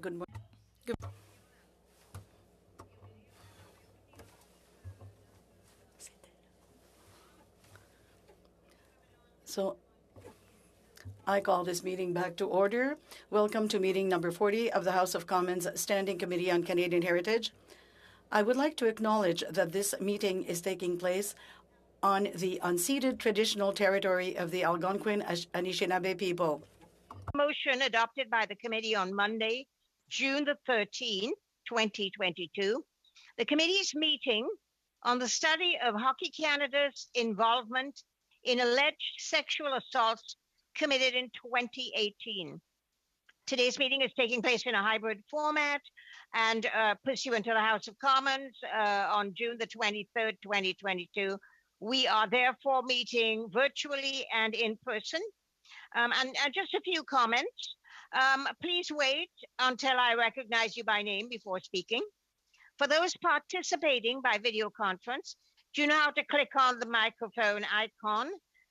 Good morning. So I call this meeting back to order. Welcome to meeting number 40 of the House of Commons Standing Committee on Canadian Heritage. I would like to acknowledge that this meeting is taking place on the unceded traditional territory of the Algonquin Anishinaabe people. Motion adopted by the committee on Monday, June the 13th, 2022. The committee's meeting on the study of Hockey Canada's involvement in alleged sexual assaults committed in 2018. Today's meeting is taking place in a hybrid format and pursuant to the House of Commons on June the 23rd, 2022. We are therefore meeting virtually and in person. And just a few comments. Please wait until I recognize you by name before speaking. For those participating by video conference, do you know how to click on the microphone icon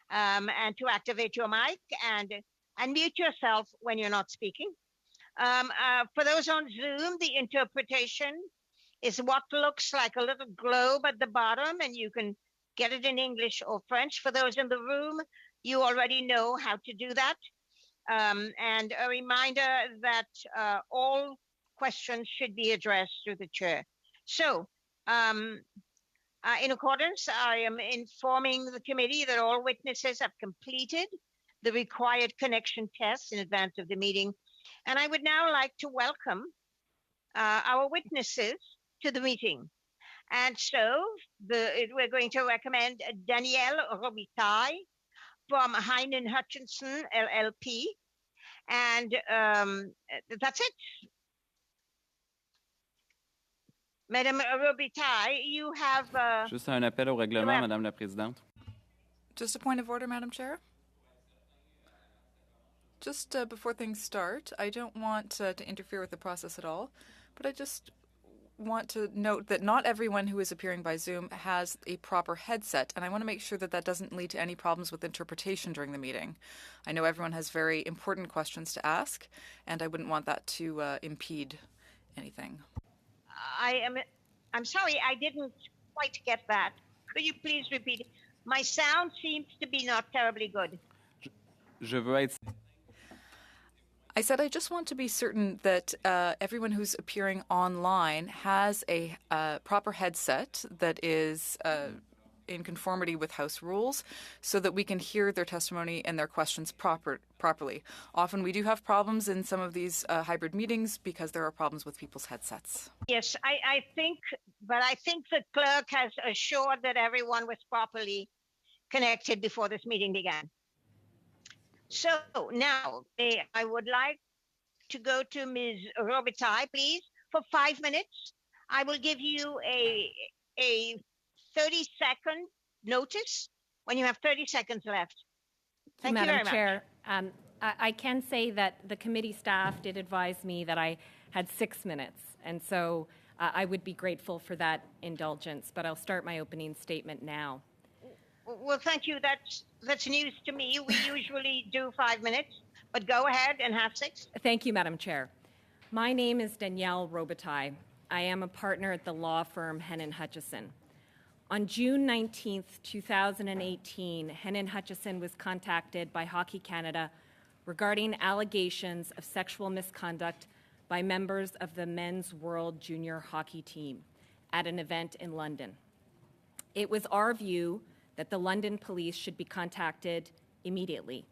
and to activate your mic and mute yourself when you're not speaking? For those on Zoom, the interpretation is what looks like a little globe at the bottom, and you can get it in English or French. For those in the room, you already know how to do that. And a reminder that all questions should be addressed through the chair. So, in accordance, I am informing the committee that all witnesses have completed the required connection tests in advance of the meeting. And I would now like to welcome our witnesses to the meeting. And so we're going to recommend Danielle Robitaille from Heinen Hutchinson, LLP. And that's it. Madame Robitaille, you have... Juste un appel au règlement, Madame la Présidente. Just a point of order, Madam Chair. Just before things start, I don't want to interfere with the process at all, but I just want to note that not everyone who is appearing by Zoom has a proper headset, and I want to make sure that that doesn't lead to any problems with interpretation during the meeting. I know everyone has very important questions to ask, and I wouldn't want that to impede anything. I'm sorry, I didn't quite get that. Could you please repeat it? My sound seems to be not terribly good. Je veux être... I said I just want to be certain that everyone who's appearing online has a proper headset that is in conformity with House rules so that we can hear their testimony and their questions properly. Often we do have problems in some of these hybrid meetings because there are problems with people's headsets. Yes, I think the clerk has assured that everyone was properly connected before this meeting began. So now I would like to go to Ms. Robitaille, please, for 5 minutes. I will give you a 30-second notice when you have 30 seconds left. Thank you very much. Madam Chair, I can say that the committee staff did advise me that I had 6 minutes, and so I would be grateful for that indulgence, but I'll start my opening statement now. Well, thank you. That's news to me. We usually do 5 minutes, but go ahead and have 6. Thank you, Madam Chair. My name is Danielle Robitaille. I am a partner at the law firm Hennen Hutchison. On June 19th, 2018, Hennen Hutchison was contacted by Hockey Canada regarding allegations of sexual misconduct by members of the Men's World Junior Hockey team at an event in London. It was our view that the London police should be contacted immediately.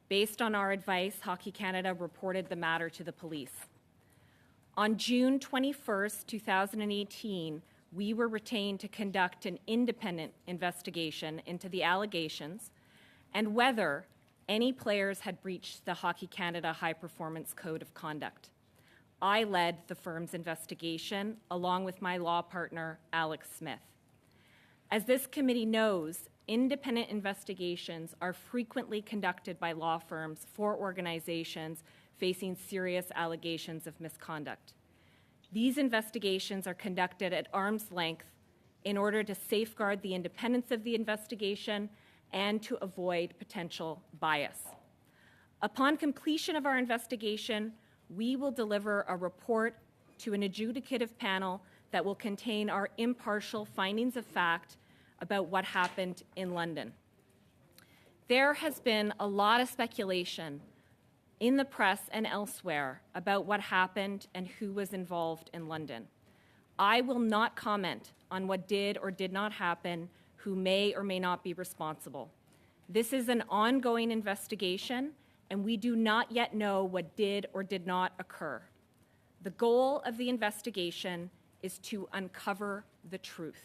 Based on our advice, Hockey Canada reported the matter to the police. On June 21st, 2018, we were retained to conduct an independent investigation into the allegations and whether any players had breached the Hockey Canada High Performance Code of Conduct. I led the firm's investigation along with my law partner, Alex Smith. As this committee knows, independent investigations are frequently conducted by law firms for organizations facing serious allegations of misconduct. These investigations are conducted at arm's length in order to safeguard the independence of the investigation and to avoid potential bias. Upon completion of our investigation, we will deliver a report to an adjudicative panel that will contain our impartial findings of fact about what happened in London. There has been a lot of speculation in the press and elsewhere about what happened and who was involved in London. I will not comment on what did or did not happen, who may or may not be responsible. This is an ongoing investigation, and we do not yet know what did or did not occur. The goal of the investigation is to uncover the truth.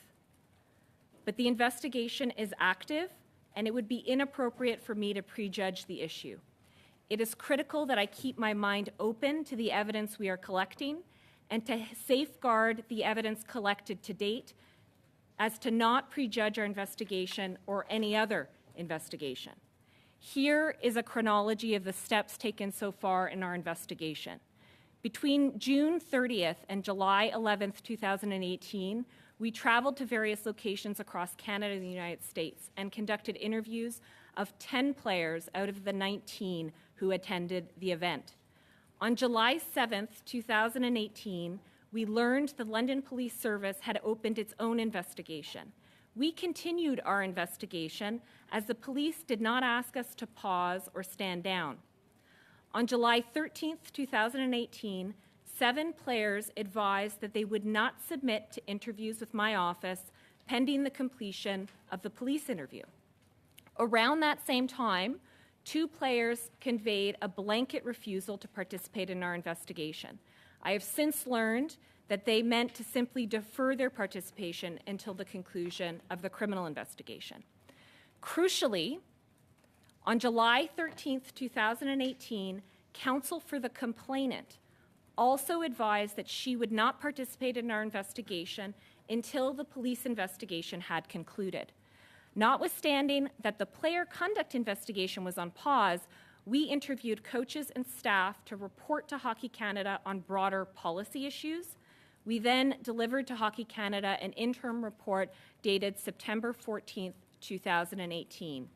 But the investigation is active, and it would be inappropriate for me to prejudge the issue. It is critical that I keep my mind open to the evidence we are collecting and to safeguard the evidence collected to date as to not prejudge our investigation or any other investigation. Here is a chronology of the steps taken so far in our investigation. Between June 30th and July 11th, 2018, we traveled to various locations across Canada and the United States and conducted interviews of 10 players out of the 19 who attended the event. On July 7th, 2018, we learned the London Police Service had opened its own investigation. We continued our investigation as the police did not ask us to pause or stand down. On July 13th, 2018, 7 players advised that they would not submit to interviews with my office pending the completion of the police interview. Around that same time, 2 players conveyed a blanket refusal to participate in our investigation. I have since learned that they meant to simply defer their participation until the conclusion of the criminal investigation. Crucially, on July 13th, 2018, counsel for the complainant also advised that she would not participate in our investigation until the police investigation had concluded. Notwithstanding that the player conduct investigation was on pause, we interviewed coaches and staff to report to Hockey Canada on broader policy issues. We then delivered to Hockey Canada an interim report dated September 14th, 2018.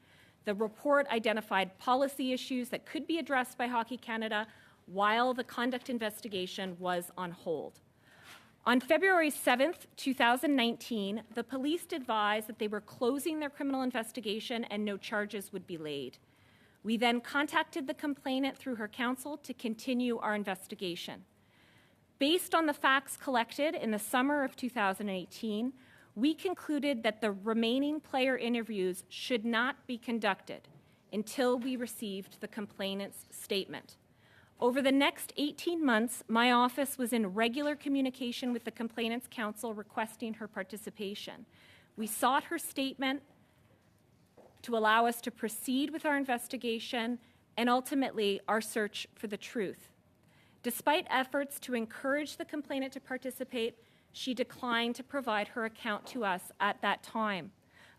The report identified policy issues that could be addressed by Hockey Canada while the conduct investigation was on hold. On February 7th, 2019, the police advised that they were closing their criminal investigation and no charges would be laid. We then contacted the complainant through her counsel to continue our investigation. Based on the facts collected in the summer of 2018, we concluded that the remaining player interviews should not be conducted until we received the complainant's statement. Over the next 18 months, my office was in regular communication with the complainant's counsel requesting her participation. We sought her statement to allow us to proceed with our investigation and ultimately our search for the truth. Despite efforts to encourage the complainant to participate, she declined to provide her account to us at that time.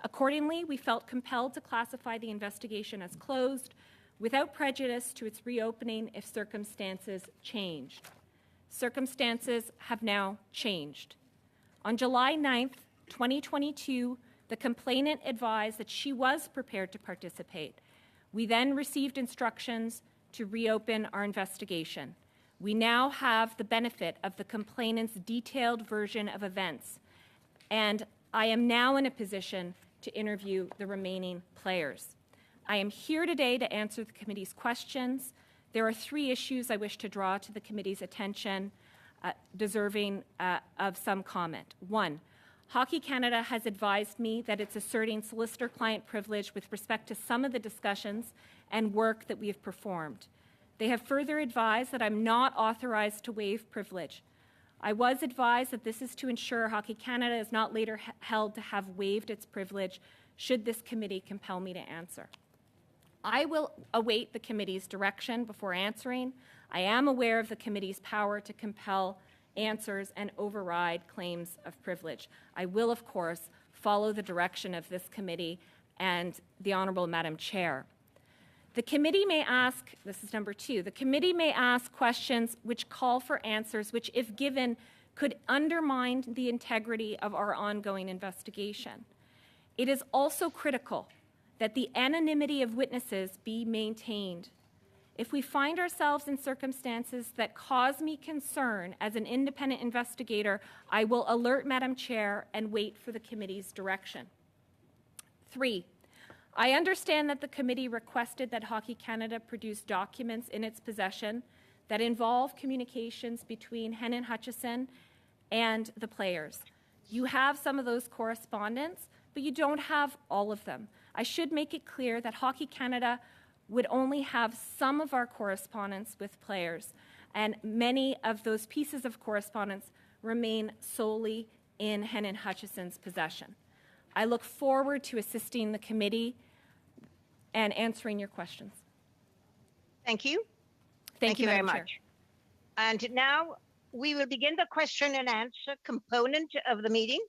Accordingly, we felt compelled to classify the investigation as closed without prejudice to its reopening if circumstances changed. Circumstances have now changed. On July 9th, 2022, the complainant advised that she was prepared to participate. We then received instructions to reopen our investigation. We now have the benefit of the complainant's detailed version of events, and I am now in a position to interview the remaining players. I am here today to answer the committee's questions. There are 3 issues I wish to draw to the committee's attention, deserving of some comment. 1, Hockey Canada has advised me that it's asserting solicitor-client privilege with respect to some of the discussions and work that we have performed. They have further advised that I'm not authorized to waive privilege. I was advised that this is to ensure Hockey Canada is not later held to have waived its privilege should this committee compel me to answer. I will await the committee's direction before answering. I am aware of the committee's power to compel answers and override claims of privilege. I will, of course, follow the direction of this committee and the Honourable Madam Chair. The committee may ask, this is number 2, the committee may ask questions which call for answers which, if given, could undermine the integrity of our ongoing investigation. It is also critical that the anonymity of witnesses be maintained If we find ourselves in circumstances that cause me concern as an independent investigator, I will alert Madam Chair and wait for the committee's direction. 3, I understand that the committee requested that Hockey Canada produce documents in its possession that involve communications between Henin Hutchison and the players. You have some of those correspondence, but you don't have all of them. I should make it clear that Hockey Canada would only have some of our correspondence with players, and many of those pieces of correspondence remain solely in Henin Hutchison's possession. I look forward to assisting the committee and answering your questions. Thank you. Thank you very Madam Chair. much. And now we will begin the question and answer component of the meeting.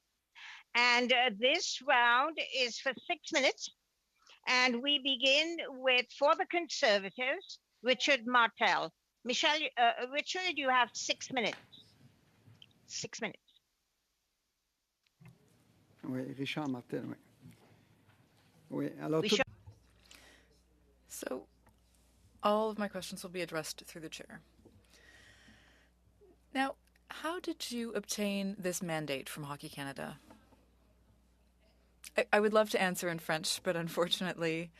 And this round is for 6 minutes. And we begin with, for the Conservatives, Richard Martel. Richard, you have 6 minutes. 6 minutes. Oui, Richard Martel, oui. Oui, alors tout... So all of my questions will be addressed through the chair. Now, how did you obtain this mandate from Hockey Canada? I would love to answer in French, but unfortunately,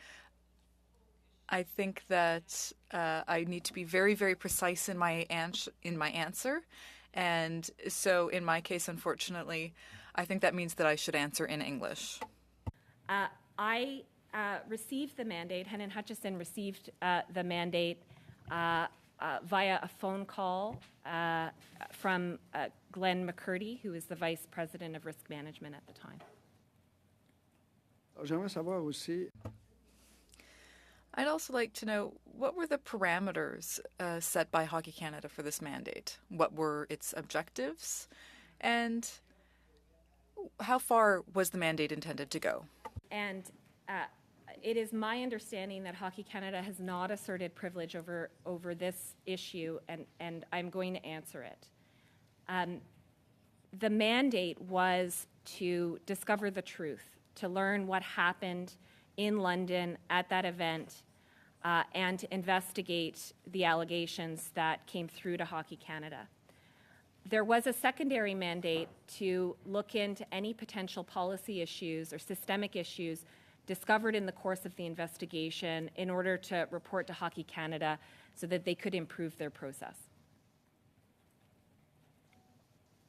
I think that I need to be very, very precise in my answer. And so in my case, unfortunately, I think that means that I should answer in English. I received the mandate. Henin Hutchison received the mandate via a phone call from Glenn McCurdy, who is the Vice President of Risk Management at the time. J'aimerais savoir aussi... I'd also like to know, what were the parameters set by Hockey Canada for this mandate? What were its objectives? And how far was the mandate intended to go? And it is my understanding that Hockey Canada has not asserted privilege over this issue, and I'm going to answer it. The mandate was to discover the truth, to learn what happened in London at that event, and to investigate the allegations that came through to Hockey Canada. There was a secondary mandate to look into any potential policy issues or systemic issues discovered in the course of the investigation in order to report to Hockey Canada so that they could improve their process.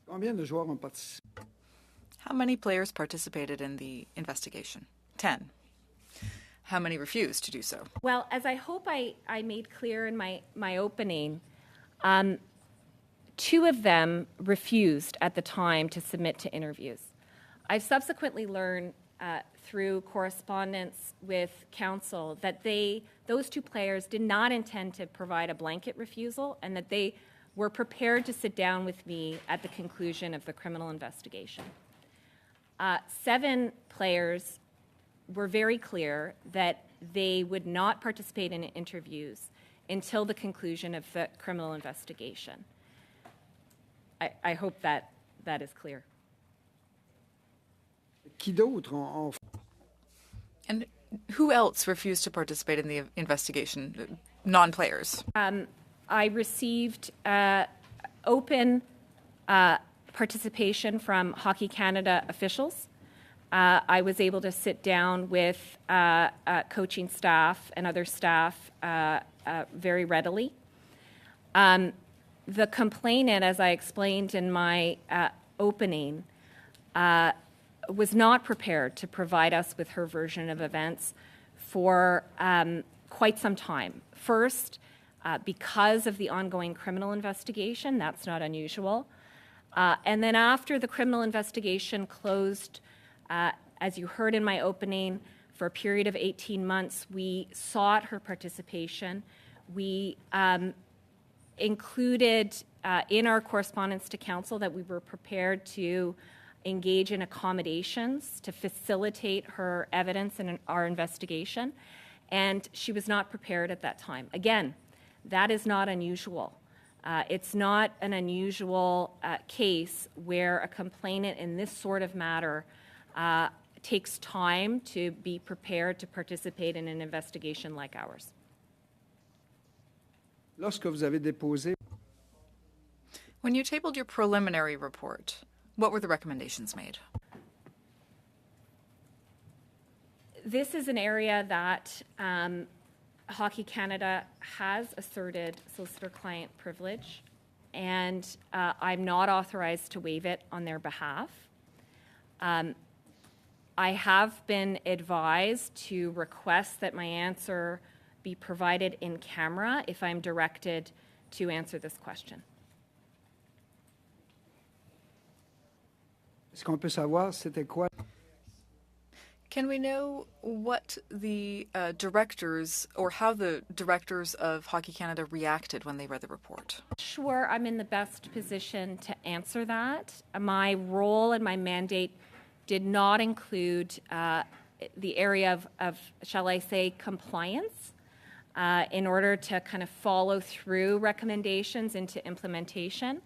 Combien de joueurs ont participé? How many players participated in the investigation? 10. How many refused to do so? Well, as I hope I made clear in my opening, 2 of them refused at the time to submit to interviews. I've subsequently learned through correspondence with counsel that those 2 players did not intend to provide a blanket refusal, and that they were prepared to sit down with me at the conclusion of the criminal investigation. 7 players were very clear that they would not participate in interviews until the conclusion of the criminal investigation. I hope that is clear. Qui d'autre ont... And who else refused to participate in the investigation? Non-players? I received open participation from Hockey Canada officials. I was able to sit down with coaching staff and other staff very readily. The complainant, as I explained in my opening, was not prepared to provide us with her version of events for quite some time. First, because of the ongoing criminal investigation, that's not unusual. And then after the criminal investigation closed, as you heard in my opening, for a period of 18 months, we sought her participation. We included in our correspondence to counsel that we were prepared to engage in accommodations to facilitate her evidence in our investigation, and she was not prepared at that time. Again, that is not unusual. It's not an unusual case where a complainant in this sort of matter takes time to be prepared to participate in an investigation like ours. Lorsque vous avez déposé When you tabled your preliminary report, what were the recommendations made? This is an area that Hockey Canada has asserted solicitor-client privilege, and I'm not authorized to waive it on their behalf. I have been advised to request that my answer be provided in camera if I'm directed to answer this question. est-ce qu'on peut savoir c'était quoi Can we know what the directors or how the directors of Hockey Canada reacted when they read the report? Sure, I'm in the best position to answer that. My role and my mandate did not include the area of, shall I say, compliance in order to kind of follow through recommendations into implementation.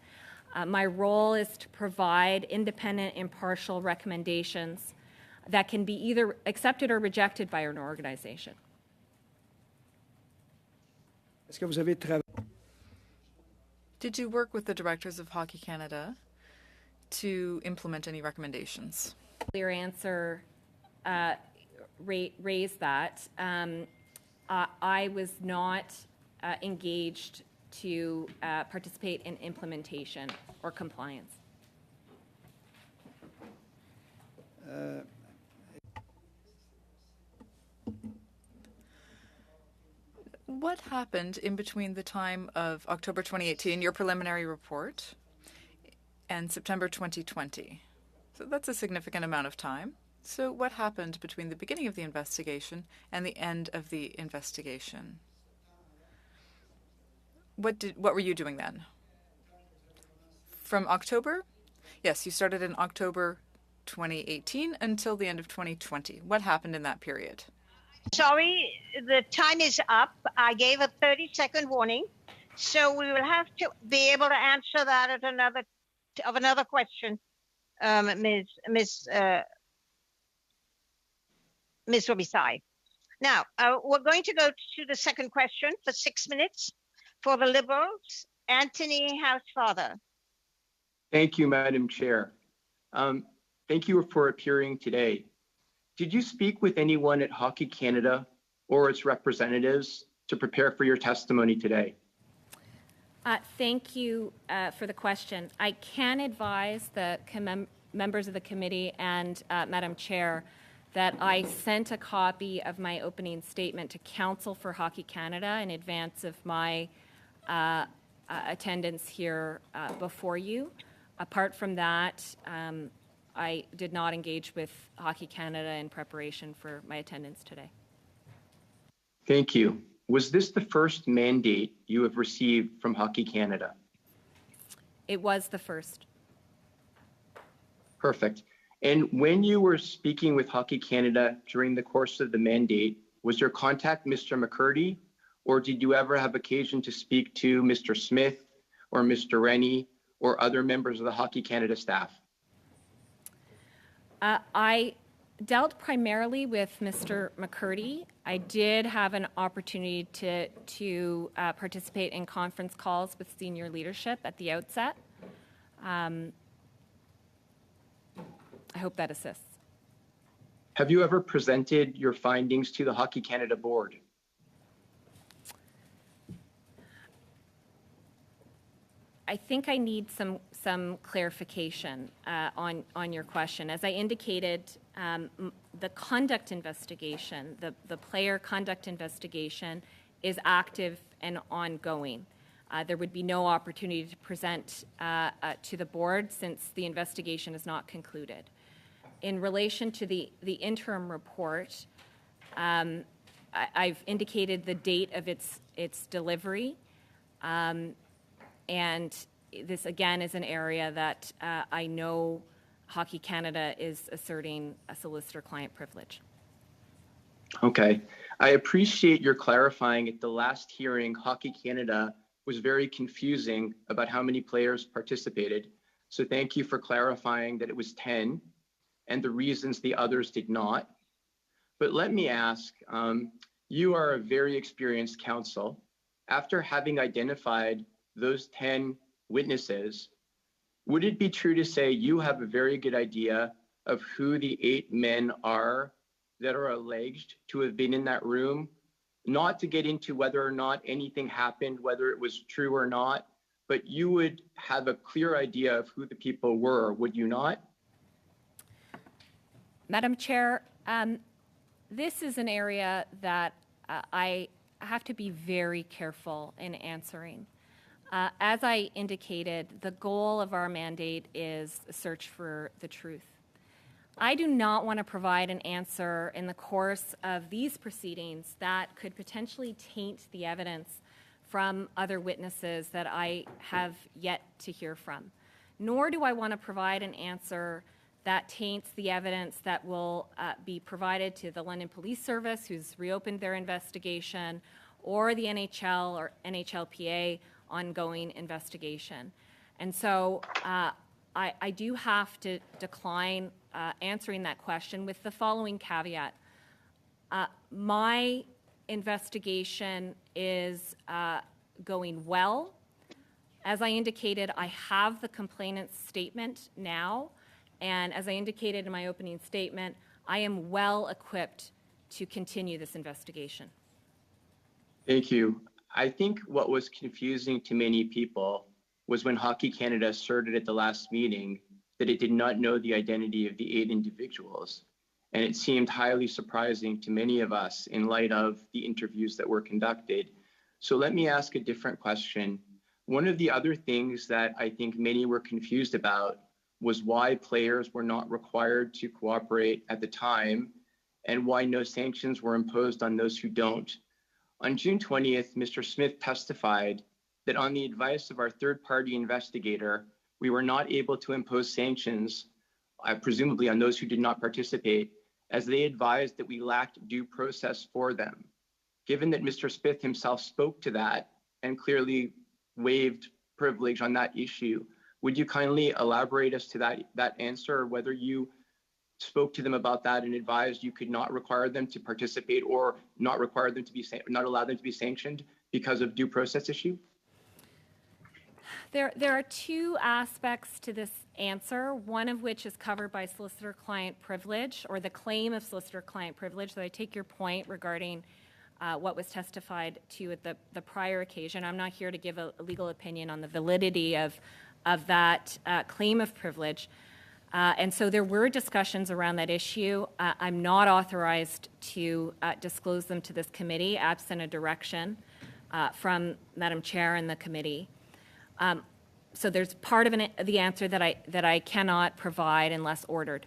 My role is to provide independent, impartial recommendations that can be either accepted or rejected by an organization. Est-ce que vous avez travaillé Did you work with the directors of Hockey Canada to implement any recommendations? Clear answer raised that. I was not engaged to participate in implementation or compliance. What happened in between the time of October 2018, your preliminary report, and September 2020? So that's a significant amount of time. So what happened between the beginning of the investigation and the end of the investigation? What were you doing then? From October? Yes, you started in October 2018 until the end of 2020. What happened in that period? Sorry, the time is up. I gave a 30-second warning, so we will have to be able to answer that at another question, Ms. Robitaille. Now, we're going to go to the second question for 6 minutes for the Liberals. Anthony Housefather. Thank you, Madam Chair. Thank you for appearing today. Did you speak with anyone at Hockey Canada or its representatives to prepare for your testimony today? Thank you for the question. I can advise the members of the committee and Madam Chair that I sent a copy of my opening statement to Council for Hockey Canada in advance of my attendance here before you. Apart from that, I did not engage with Hockey Canada in preparation for my attendance today. Thank you. Was this the first mandate you have received from Hockey Canada? It was the first. Perfect. And when you were speaking with Hockey Canada during the course of the mandate, was your contact Mr. McCurdy, or did you ever have occasion to speak to Mr. Smith or Mr. Rennie or other members of the Hockey Canada staff? I dealt primarily with Mr. McCurdy. I did have an opportunity to participate in conference calls with senior leadership at the outset. I hope that assists. Have you ever presented your findings to the Hockey Canada board? I think I need some clarification on your question. As I indicated, the conduct investigation, the player conduct investigation, is active and ongoing. There would be no opportunity to present to the board since the investigation is not concluded. In relation to the interim report, I've indicated the date of its delivery. And this, again, is an area that I know Hockey Canada is asserting a solicitor-client privilege. Okay. I appreciate your clarifying at the last hearing. Hockey Canada was very confusing about how many players participated. So thank you for clarifying that it was 10 and the reasons the others did not. But let me ask, you are a very experienced counsel, after having identified those 10 witnesses, would it be true to say you have a very good idea of who the 8 men are that are alleged to have been in that room? Not to get into whether or not anything happened, whether it was true or not, but you would have a clear idea of who the people were, would you not? Madam Chair, this is an area that I have to be very careful in answering. As I indicated, the goal of our mandate is a search for the truth. I do not want to provide an answer in the course of these proceedings that could potentially taint the evidence from other witnesses that I have yet to hear from. Nor do I want to provide an answer that taints the evidence that will be provided to the London Police Service, who's reopened their investigation, or the NHL or NHLPA ongoing investigation. And so I do have to decline answering that question with the following caveat. My investigation is going well. As I indicated, I have the complainant's statement now, and as I indicated in my opening statement, I am well equipped to continue this investigation. Thank you. I think what was confusing to many people was when Hockey Canada asserted at the last meeting that it did not know the identity of the 8 individuals. And it seemed highly surprising to many of us in light of the interviews that were conducted. So let me ask a different question. One of the other things that I think many were confused about was why players were not required to cooperate at the time and why no sanctions were imposed on those who don't. On June 20th, Mr. Smith testified that on the advice of our third-party investigator, we were not able to impose sanctions, presumably on those who did not participate, as they advised that we lacked due process for them. Given that Mr. Smith himself spoke to that and clearly waived privilege on that issue, would you kindly elaborate as to that answer, or whether you spoke to them about that and advised you could not require them to participate or not require them to be not allow them to be sanctioned because of due process issue? There are 2 aspects to this answer, one of which is covered by solicitor-client privilege, or the claim of solicitor-client privilege. So I take your point regarding what was testified to at the prior occasion. I'm not here to give a legal opinion on the validity of that claim of privilege. And so there were discussions around that issue. I'm not authorized to disclose them to this committee, absent a direction from Madam Chair and the committee. So there's part of the answer that I cannot provide unless ordered.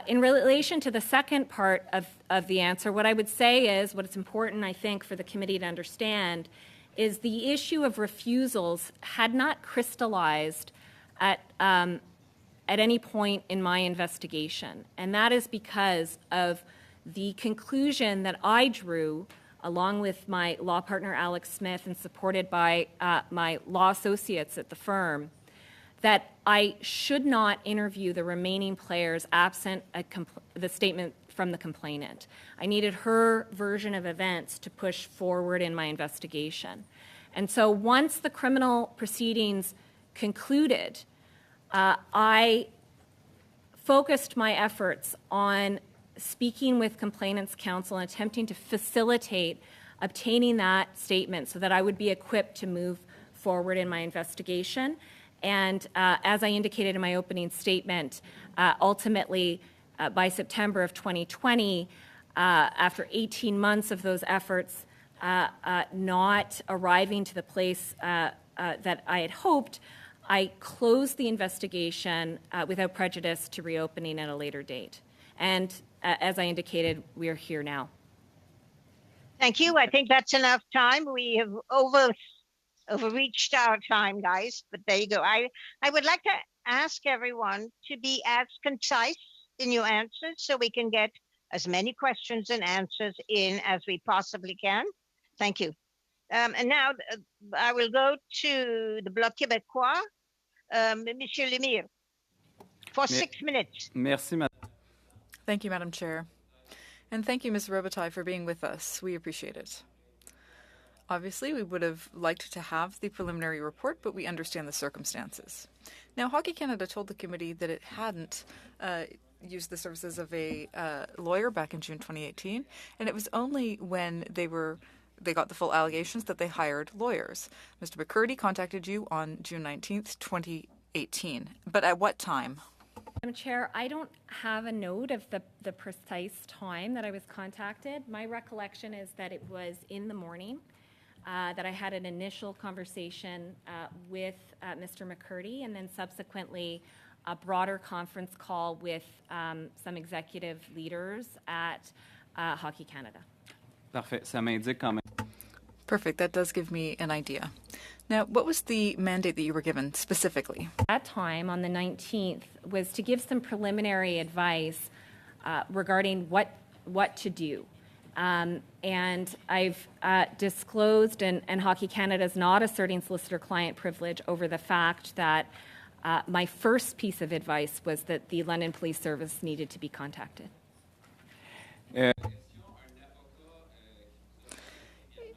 In relation to the second part of the answer, what I would say is, what it's important, I think, for the committee to understand is the issue of refusals had not crystallized at any point in my investigation. And that is because of the conclusion that I drew, along with my law partner, Alex Smith, and supported by my law associates at the firm, that I should not interview the remaining players absent the statement from the complainant. I needed her version of events to push forward in my investigation. And so once the criminal proceedings concluded, I focused my efforts on speaking with complainants' counsel and attempting to facilitate obtaining that statement so that I would be equipped to move forward in my investigation. And as I indicated in my opening statement, ultimately by September of 2020, after 18 months of those efforts not arriving to the place that I had hoped, I closed the investigation without prejudice to reopening at a later date. And as I indicated, we are here now. Thank you. I think that's enough time. We have overreached our time, guys, but there you go. I would like to ask everyone to be as concise in your answers so we can get as many questions and answers in as we possibly can. Thank you. And now I will go to the Bloc Québécois, Monsieur Lemire, for 6 minutes. Merci, Madame. Thank you, Madam Chair. And thank you, Ms. Robitaille, for being with us. We appreciate it. Obviously, we would have liked to have the preliminary report, but we understand the circumstances. Now, Hockey Canada told the committee that it hadn't used the services of a lawyer back in June 2018, and it was only when they got the full allegations that they hired lawyers. Mr. McCurdy contacted you on June 19th, 2018, but at what time? Madam Chair, I don't have a note of the precise time that I was contacted. My recollection is that it was in the morning, that I had an initial conversation with Mr. McCurdy, and then subsequently a broader conference call with some executive leaders at Hockey Canada. Parfait. Ça m'indique quand même. Perfect. That does give me an idea. Now, what was the mandate that you were given specifically? That time, on the 19th, was to give some preliminary advice regarding what to do. And I've disclosed, and Hockey Canada is not asserting solicitor-client privilege over the fact that my first piece of advice was that the London Police Service needed to be contacted.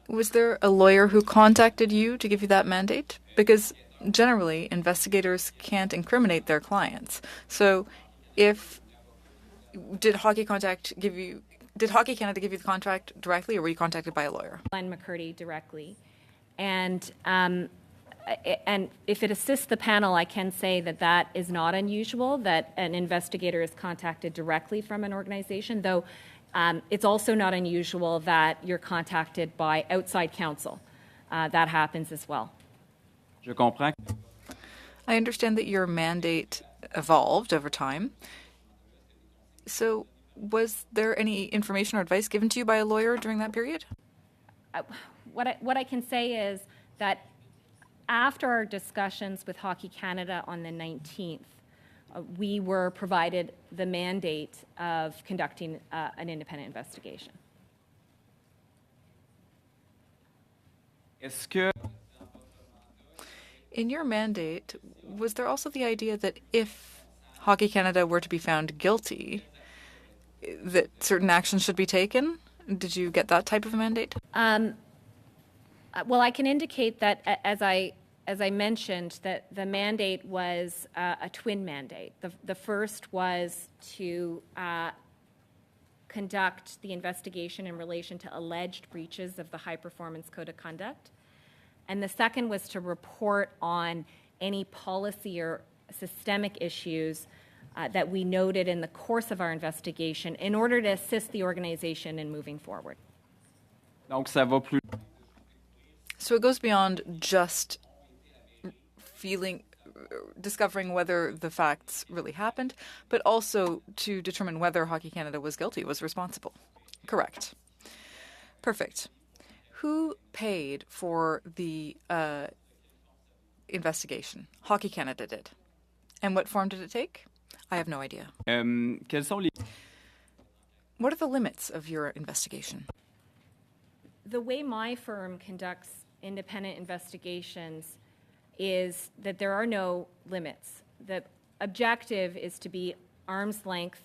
Was there a lawyer who contacted you to give you that mandate? Because generally, investigators can't incriminate their clients. So, did Hockey Canada give you the contract directly, or were you contacted by a lawyer? Glenn McCurdy directly, and if it assists the panel, I can say that is not unusual, that an investigator is contacted directly from an organization, though it's also not unusual that you're contacted by outside counsel. That happens as well. Je comprends. I understand that your mandate evolved over time. So, was there any information or advice given to you by a lawyer during that period? What I can say is that after our discussions with Hockey Canada on the 19th, we were provided the mandate of conducting an independent investigation. Est-ce que in your mandate, was there also the idea that if Hockey Canada were to be found guilty, that certain actions should be taken? Did you get that type of mandate? Well, I can indicate that, as I mentioned, that the mandate was a twin mandate. The first was to conduct the investigation in relation to alleged breaches of the High Performance Code of Conduct. And the second was to report on any policy or systemic issues that we noted in the course of our investigation in order to assist the organization in moving forward. donc ça va plus. So it goes beyond just discovering whether the facts really happened, but also to determine whether Hockey Canada was guilty, was responsible. Correct. Perfect. Who paid for the investigation? Hockey Canada did. And what form did it take? I have no idea. Quels sont les... What are the limits of your investigation? The way my firm conducts independent investigations is that there are no limits. The objective is to be arm's length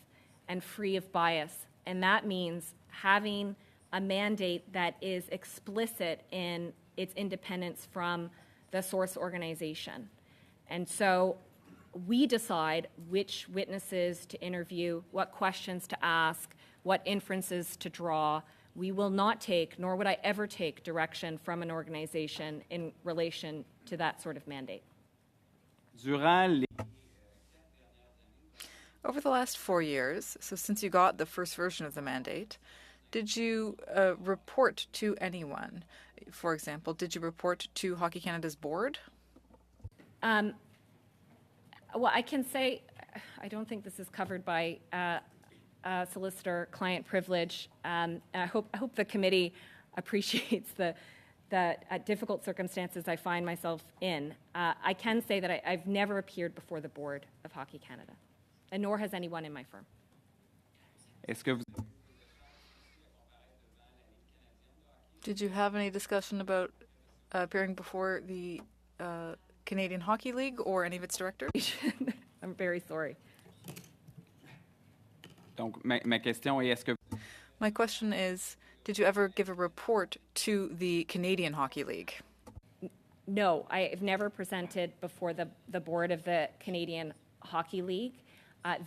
and free of bias, and that means having a mandate that is explicit in its independence from the source organization. And so we decide which witnesses to interview, what questions to ask, what inferences to draw. We will not take, nor would I ever take, direction from an organization in relation to that sort of mandate. Durant les... Over the last 4 years, so since you got the first version of the mandate, did you report to anyone? For example, did you report to Hockey Canada's board? Well, I can say, I don't think this is covered by solicitor-client privilege. I hope the committee appreciates the difficult circumstances I find myself in. I can say that I've never appeared before the board of Hockey Canada, and nor has anyone in my firm. Est-ce que vous... Did you have any discussion about appearing before the Canadian Hockey League or any of its directors? I'm very sorry. Donc, ma question est, est-ce que... My question is, Did you ever give a report to the Canadian Hockey League? No, I've never presented before the board of the Canadian Hockey League,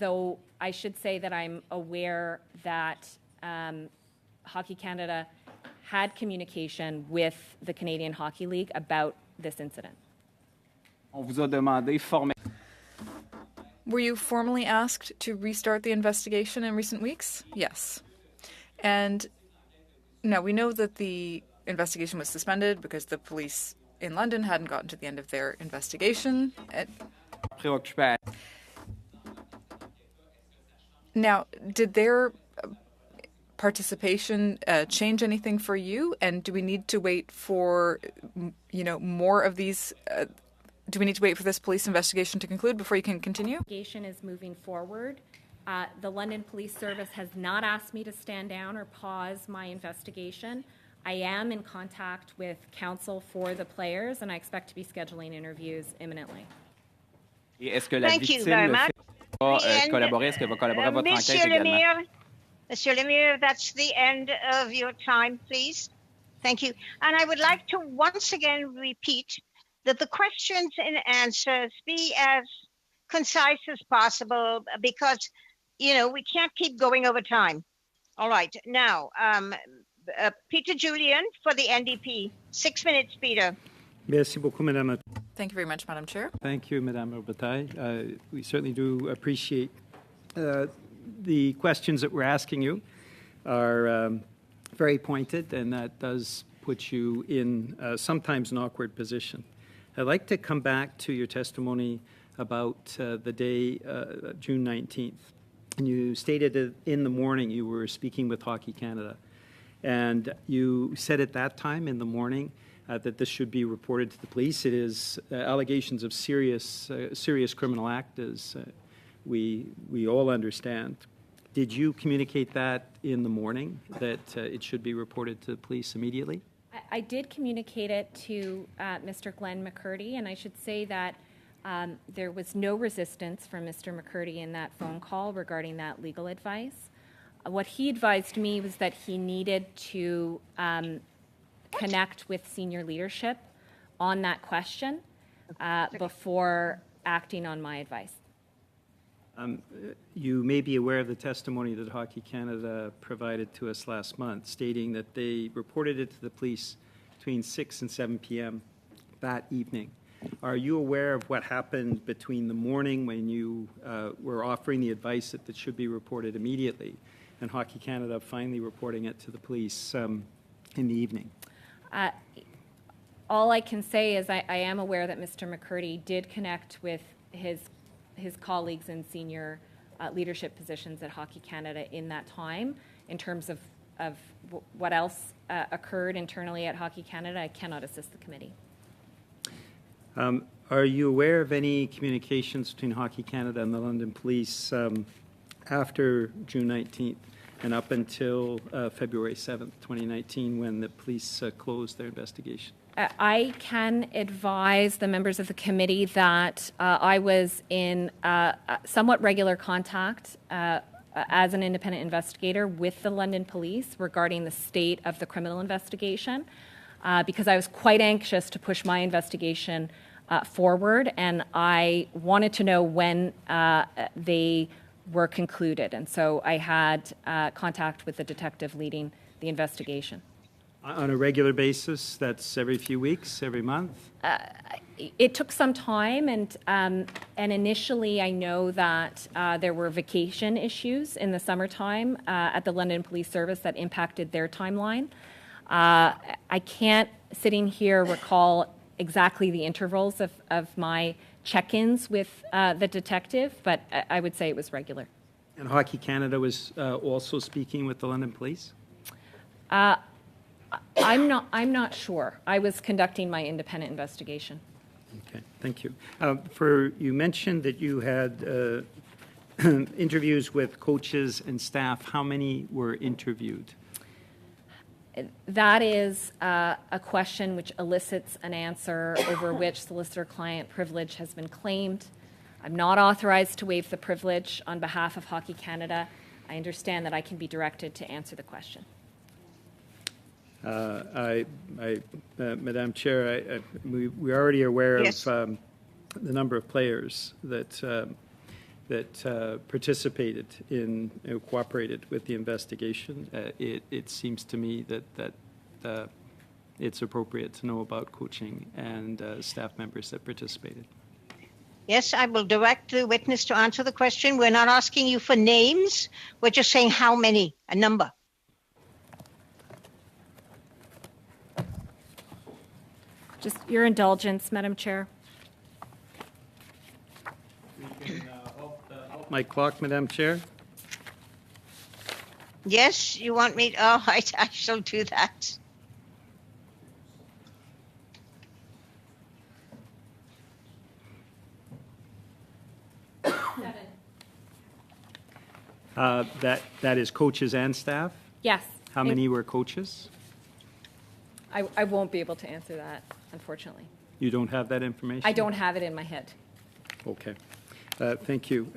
though I should say that I'm aware that Hockey Canada had communication with the Canadian Hockey League about this incident. On vous a demandé formellement. Were you formally asked to restart the investigation in recent weeks? Yes. And now we know that the investigation was suspended because the police in London hadn't gotten to the end of their investigation. Préoccupé. Now, did their participation change anything for you? And do we need to wait for, more of these? Do we need to wait for this police investigation to conclude before you can continue? Investigation is moving forward. The London Police Service has not asked me to stand down or pause my investigation. I am in contact with counsel for the players, and I expect to be scheduling interviews imminently. Et est-ce que la Thank you victime very much. va collaborer? Est-ce qu'elle va collaborer à votre enquête Monsieur également? Monsieur Lemire, that's the end of your time, please. Thank you. And I would like to once again repeat that the questions and answers be as concise as possible because, we can't keep going over time. All right. Now, Peter Julian for the NDP. 6 minutes, Peter. Merci beaucoup, Madame. Thank you very much, Madam Chair. Thank you, Madame Robitaille. We certainly do appreciate the questions that we're asking you are very pointed, and that does put you in sometimes an awkward position. I'd like to come back to your testimony about the day, June 19th. And you stated that in the morning you were speaking with Hockey Canada. And you said at that time in the morning that this should be reported to the police. It is allegations of serious criminal act, as we all understand. Did you communicate that in the morning, that it should be reported to the police immediately? I did communicate it to Mr. Glenn McCurdy, and I should say that there was no resistance from Mr. McCurdy in that phone call regarding that legal advice. What he advised me was that he needed to connect with senior leadership on that question before acting on my advice. You may be aware of the testimony that Hockey Canada provided to us last month, stating that they reported it to the police between 6 and 7 p.m. that evening. Are you aware of what happened between the morning when you were offering the advice that it should be reported immediately and Hockey Canada finally reporting it to the police in the evening? All I can say is I am aware that Mr. McCurdy did connect with his colleagues in senior leadership positions at Hockey Canada in that time. In terms of what else occurred internally at Hockey Canada, I cannot assist the committee. Are you aware of any communications between Hockey Canada and the London Police after June 19th and up until February 7th, 2019, when the police closed their investigation? I can advise the members of the committee that I was in somewhat regular contact as an independent investigator with the London Police regarding the state of the criminal investigation because I was quite anxious to push my investigation forward, and I wanted to know when they were concluded. And so I had contact with the detective leading the investigation. On a regular basis? That's every few weeks, every month? It took some time, and initially I know that there were vacation issues in the summertime at the London Police Service that impacted their timeline. I can't, sitting here, recall exactly the intervals of my check-ins with the detective, but I would say it was regular. And Hockey Canada was also speaking with the London Police? I'm not sure. I was conducting my independent investigation. Okay, thank you. You mentioned that you had interviews with coaches and staff. How many were interviewed? That is a question which elicits an answer over which solicitor-client privilege has been claimed. I'm not authorized to waive the privilege on behalf of Hockey Canada. I understand that I can be directed to answer the question. Madam Chair, we're already aware Yes. of the number of players that participated in, cooperated with the investigation. It seems to me that it's appropriate to know about coaching and staff members that participated. Yes, I will direct the witness to answer the question. We're not asking you for names. We're just saying how many, a number. Just your indulgence, Madam Chair. We can halt my clock, Madam Chair. Yes, you want me? Oh, I shall do that. That is coaches and staff? Yes. How many were coaches? I won't be able to answer that, unfortunately. You don't have that information? I don't have it in my head. Okay. Thank you.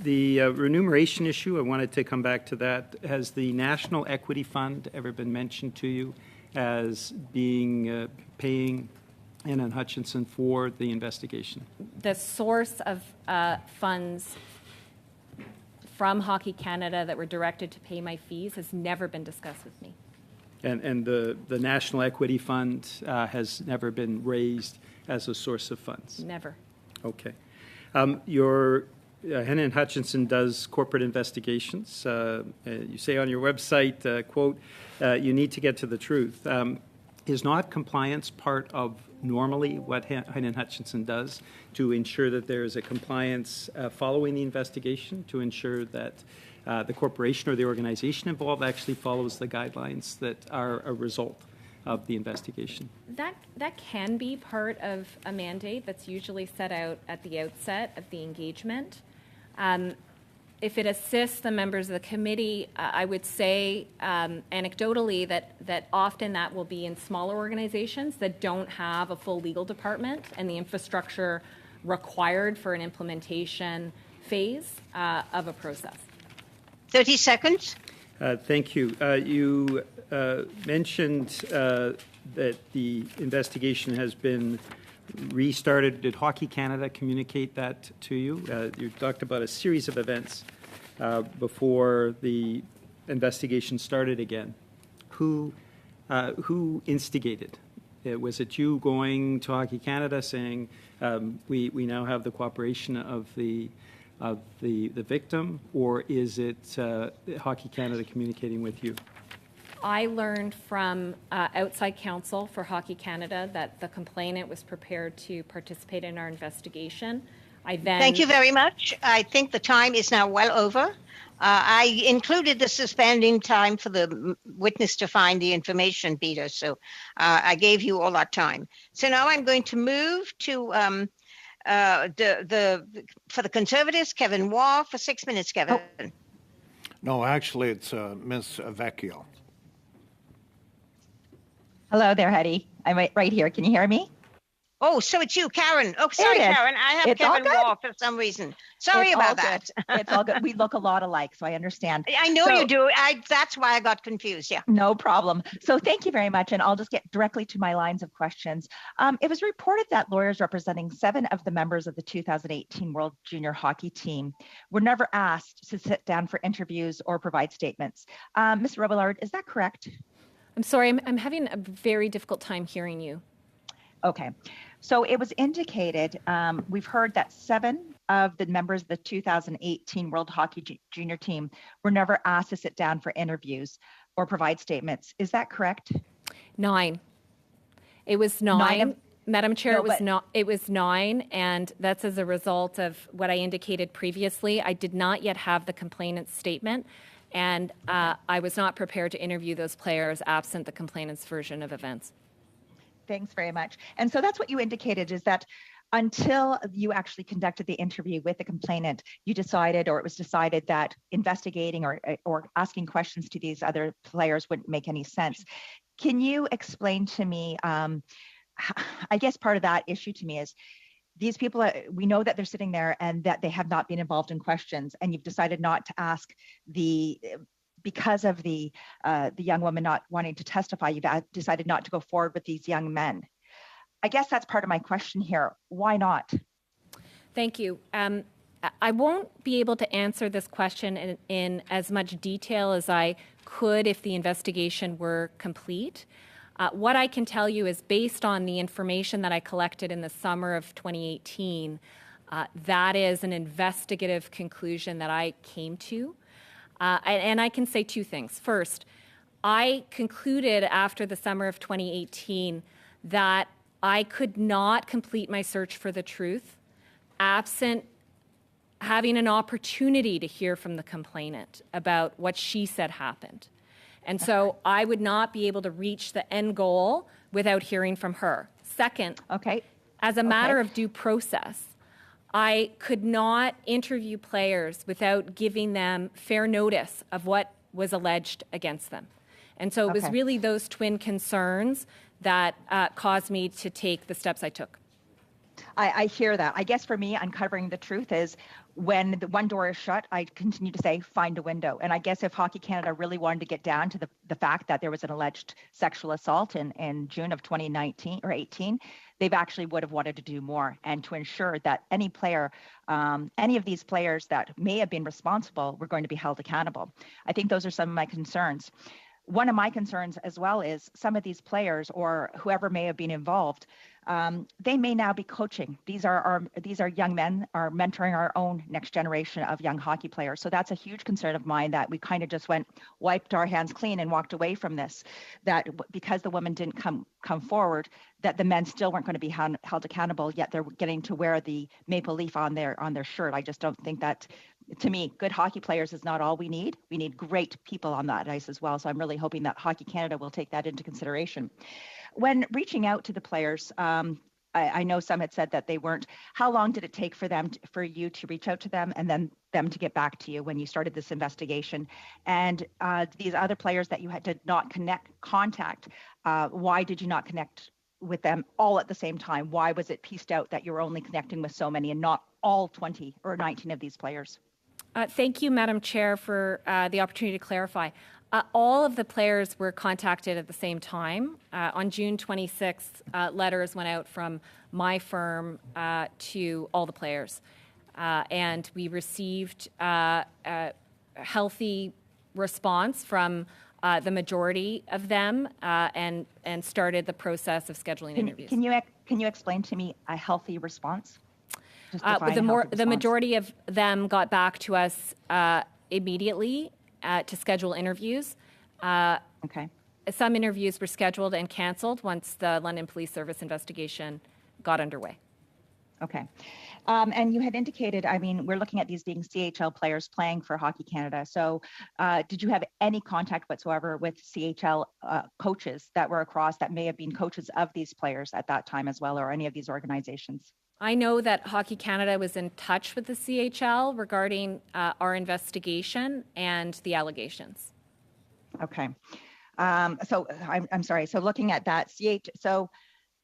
The remuneration issue, I wanted to come back to that. Has the National Equity Fund ever been mentioned to you as being paying Ann Hutchinson for the investigation? The source of funds from Hockey Canada that were directed to pay my fees has never been discussed with me. And the National Equity Fund has never been raised as a source of funds? Never. Okay. Your Hennon Hutchinson does corporate investigations. You say on your website, quote, you need to get to the truth. Is not compliance part of normally what Hennon Hutchinson does to ensure that there is a compliance following the investigation, to ensure that the corporation or the organization involved actually follows the guidelines that are a result of the investigation? That can be part of a mandate that's usually set out at the outset of the engagement. If it assists the members of the committee, I would say anecdotally that often that will be in smaller organizations that don't have a full legal department and the infrastructure required for an implementation phase of a process. 30 seconds. Thank you. You mentioned that the investigation has been restarted. Did Hockey Canada communicate that to you? You talked about a series of events before the investigation started again. Who instigated? Was it you going to Hockey Canada saying we now have the cooperation of the victim, or is it Hockey Canada communicating with you? I learned from outside counsel for Hockey Canada that the complainant was prepared to participate in our investigation. Thank you very much. I think the time is now well over. I included the suspending time for the witness to find the information, Peter, so I gave you all that time. So now I'm going to move to for the Conservatives, Kevin Waugh, for 6 minutes, Kevin. Oh. No, actually, it's Ms. Vecchio. Hello there, Hetty. I'm right here. Can you hear me? Oh, so it's you, Karen. Oh, sorry, Karen. I have Kevin Waugh for some reason. Sorry about that. It's all good. We look a lot alike, so I understand. I know you do. That's why I got confused. Yeah. No problem. So thank you very much. And I'll just get directly to my lines of questions. It was reported that lawyers representing 7 of the members of the 2018 World Junior Hockey team were never asked to sit down for interviews or provide statements. Ms. Robillard, is that correct? I'm sorry. I'm having a very difficult time hearing you. Okay. So it was indicated, we've heard that 7 of the members of the 2018 World Hockey Junior team were never asked to sit down for interviews or provide statements. Is that correct? 9. It was 9. Madam Chair, it was 9, and that's as a result of what I indicated previously. I did not yet have the complainant's statement, and I was not prepared to interview those players absent the complainant's version of events. Thanks very much. And so that's what you indicated, is that until you actually conducted the interview with the complainant, you decided, or it was decided, that investigating or asking questions to these other players wouldn't make any sense. Can you explain to me, I guess part of that issue to me is these people, we know that they're sitting there and that they have not been involved in questions, and you've decided not to ask the because of the young woman not wanting to testify, you've decided not to go forward with these young men. I guess that's part of my question here. Why not? Thank you. I won't be able to answer this question in as much detail as I could if the investigation were complete. What I can tell you is based on the information that I collected in the summer of 2018, that is an investigative conclusion that I came to. And I can say two things. First, I concluded after the summer of 2018 that I could not complete my search for the truth absent having an opportunity to hear from the complainant about what she said happened. And so I would not be able to reach the end goal without hearing from her. Second, as a matter of due process, I could not interview players without giving them fair notice of what was alleged against them. And so it was really those twin concerns that caused me to take the steps I took. I hear that. I guess for me, uncovering the truth is when the one door is shut, I continue to say, find a window. And I guess if Hockey Canada really wanted to get down to the fact that there was an alleged sexual assault in June of 2019 or 18, they've actually would have wanted to do more and to ensure that any player, any of these players that may have been responsible were going to be held accountable. I think those are some of my concerns. One of my concerns as well is some of these players or whoever may have been involved, they may now be coaching. These are young men are mentoring our own next generation of young hockey players. So that's a huge concern of mine that we kind of just wiped our hands clean and walked away from this, that because the women didn't come forward, that the men still weren't going to be held accountable, yet they're getting to wear the maple leaf on their shirt. I just don't think that, to me, good hockey players is not all we need. We need great people on that ice as well. So I'm really hoping that Hockey Canada will take that into consideration. When reaching out to the players, I know some had said that they weren't. How long did it take for you to reach out to them and then them to get back to you when you started this investigation? And these other players that you did not contact, why did you not connect with them all at the same time? Why was it pieced out that you were only connecting with so many and not all 20 or 19 of these players? Thank you, Madam Chair, for the opportunity to clarify. All of the players were contacted at the same time. On June 26th, letters went out from my firm to all the players. And we received a healthy response from the majority of them and started the process of scheduling interviews. Can you explain to me a healthy response? The majority of them got back to us immediately to schedule interviews. Some interviews were scheduled and canceled once the London Police Service investigation got underway. Okay. And you had indicated, I mean, we're looking at these being CHL players playing for Hockey Canada. So did you have any contact whatsoever with CHL coaches that were across that may have been coaches of these players at that time as well, or any of these organizations? I know that Hockey Canada was in touch with the CHL regarding our investigation and the allegations. Okay. So I'm sorry. So looking at that, so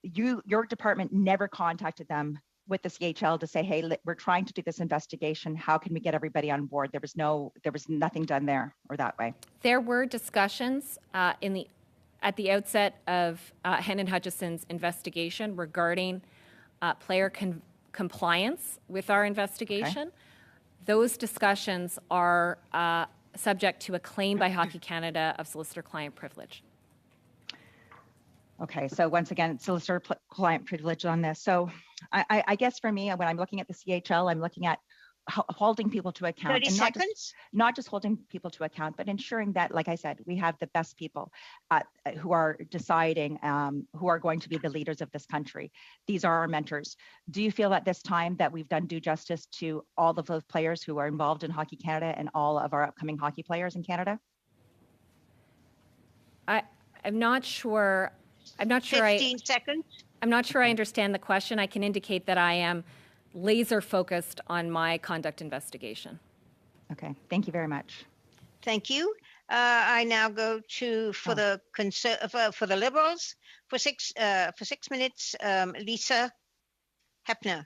your department never contacted them with the CHL to say, hey, we're trying to do this investigation. How can we get everybody on board? There was nothing done there or that way. There were discussions at the outset of Hennon Hutchison's investigation regarding player compliance with our investigation. Okay. Those discussions are subject to a claim by Hockey Canada of solicitor-client privilege. Okay, so once again, solicitor-client privilege on this. So I guess for me, when I'm looking at the CHL, I'm looking at holding people to account. 30 seconds? Not just holding people to account, but ensuring that, like I said, we have the best people who are deciding, who are going to be the leaders of this country. These are our mentors. Do you feel at this time that we've done due justice to all of those players who are involved in Hockey Canada and all of our upcoming hockey players in Canada? I'm not sure. 15 seconds. I'm not sure I understand the question. I can indicate that I am laser focused on my conduct investigation. Okay, thank you very much. Thank you. I now go to for the Liberals for 6 minutes. Lisa Hepner.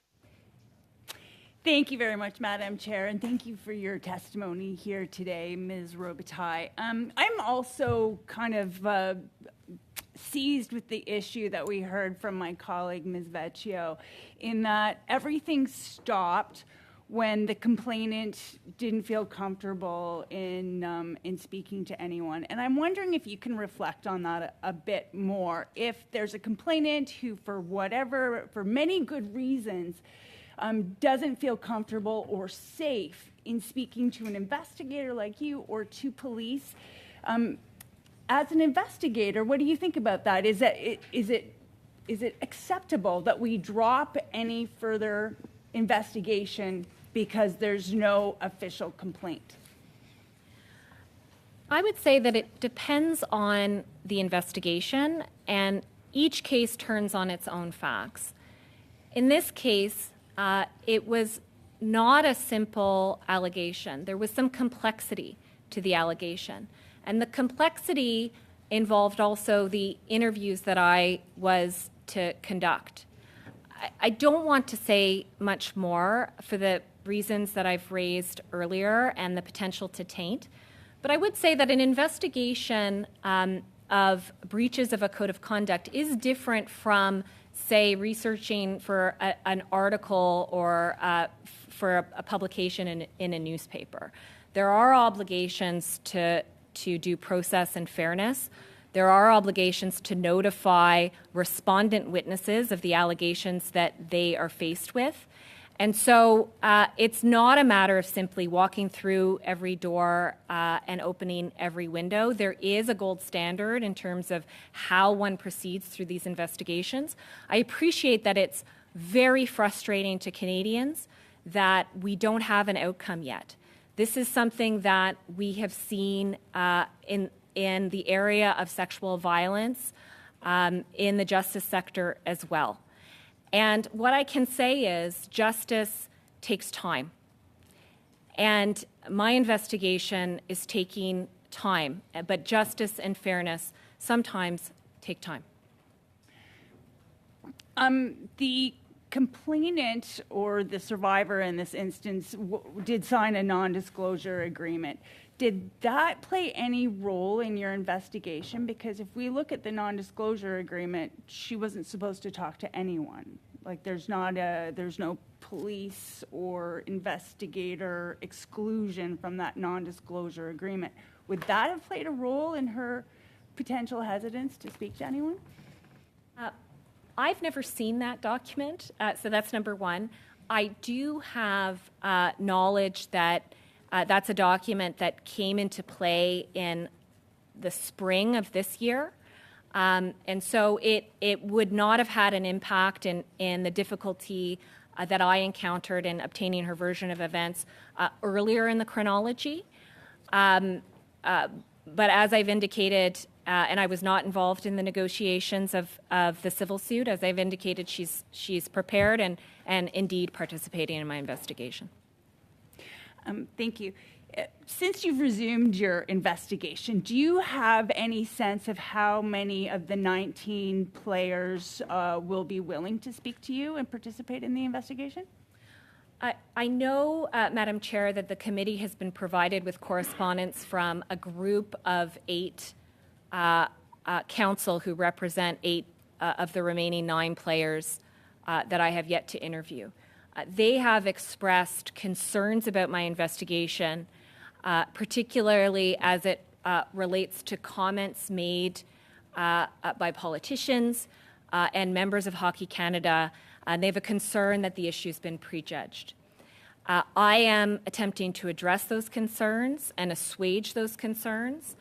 Thank you very much, Madam Chair, and thank you for your testimony here today, Ms. Robitaille. I'm also kind of seized with the issue that we heard from my colleague, Ms. Vecchio, in that everything stopped when the complainant didn't feel comfortable in speaking to anyone. And I'm wondering if you can reflect on that a bit more. If there's a complainant who, for many good reasons, doesn't feel comfortable or safe in speaking to an investigator like you or to police, as an investigator, what do you think about that? Is it acceptable that we drop any further investigation because there's no official complaint? I would say that it depends on the investigation, and each case turns on its own facts. In this case, it was not a simple allegation. There was some complexity to the allegation. And the complexity involved also the interviews that I was to conduct. I don't want to say much more for the reasons that I've raised earlier and the potential to taint. But I would say that an investigation of breaches of a code of conduct is different from, say, researching for an article or for a publication in a newspaper. There are obligations to due process and fairness. There are obligations to notify respondent witnesses of the allegations that they are faced with. And so it's not a matter of simply walking through every door and opening every window. There is a gold standard in terms of how one proceeds through these investigations. I appreciate that it's very frustrating to Canadians that we don't have an outcome yet. This is something that we have seen in the area of sexual violence in the justice sector as well. And what I can say is justice takes time. And my investigation is taking time, but justice and fairness sometimes take time. The complainant or the survivor in this instance did sign a non-disclosure agreement. Did that play any role in your investigation? Because if we look at the non-disclosure agreement, she wasn't supposed to talk to anyone. Like there's no police or investigator exclusion from that non-disclosure agreement. Would that have played a role in her potential hesitance to speak to anyone? I've never seen that document, so that's number one. I do have knowledge that that's a document that came into play in the spring of this year. And so it would not have had an impact in the difficulty that I encountered in obtaining her version of events earlier in the chronology. But as I've indicated, and I was not involved in the negotiations of the civil suit, as I've indicated, she's prepared and indeed participating in my investigation. Thank you. Since you've resumed your investigation, do you have any sense of how many of the 19 players will be willing to speak to you and participate in the investigation? I know, Madam Chair, that the committee has been provided with correspondence from a group of 8 counsel who represent 8 of the remaining 9 players that I have yet to interview. They have expressed concerns about my investigation, particularly as it relates to comments made by politicians and members of Hockey Canada. They have a concern that the issue's been prejudged. I am attempting to address those concerns and assuage those concerns,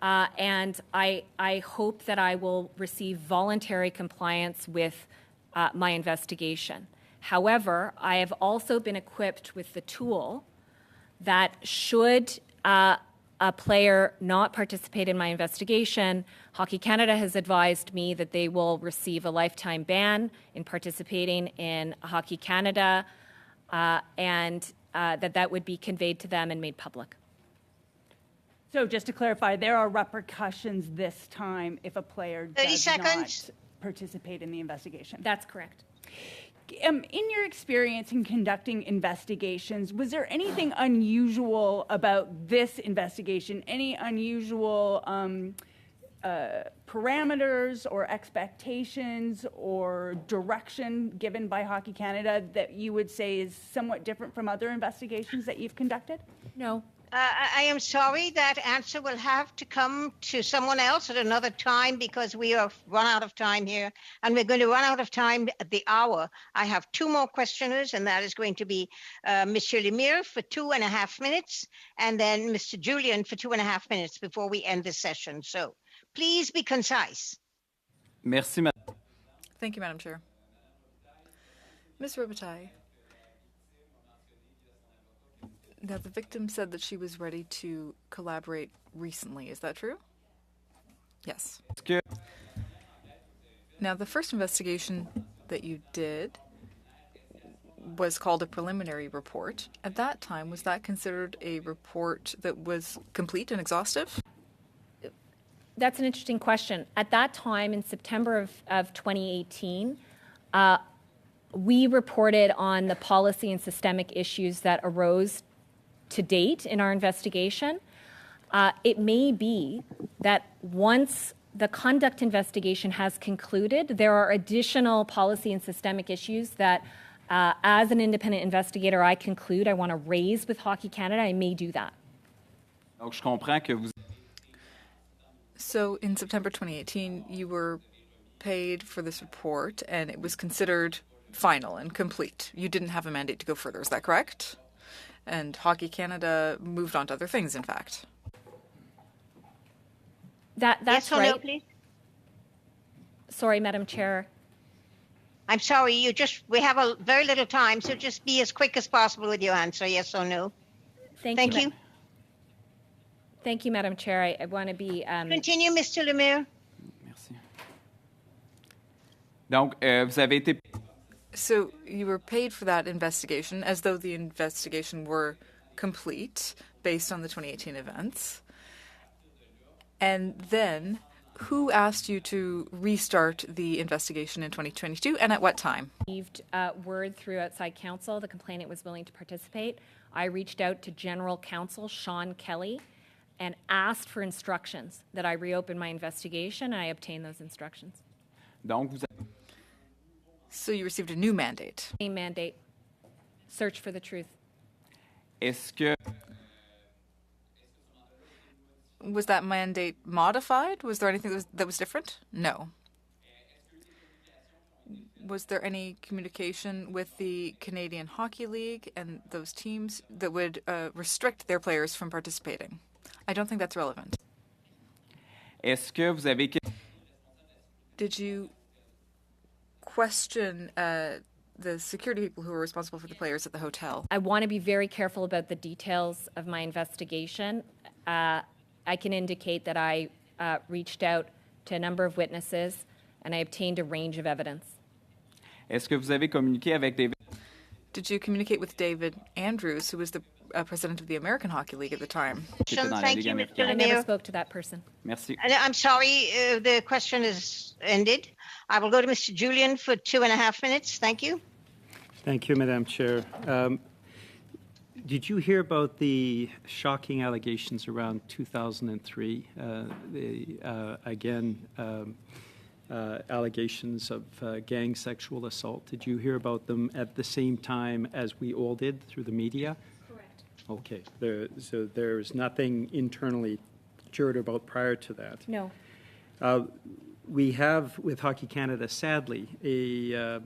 and I hope that I will receive voluntary compliance with my investigation. However, I have also been equipped with the tool that should a player not participate in my investigation, Hockey Canada has advised me that they will receive a lifetime ban in participating in Hockey Canada, and that would be conveyed to them and made public. So just to clarify, there are repercussions this time if a player does not participate in the investigation. That's correct. in your experience in conducting investigations, was there anything unusual about this investigation? Any unusual parameters or expectations or direction given by Hockey Canada that you would say is somewhat different from other investigations that you've conducted? No. I am sorry, that answer will have to come to someone else at another time because we have run out of time here, and we're going to run out of time at the hour. I have two more questioners, and that is going to be Monsieur Lemire for 2.5 minutes, and then Mr. Julian for 2.5 minutes before we end this session. So please be concise. Merci, Thank you, Madam Chair. Ms. Robitaille. Now, the victim said that she was ready to collaborate recently. Is that true? Yes. Good. Now, the first investigation that you did was called a preliminary report. At that time, was that considered a report that was complete and exhaustive? That's an interesting question. At that time, in September of 2018, we reported on the policy and systemic issues that arose to date in our investigation. It may be that once the conduct investigation has concluded, there are additional policy and systemic issues that, as an independent investigator, I conclude I want to raise with Hockey Canada. I may do that. Donc, je comprends que vous... So, in September 2018, you were paid for this report, and it was considered final and complete. You didn't have a mandate to go further. Is that correct? And Hockey Canada moved on to other things, in fact. That's yes or right. No, please? Sorry, Madam Chair. I'm sorry, we have a very little time, so just be as quick as possible with your answer, yes or no. Thank you. You. Thank you, Madam Chair. I want to be... Continue, Mr. Lemire. Merci. Donc, vous avez été... So you were paid for that investigation as though the investigation were complete based on the 2018 events. And then who asked you to restart the investigation in 2022 and at what time? Received word through outside counsel. The complainant was willing to participate. I reached out to General Counsel Sean Kelly and asked for instructions that I reopen my investigation, and I obtained those instructions. Donc, vous... So you received a new mandate. Same mandate. Search for the truth. Est-ce que... Was that mandate modified? Was there anything that was different? No. Was there any communication with the Canadian Hockey League and those teams that would restrict their players from participating? I don't think that's relevant. Est-ce que vous avez... Did you question the security people who were responsible for the players at the hotel? I want to be very careful about the details of my investigation. I can indicate that I reached out to a number of witnesses and I obtained a range of evidence. Est-ce que vous avez communiqué avec David? Did you communicate with David Andrews, who was the president of the American Hockey League at the time? Thank you, Mr. I never spoke to that person. Merci. I'm sorry, the question is ended. I will go to Mr. Julian for 2.5 minutes. Thank you. Thank you, Madam Chair. Did you hear about the shocking allegations around 2003? Allegations of gang sexual assault. Did you hear about them at the same time as we all did through the media? Correct. Okay. So there's nothing internally heard about prior to that? No. We have, with Hockey Canada, sadly, a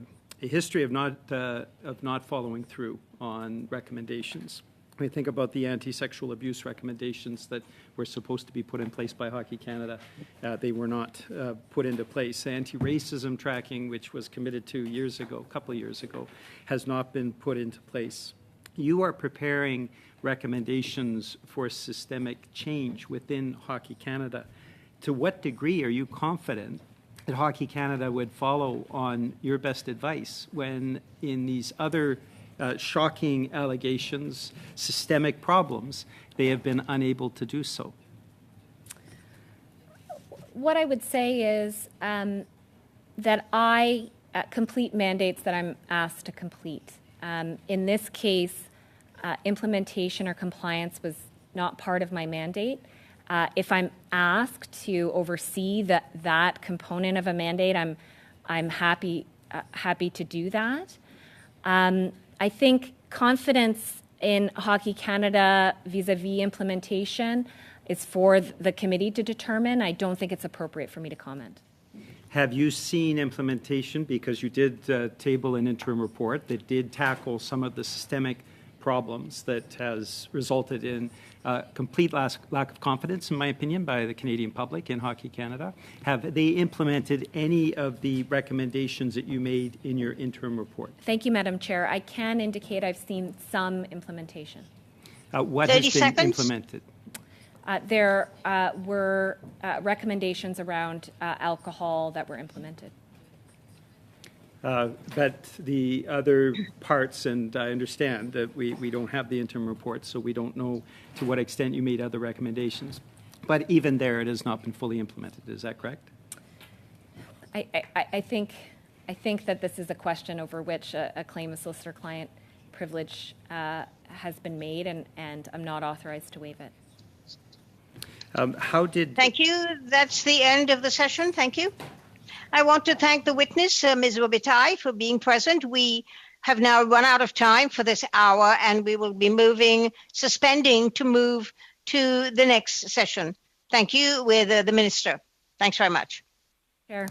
history of not following through on recommendations. We think about the anti-sexual abuse recommendations that were supposed to be put in place by Hockey Canada. They were not put into place. Anti-racism tracking, which was committed to a couple of years ago, has not been put into place. You are preparing recommendations for systemic change within Hockey Canada. To what degree are you confident that Hockey Canada would follow on your best advice when in these other shocking allegations, systemic problems, they have been unable to do so? What I would say is that I complete mandates that I'm asked to complete. In this case, implementation or compliance was not part of my mandate. If I'm asked to oversee that component of a mandate, I'm happy to do that. I think confidence in Hockey Canada vis-a-vis implementation is for the committee to determine. I don't think it's appropriate for me to comment. Have you seen implementation? Because you did table an interim report that did tackle some of the systemic problems that has resulted in complete lack of confidence, in my opinion, by the Canadian public in Hockey Canada. Have they implemented any of the recommendations that you made in your interim report? Thank you, Madam Chair. I can indicate I've seen some implementation. What has been implemented? There were recommendations around alcohol that were implemented. But the other parts, and I understand that we don't have the interim report, so we don't know to what extent you made other recommendations. But even there, it has not been fully implemented. Is that correct? I think that this is a question over which a claim of solicitor-client privilege has been made, and I'm not authorized to waive it. Thank you. That's the end of the session. Thank you. I want to thank the witness, Ms. Robitaille, for being present. We have now run out of time for this hour, and we will be suspending to move to the next session. Thank you, with the Minister. Thanks very much. Chair.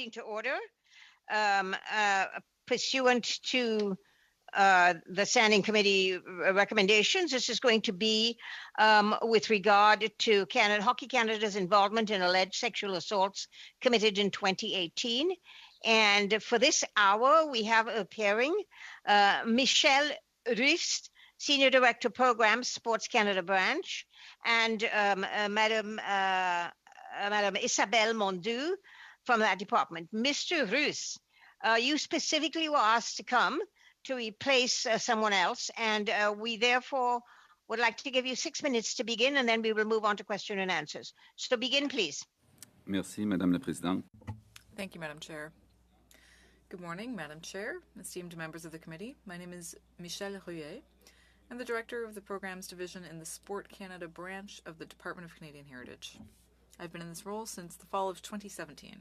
meeting to order. Pursuant to the Standing Committee recommendations, this is going to be with regard to Hockey Canada's involvement in alleged sexual assaults committed in 2018. And for this hour, we have appearing Michelle Rust, Senior Director Programs, Sports Canada Branch, and Madam Isabelle Mondu from that department. Mr. Rust, you specifically were asked to come to replace someone else, and we therefore would like to give you 6 minutes to begin, and then we will move on to question and answers. So begin, please. Merci, Madame la Présidente. Thank you, Madam Chair. Good morning, Madam Chair, esteemed members of the committee. My name is Michelle Rouillet. I'm the Director of the Programs Division in the Sport Canada branch of the Department of Canadian Heritage. I've been in this role since the fall of 2017.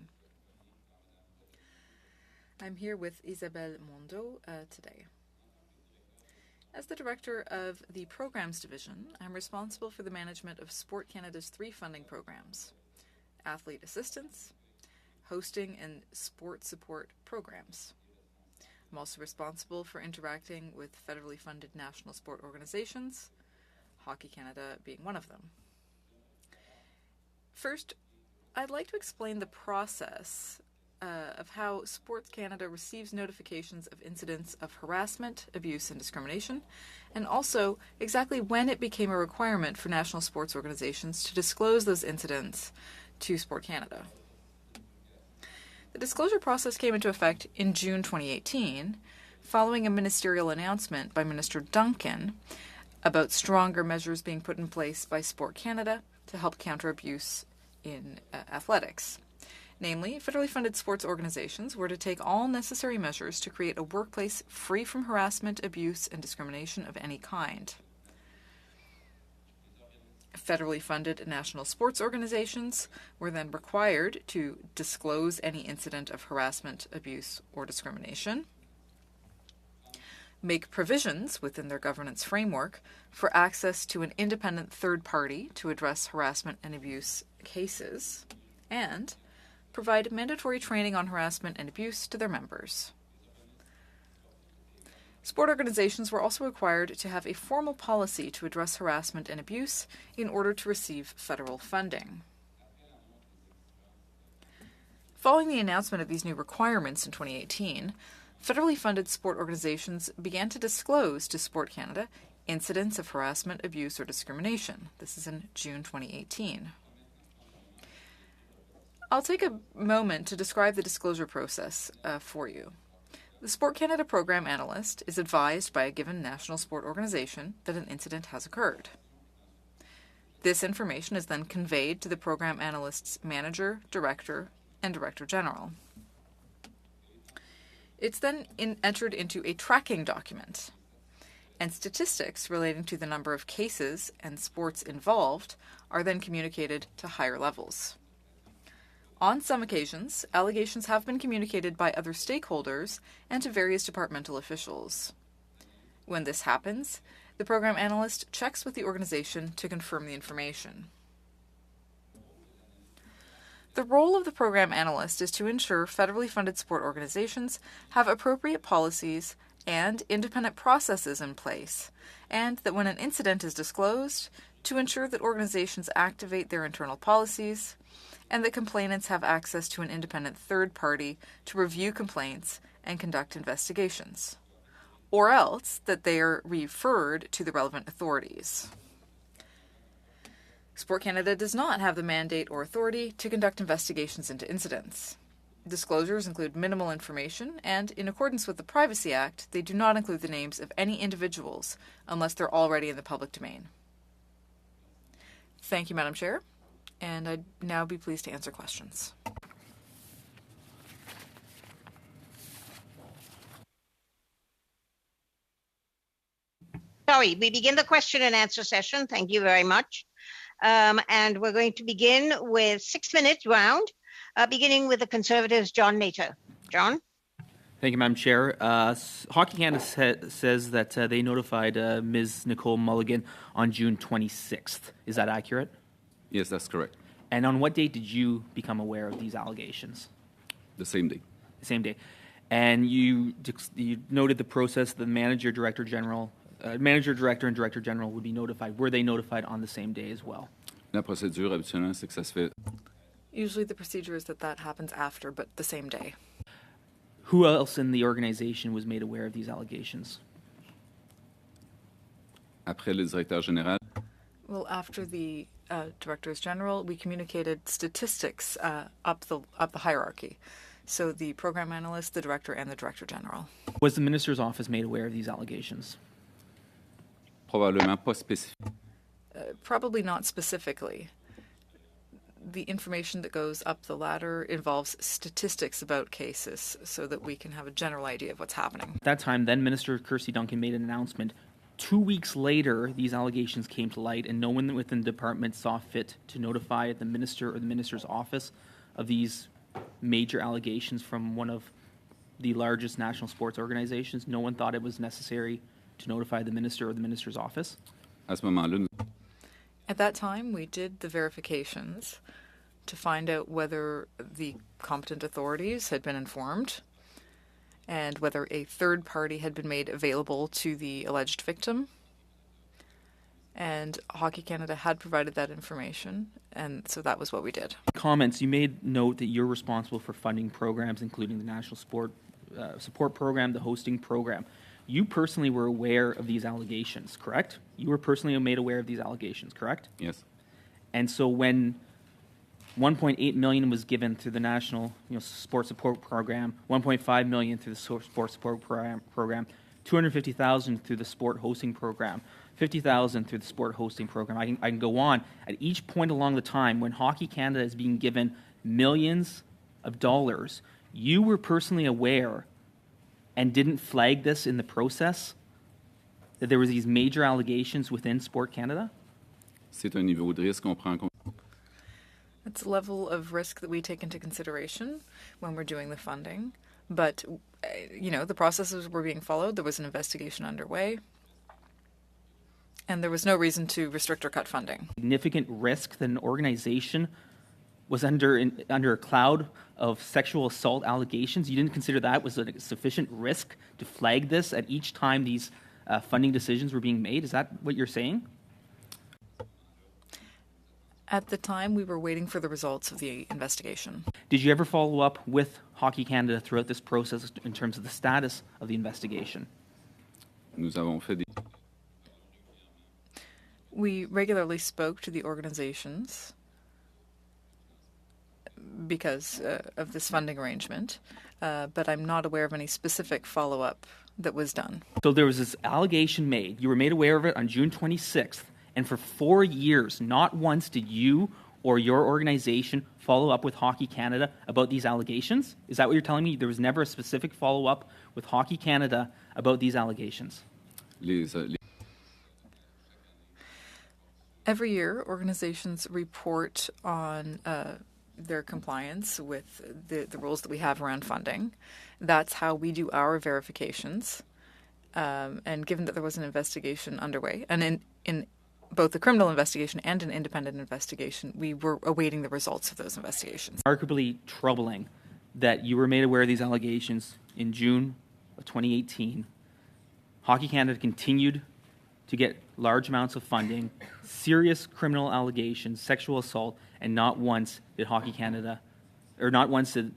I'm here with Isabelle Mondo today. As the Director of the Programs Division, I'm responsible for the management of Sport Canada's 3 funding programs: athlete assistance, hosting, and sport support programs. I'm also responsible for interacting with federally funded national sport organizations, Hockey Canada being one of them. First, I'd like to explain the process of how Sports Canada receives notifications of incidents of harassment, abuse, and discrimination, and also exactly when it became a requirement for national sports organizations to disclose those incidents to Sport Canada. The disclosure process came into effect in June 2018, following a ministerial announcement by Minister Duncan about stronger measures being put in place by Sport Canada to help counter abuse in athletics. Namely, federally funded sports organizations were to take all necessary measures to create a workplace free from harassment, abuse, and discrimination of any kind. Federally funded national sports organizations were then required to disclose any incident of harassment, abuse, or discrimination, make provisions within their governance framework for access to an independent third party to address harassment and abuse cases, and provide mandatory training on harassment and abuse to their members. Sport organizations were also required to have a formal policy to address harassment and abuse in order to receive federal funding. Following the announcement of these new requirements in 2018, federally funded sport organizations began to disclose to Sport Canada incidents of harassment, abuse, or discrimination. This is in June 2018. I'll take a moment to describe the disclosure process for you. The Sport Canada program analyst is advised by a given national sport organization that an incident has occurred. This information is then conveyed to the program analyst's manager, director, and director general. It's then entered into a tracking document, and statistics relating to the number of cases and sports involved are then communicated to higher levels. On some occasions, allegations have been communicated by other stakeholders and to various departmental officials. When this happens, the program analyst checks with the organization to confirm the information. The role of the program analyst is to ensure federally funded sport organizations have appropriate policies and independent processes in place, and that when an incident is disclosed, to ensure that organizations activate their internal policies, and that complainants have access to an independent third party to review complaints and conduct investigations, or else that they are referred to the relevant authorities. Sport Canada does not have the mandate or authority to conduct investigations into incidents. Disclosures include minimal information, and in accordance with the Privacy Act, they do not include the names of any individuals unless they're already in the public domain. Thank you, Madam Chair. And I'd now be pleased to answer questions. Sorry, we begin the question and answer session. Thank you very much. And we're going to begin with 6 minute round, beginning with the Conservatives, John Nater. John? Thank you, Madam Chair. Hockey Canada says that they notified Ms. Nicole Mulligan on June 26th. Is that accurate? Yes, that's correct. And on what date did you become aware of these allegations? The same day. The same day. And you noted the process, the manager, director, and director general would be notified. Were they notified on the same day as well? La procédure, habituellement, c'est que ça se fait. Usually the procedure is that happens after, but the same day. Who else in the organization was made aware of these allegations? Après le directeur général, Well, after the directors general, we communicated statistics up the hierarchy. So the program analyst, the director, and the director general. Was the minister's office made aware of these allegations? probablement pas spécifique. Probably not specifically. The information that goes up the ladder involves statistics about cases so that we can have a general idea of what's happening. At that time, then Minister Kirsty Duncan made an announcement. 2 weeks later, these allegations came to light, and no one within the department saw fit to notify the minister or the minister's office of these major allegations from one of the largest national sports organizations. No one thought it was necessary to notify the minister or the minister's office. À ce moment-là, At that time, we did the verifications to find out whether the competent authorities had been informed and whether a third party had been made available to the alleged victim. And Hockey Canada had provided that information, and so that was what we did. Comments, you made note that you're responsible for funding programs, including the National Sport Support Program, the hosting program. You personally were aware of these allegations, correct? You were personally made aware of these allegations, correct? yes. And so when 1.8 million was given through the National Sport Support Program, 1.5 million through the Sport Support Program, 250,000 through the Sport Hosting Program, 50,000 through the Sport Hosting Program. I can go on. At each point along the time when Hockey Canada is being given millions of dollars, you were personally aware and didn't flag this in the process, that there was these major allegations within Sport Canada? C'est un niveau de risque qu'on prend en compte. It's a level of risk that we take into consideration when we're doing the funding. But, the processes were being followed. There was an investigation underway. And there was no reason to restrict or cut funding. Significant risk that an organization was under a cloud of sexual assault allegations. You didn't consider that was a sufficient risk to flag this at each time these funding decisions were being made? Is that what you're saying? At the time, we were waiting for the results of the investigation. Did you ever follow up with Hockey Canada throughout this process in terms of the status of the investigation? Nous avons fait des... We regularly spoke to the organizations because of this funding arrangement, but I'm not aware of any specific follow-up that was done. So there was this allegation made. You were made aware of it on June 26th, and for 4 years, not once did you or your organization follow up with Hockey Canada about these allegations? Is that what you're telling me? There was never a specific follow-up with Hockey Canada about these allegations? Every year, organizations report on their compliance with the rules that we have around funding. That's how we do our verifications. And given that there was an investigation underway, and in both the criminal investigation and an independent investigation, we were awaiting the results of those investigations. Remarkably troubling that you were made aware of these allegations in June of 2018. Hockey Canada continued to get large amounts of funding, serious criminal allegations, sexual assault, and not once did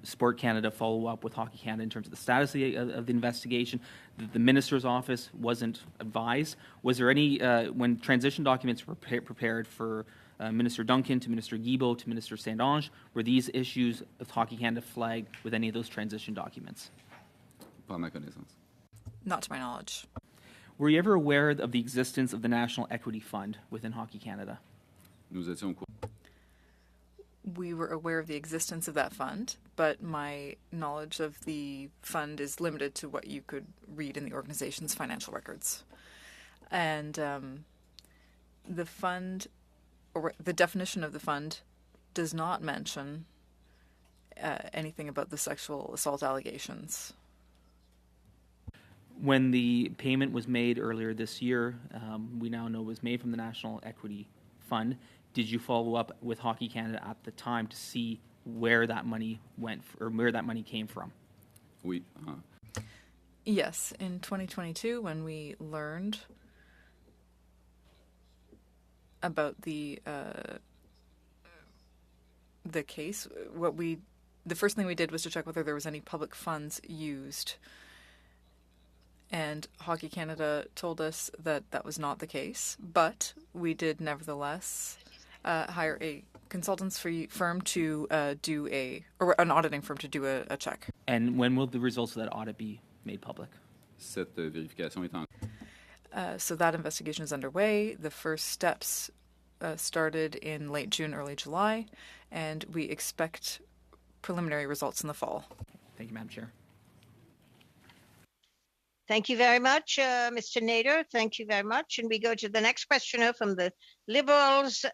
Sport Canada follow up with Hockey Canada in terms of the status of the investigation. The minister's office wasn't advised. Was there any, when transition documents were prepared for Minister Duncan to Minister Guilbeault to Minister Saint-Onge, were these issues with Hockey Canada flagged with any of those transition documents? Pas à ma connaissance. Not to my knowledge. Were you ever aware of the existence of the National Equity Fund within Hockey Canada? Nous étions au courant. We were aware of the existence of that fund, but my knowledge of the fund is limited to what you could read in the organization's financial records. And the fund, or the definition of the fund, does not mention anything about the sexual assault allegations. When the payment was made earlier this year, we now know was made from the National Equity Fund. Did you follow up with Hockey Canada at the time to see where that money went or where that money came from? Oui. Yes, in 2022, when we learned about the case, the first thing we did was to check whether there was any public funds used. And Hockey Canada told us that that was not the case, but we did nevertheless hire a consultants firm to or an auditing firm to do a check. And when will the results of that audit be made public? Cette vérification est en So that investigation is underway. The first steps started in late June, early July, and we expect preliminary results in the fall. Thank you, Madam Chair. Thank you very much, Mr. Nader. Thank you very much. And we go to the next questioner from the Liberals,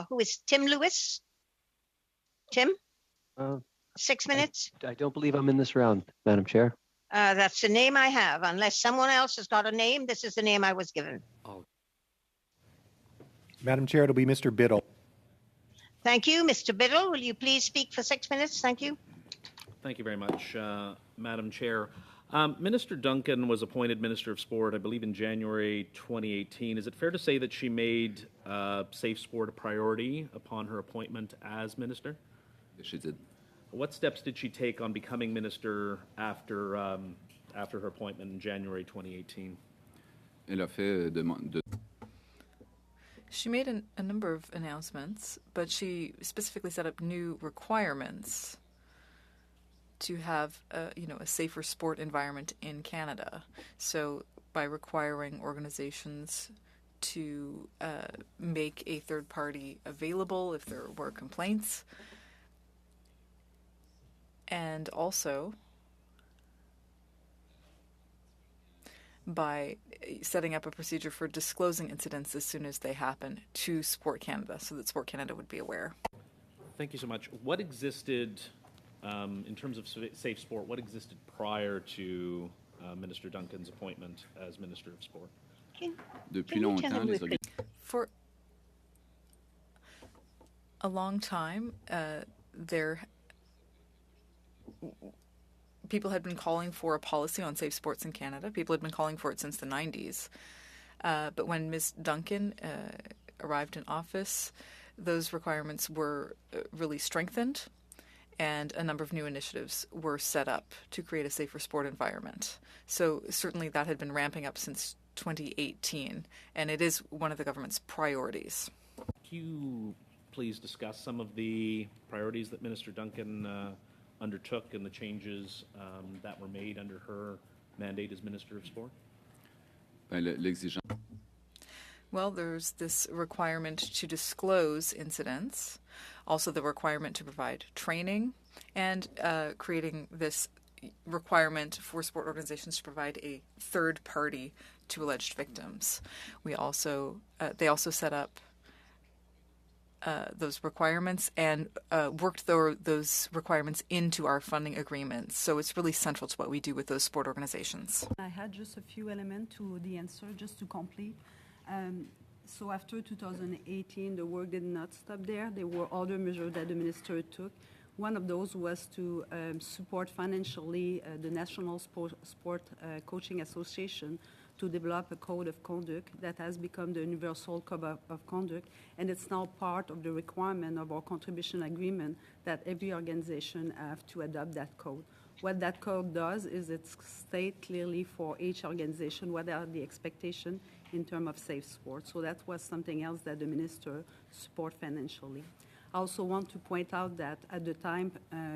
who is Tim Lewis. Tim? 6 minutes. I don't believe I'm in this round, Madam Chair. That's the name I have. Unless someone else has got a name, this is the name I was given. Oh. Madam Chair, it'll be Mr. Biddle. Thank you. Mr. Biddle, will you please speak for 6 minutes? Thank you. Thank you very much, Madam Chair. Minister Duncan was appointed Minister of Sport, I believe, in January 2018. Is it fair to say that she made safe sport a priority upon her appointment as Minister? Yes, she did. What steps did she take on becoming Minister after her appointment in January 2018? Elle a fait She made a number of announcements, but she specifically set up new requirements to have a safer sport environment in Canada. So by requiring organizations to make a third party available if there were complaints, and also by setting up a procedure for disclosing incidents as soon as they happen to Sport Canada so that Sport Canada would be aware. Thank you so much. What existed in terms of safe sport, what existed prior to Minister Duncan's appointment as Minister of Sport? For a long time, people had been calling for a policy on safe sports in Canada. People had been calling for it since the 90s. But when Ms. Duncan arrived in office, those requirements were really strengthened, and a number of new initiatives were set up to create a safer sport environment. So certainly that had been ramping up since 2018, and it is one of the government's priorities. Can you please discuss some of the priorities that Minister Duncan undertook and the changes that were made under her mandate as Minister of Sport? Well, there's this requirement to disclose incidents, also the requirement to provide training, and creating this requirement for sport organizations to provide a third party to alleged victims. They also set up those requirements and worked those requirements into our funding agreements. So it's really central to what we do with those sport organizations. I had just a few elements to the answer, just to complete. So after 2018, the work did not stop there. There were other measures that the minister took. One of those was to support financially the National Sport Coaching Association to develop a code of conduct that has become the universal code of conduct, and it's now part of the requirement of our contribution agreement that every organization have to adopt that code. What that code does is it states clearly for each organization what are the expectations in terms of safe sport. So that was something else that the minister support financially. I also want to point out that at the time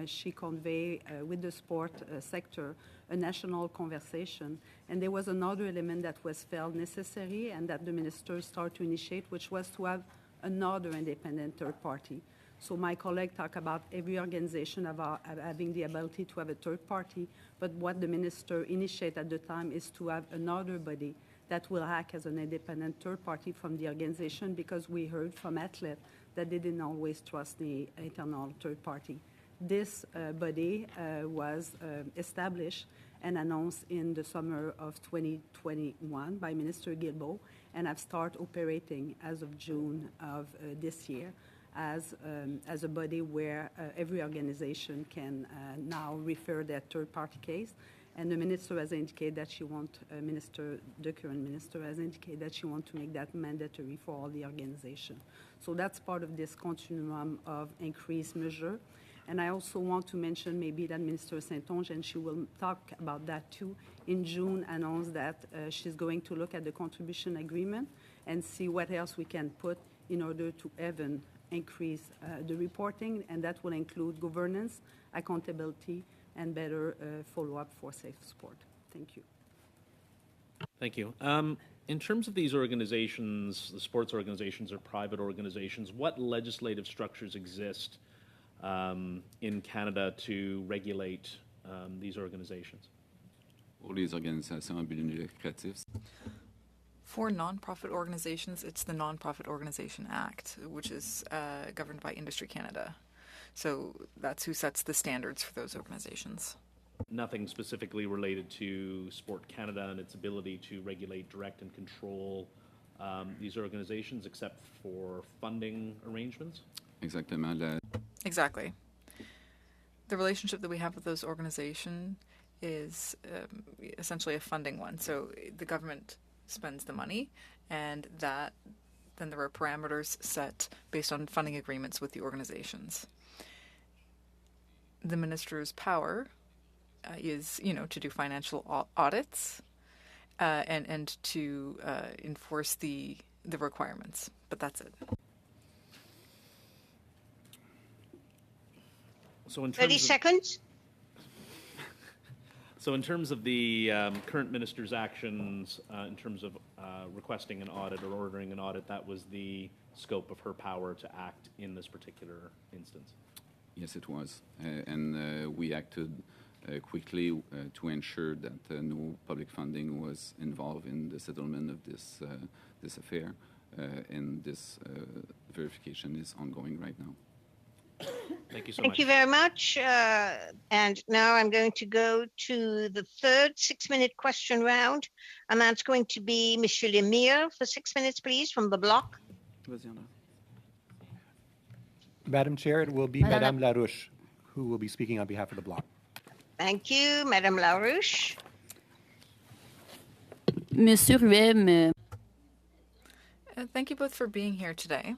she conveyed with the sport sector a national conversation, and there was another element that was felt necessary and that the minister started to initiate, which was to have another independent third party. So my colleague talked about every organization having the ability to have a third party, but what the minister initiated at the time is to have another body that will act as an independent third party from the organization, because we heard from athletes that they didn't always trust the internal third party. This body was established and announced in the summer of 2021 by Minister Guilbeault, and have started operating as of June of this year. as a body where every organization can now refer their third-party case. And the minister has indicated that she wants, the current minister has indicated that she wants to make that mandatory for all the organization. So that's part of this continuum of increased measure. And I also want to mention maybe that Minister Saint-Onge, and she will talk about that too, in June announced that she's going to look at the contribution agreement and see what else we can put in order to even increase the reporting, and that will include governance, accountability, and better follow-up for safe sport. Thank you. Thank you. In terms of these organizations, the sports organizations or private organizations, what legislative structures exist in Canada to regulate these organizations? Pour les organisations à but non lucratif. For nonprofit organizations, it's the Nonprofit Organization Act, which is governed by Industry Canada. So that's who sets the standards for those organizations. Nothing specifically related to Sport Canada and its ability to regulate, direct, and control these organizations, except for funding arrangements? Exactement. Exactly. The relationship that we have with those organizations is essentially a funding one. So the government spends the money, and that then there are parameters set based on funding agreements with the organizations. The minister's power is, to do financial audits and to enforce the requirements. But that's it. So in terms 30 seconds. So in terms of the current minister's actions, in terms of requesting an audit or ordering an audit, that was the scope of her power to act in this particular instance? Yes, it was. And we acted quickly to ensure that no public funding was involved in the settlement of this affair. And this verification is ongoing right now. Thank you so much. Thank you very much. And now I'm going to go to the third 6-minute question round, and that's going to be Monsieur Lemire for 6 minutes, please, from the bloc. Madam Chair, it will be Madame Larouche who will be speaking on behalf of the bloc. Thank you, Madame Larouche. Monsieur Ruem. Thank you both for being here today.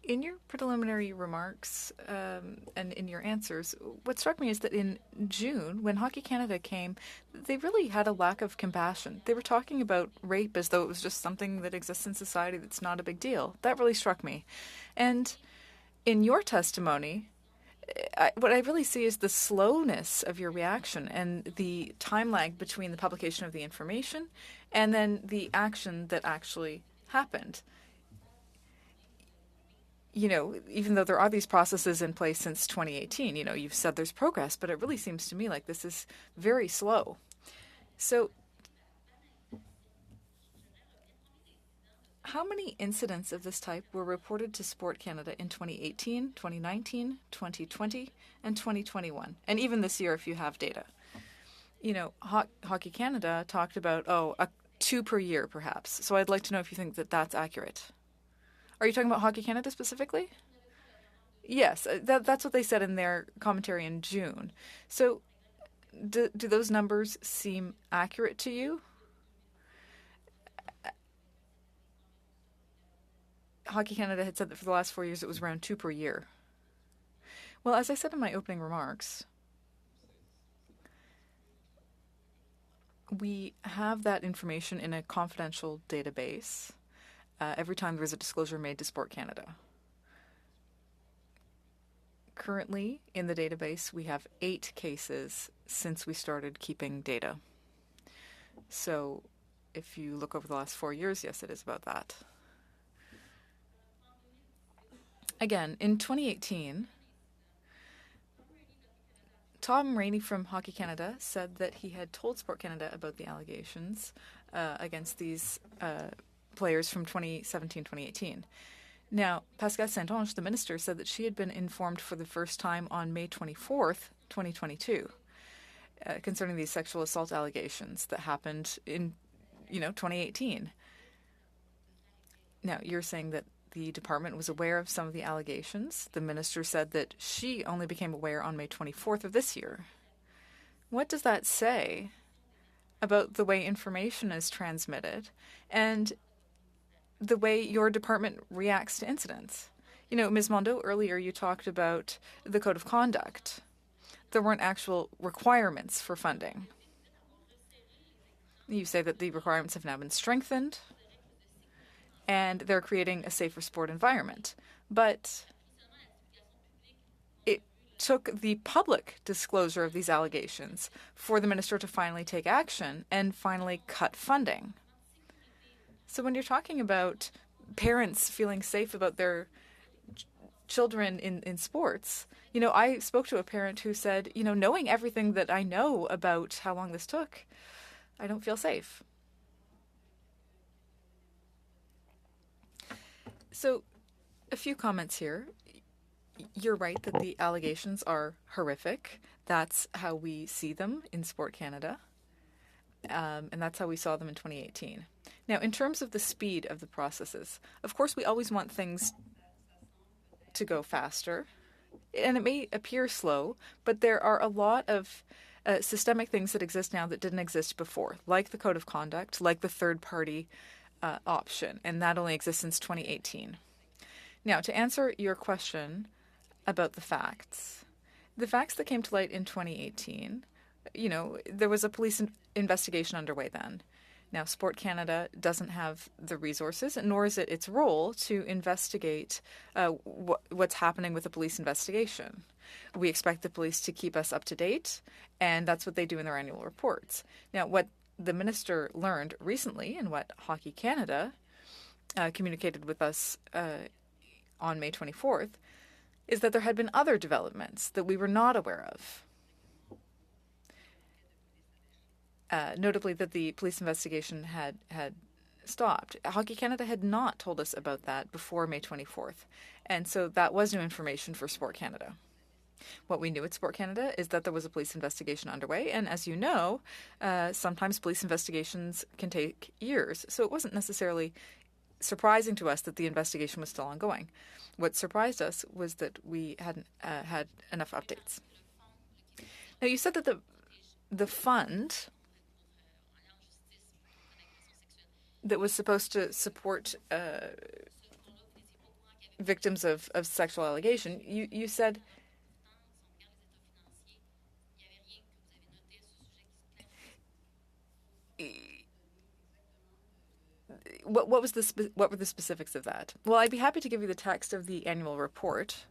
In your preliminary remarks and in your answers, what struck me is that in June, when Hockey Canada came, they really had a lack of compassion. They were talking about rape as though it was just something that exists in society that's not a big deal. That really struck me. And in your testimony, what I really see is the slowness of your reaction and the time lag between the publication of the information and then the action that actually happened. Even though there are these processes in place since 2018, you've said there's progress, but it really seems to me like this is very slow. So how many incidents of this type were reported to Sport Canada in 2018, 2019, 2020, and 2021? And even this year, if you have data. Hockey Canada talked about, 2 per year, perhaps. So I'd like to know if you think that that's accurate. Are you talking about Hockey Canada specifically? Yes, that's what they said in their commentary in June. So do those numbers seem accurate to you? Hockey Canada had said that for the last 4 years it was around 2 per year. Well, as I said in my opening remarks, we have that information in a confidential database every time there is a disclosure made to Sport Canada. Currently, in the database, we have 8 cases since we started keeping data. So if you look over the last 4 years, yes, it is about that. Again, in 2018, Tom Rainey from Hockey Canada said that he had told Sport Canada about the allegations against these players from 2017-2018. Now, Pascale Saint-Onge, the minister, said that she had been informed for the first time on May 24th, 2022, concerning these sexual assault allegations that happened in, 2018. Now, you're saying that the department was aware of some of the allegations. The minister said that she only became aware on May 24th of this year. What does that say about the way information is transmitted and the way your department reacts to incidents? You know, Ms. Mondo, earlier you talked about the code of conduct. There weren't actual requirements for funding. You say that the requirements have now been strengthened and they're creating a safer sport environment. But it took the public disclosure of these allegations for the minister to finally take action and finally cut funding. So when you're talking about parents feeling safe about their children in sports, you know, I spoke to a parent who said, you know, knowing everything that I know about how long this took, I don't feel safe. So a few comments here. You're right that the allegations are horrific. That's how we see them in Sport Canada. And that's how we saw them in 2018. Now, in terms of the speed of the processes, of course, we always want things to go faster. And it may appear slow, but there are a lot of systemic things that exist now that didn't exist before, like the code of conduct, like the third-party option, and that only exists since 2018. Now, to answer your question about the facts that came to light in 2018, you know, there was a police investigation underway then. Now, Sport Canada doesn't have the resources, nor is it its role to investigate what's happening with the police investigation. We expect the police to keep us up to date, and that's what they do in their annual reports. Now, what the minister learned recently, and what Hockey Canada communicated with us on May 24th, is that there had been other developments that we were not aware of. Notably that the police investigation had stopped. Hockey Canada had not told us about that before May 24th, and so that was new information for Sport Canada. What we knew at Sport Canada is that there was a police investigation underway, and as you know, sometimes police investigations can take years, so it wasn't necessarily surprising to us that the investigation was still ongoing. What surprised us was that we hadn't had enough updates. Now, you said that the fund that was supposed to support victims of sexual allegation, you said what were the specifics of that? Well, I'd be happy to give you the text of the annual report.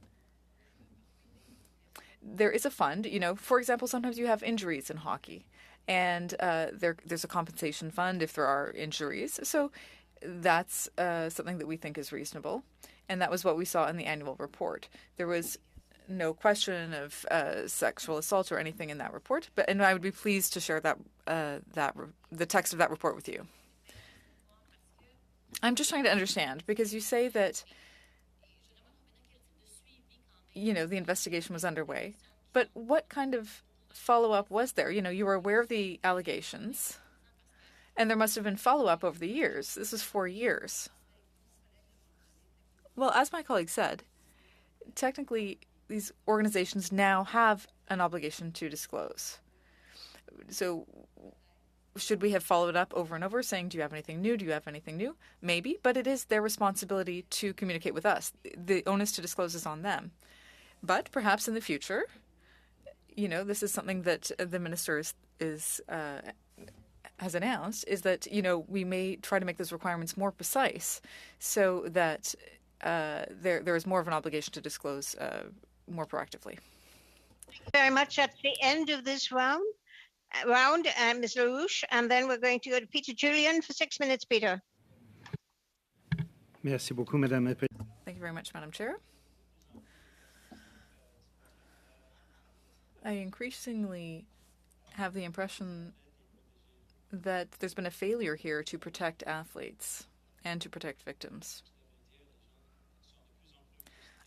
There is a fund, you know, for example, sometimes you have injuries in hockey. And there's a compensation fund if there are injuries. So that's something that we think is reasonable. And that was what we saw in the annual report. There was no question of sexual assault or anything in that report. And I would be pleased to share the text of that report with you. I'm just trying to understand, because you say that, you know, the investigation was underway. But what kind of follow-up was there? You know, you were aware of the allegations, and there must have been follow-up over the years. This is 4 years. Well, as my colleague said, technically, these organizations now have an obligation to disclose. So should we have followed up over and over saying, do you have anything new? Do you have anything new? Maybe, but it is their responsibility to communicate with us. The onus to disclose is on them. But perhaps in the future, you know, this is something that the minister has announced, is that, you know, we may try to make those requirements more precise so that there is more of an obligation to disclose more proactively. Thank you very much. That's the end of this round, Ms. LaRouche, and then we're going to go to Peter Julian for 6 minutes, Peter. Merci beaucoup, Madame la Présidente. Thank you very much, Madam Chair. I increasingly have the impression that there's been a failure here to protect athletes and to protect victims.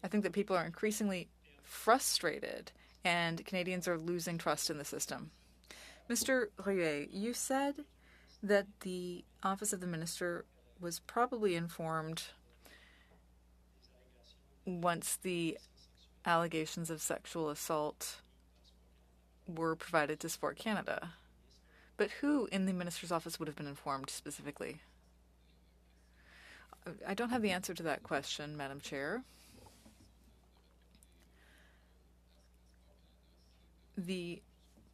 I think that people are increasingly frustrated and Canadians are losing trust in the system. Mr. Rouillet, you said that the Office of the Minister was probably informed once the allegations of sexual assault were provided to Sport Canada. But who in the Minister's office would have been informed specifically? I don't have the answer to that question, Madam Chair. The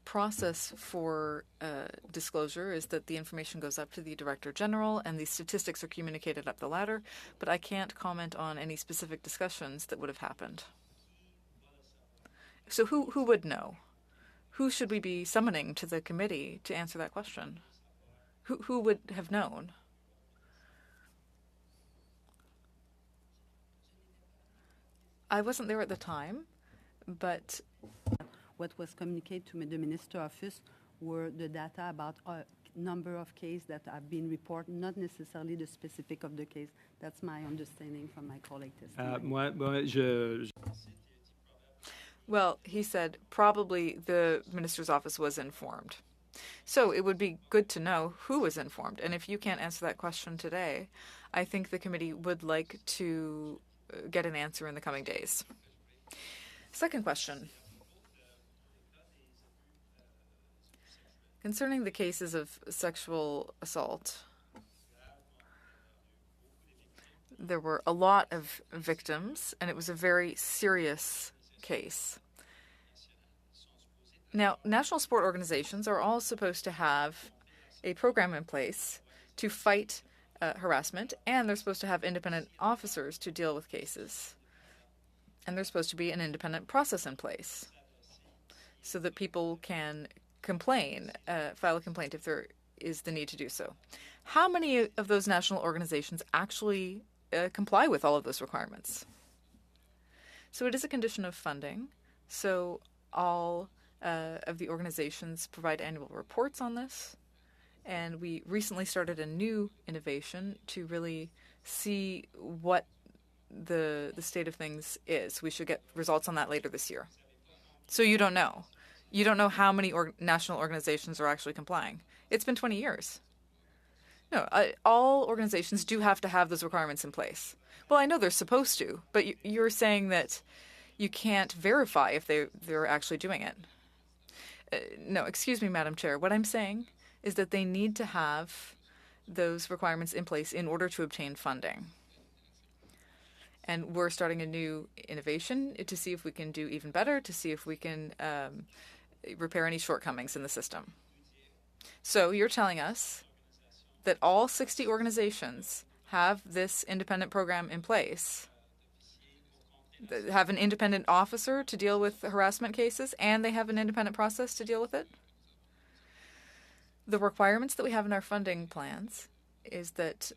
process for disclosure is that the information goes up to the Director General and the statistics are communicated up the ladder, but I can't comment on any specific discussions that would have happened. So who would know? Who should we be summoning to the committee to answer that question? Who would have known? I wasn't there at the time, but what was communicated to the Minister Office were the data about a number of cases that have been reported, not necessarily the specific of the case. That's my understanding from my colleague testimony. Well, he said probably the Minister's office was informed. So it would be good to know who was informed. And if you can't answer that question today, I think the committee would like to get an answer in the coming days. Second question. Concerning the cases of sexual assault, there were a lot of victims, and it was a very serious case. Now, national sport organizations are all supposed to have a program in place to fight harassment, and they're supposed to have independent officers to deal with cases. And there's supposed to be an independent process in place so that people can complain, file a complaint if there is the need to do so. How many of those national organizations actually comply with all of those requirements? So it is a condition of funding. So all of the organizations provide annual reports on this. And we recently started a new innovation to really see what the state of things is. We should get results on that later this year. So you don't know. You don't know how many national organizations are actually complying. It's been 20 years. No, all organizations do have to have those requirements in place. Well, I know they're supposed to, but you're saying that you can't verify if they're actually doing it. No, excuse me, Madam Chair. What I'm saying is that they need to have those requirements in place in order to obtain funding. And we're starting a new innovation to see if we can do even better, to see if we can repair any shortcomings in the system. So you're telling us that all 60 organizations have this independent program in place, have an independent officer to deal with harassment cases, and they have an independent process to deal with it? The requirements that we have in our funding plans is that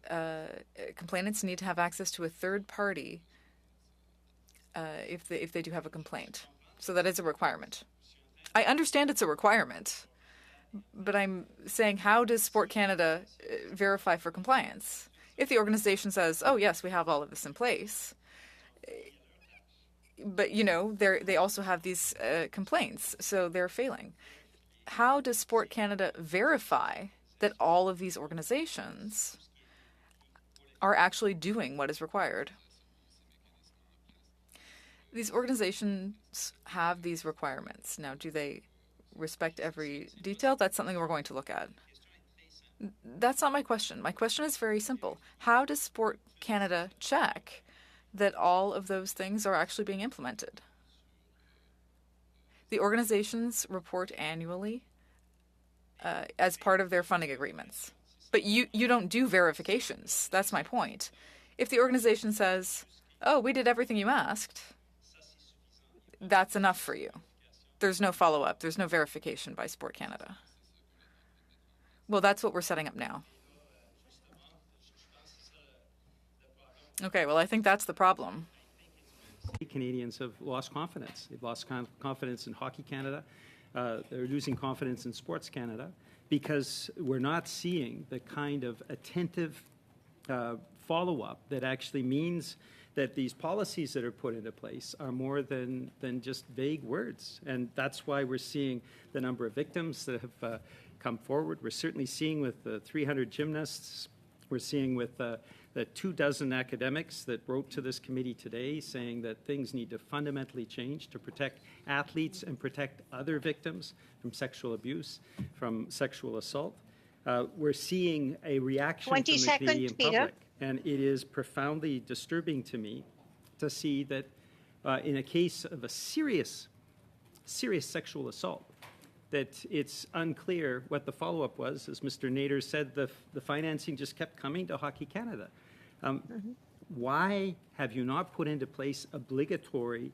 complainants need to have access to a third party if they do have a complaint. So that is a requirement. I understand it's a requirement, but I'm saying, how does Sport Canada verify for compliance? If the organization says, oh, yes, we have all of this in place, but, you know, they also have these complaints, so they're failing. How does Sport Canada verify that all of these organizations are actually doing what is required? These organizations have these requirements. Now, do they respect every detail? That's something we're going to look at. That's not my question. My question is very simple. How does Sport Canada check that all of those things are actually being implemented? The organizations report annually as part of their funding agreements. But you don't do verifications. That's my point. If the organization says, oh, we did everything you asked, that's enough for you. There's no follow-up. There's no verification by Sport Canada. Well, that's what we're setting up now. Okay, well, I think that's the problem. Canadians have lost confidence. They've lost confidence in Hockey Canada. They're losing confidence in Sports Canada because we're not seeing the kind of attentive follow-up that actually means that these policies that are put into place are more than just vague words. And that's why we're seeing the number of victims that have come forward. We're certainly seeing with the 300 gymnasts We're seeing with the 24 academics that wrote to this committee today saying that things need to fundamentally change to protect athletes and protect other victims from sexual abuse, from sexual assault. We're seeing a reaction 20 from the Canadian seconds, Peter. public, and it is profoundly disturbing to me to see that in a case of a serious sexual assault, that it's unclear what the follow-up was. As Mr. Nader said, the financing just kept coming to Hockey Canada. Why have you not put into place obligatory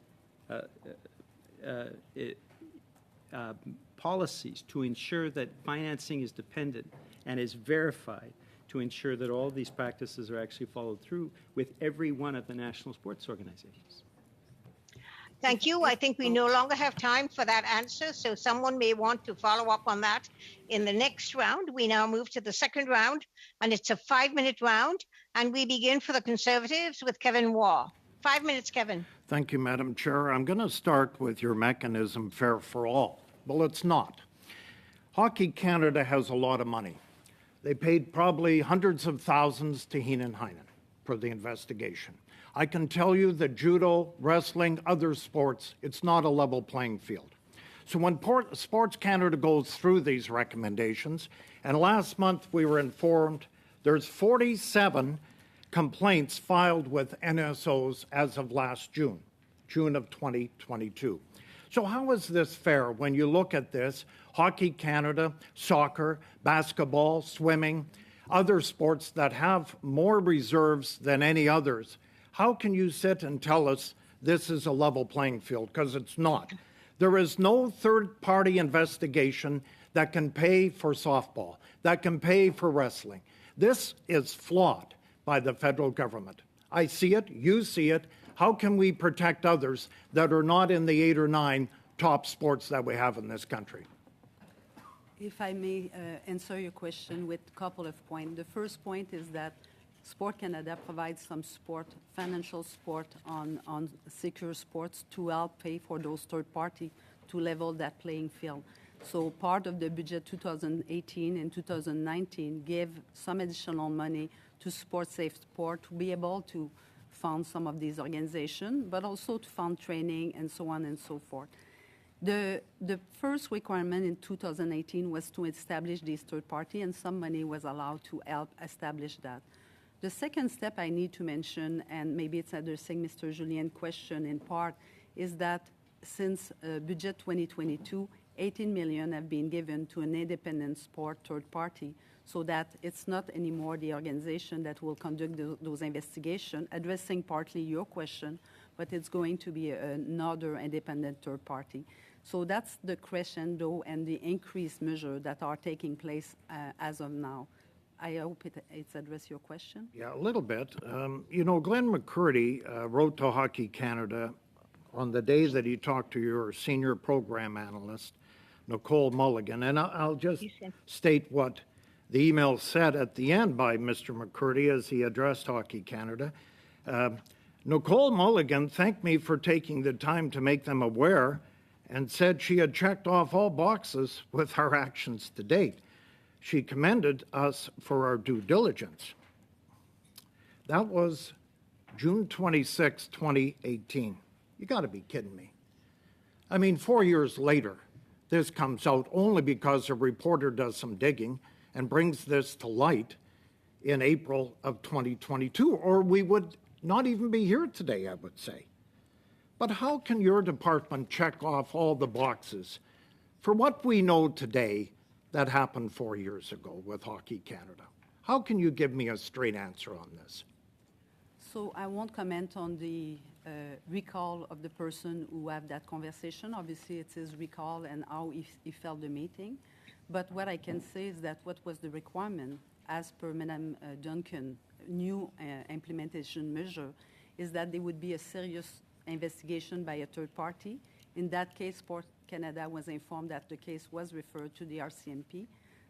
policies to ensure that financing is dependent and is verified, to ensure that all these practices are actually followed through with every one of the national sports organizations? Thank you. I think we no longer have time for that answer, so someone may want to follow up on that in the next round. We now move to the second round, and it's a 5-minute round, and we begin for the Conservatives with Kevin Waugh. 5 minutes, Kevin. Thank you, Madam Chair. I'm going to start with your mechanism, Fair for All. Well, it's not. Hockey Canada has a lot of money. They paid probably hundreds of thousands to Heenan Heinen for the investigation. I can tell you that judo, wrestling, other sports, it's not a level playing field. So when Sports Canada goes through these recommendations, and last month we were informed there's 47 complaints filed with NSOs as of last June of 2022. So how is this fair when you look at this? Hockey Canada, soccer, basketball, swimming, other sports that have more reserves than any others. How can you sit and tell us this is a level playing field? Because it's not. There is no third-party investigation that can pay for softball, that can pay for wrestling. This is flawed by the federal government. I see it, you see it. How can we protect others that are not in the 8 or 9 top sports that we have in this country? If I may answer your question with a couple of points. The first point is that Sport Canada provides some support, financial support on secure sports to help pay for those third party to level that playing field. So part of the budget 2018 and 2019 gave some additional money to support safe sport to be able to fund some of these organizations, but also to fund training and so on and so forth. The first requirement in 2018 was to establish this third party, and some money was allowed to help establish that. The second step I need to mention, and maybe it's addressing Mr. Julien's question in part, is that since budget 2022, 18 million have been given to an independent sport third party, so that it's not anymore the organization that will conduct those investigations, addressing partly your question, but it's going to be another independent third party. So that's the crescendo and the increased measures that are taking place as of now. I hope it's addressed your question. Yeah, a little bit. You know, Glenn McCurdy wrote to Hockey Canada on the day that he talked to your senior program analyst, Nicole Mulligan. And I'll just state what the email said at the end by Mr. McCurdy as he addressed Hockey Canada. Nicole Mulligan thanked me for taking the time to make them aware and said she had checked off all boxes with our actions to date. She commended us for our due diligence. That was June 26, 2018. You got to be kidding me. I mean, 4 years later, this comes out only because a reporter does some digging and brings this to light in April of 2022, or we would not even be here today, I would say. But how can your department check off all the boxes for what we know today that happened 4 years ago with Hockey Canada? How can you give me a straight answer on this? So I won't comment on the recall of the person who had that conversation. Obviously, it's his recall and how he felt the meeting. But what I can say is that what was the requirement, as per Madam Duncan, new implementation measure, is that there would be a serious investigation by a third party. In that case, Sport Canada was informed that the case was referred to the RCMP,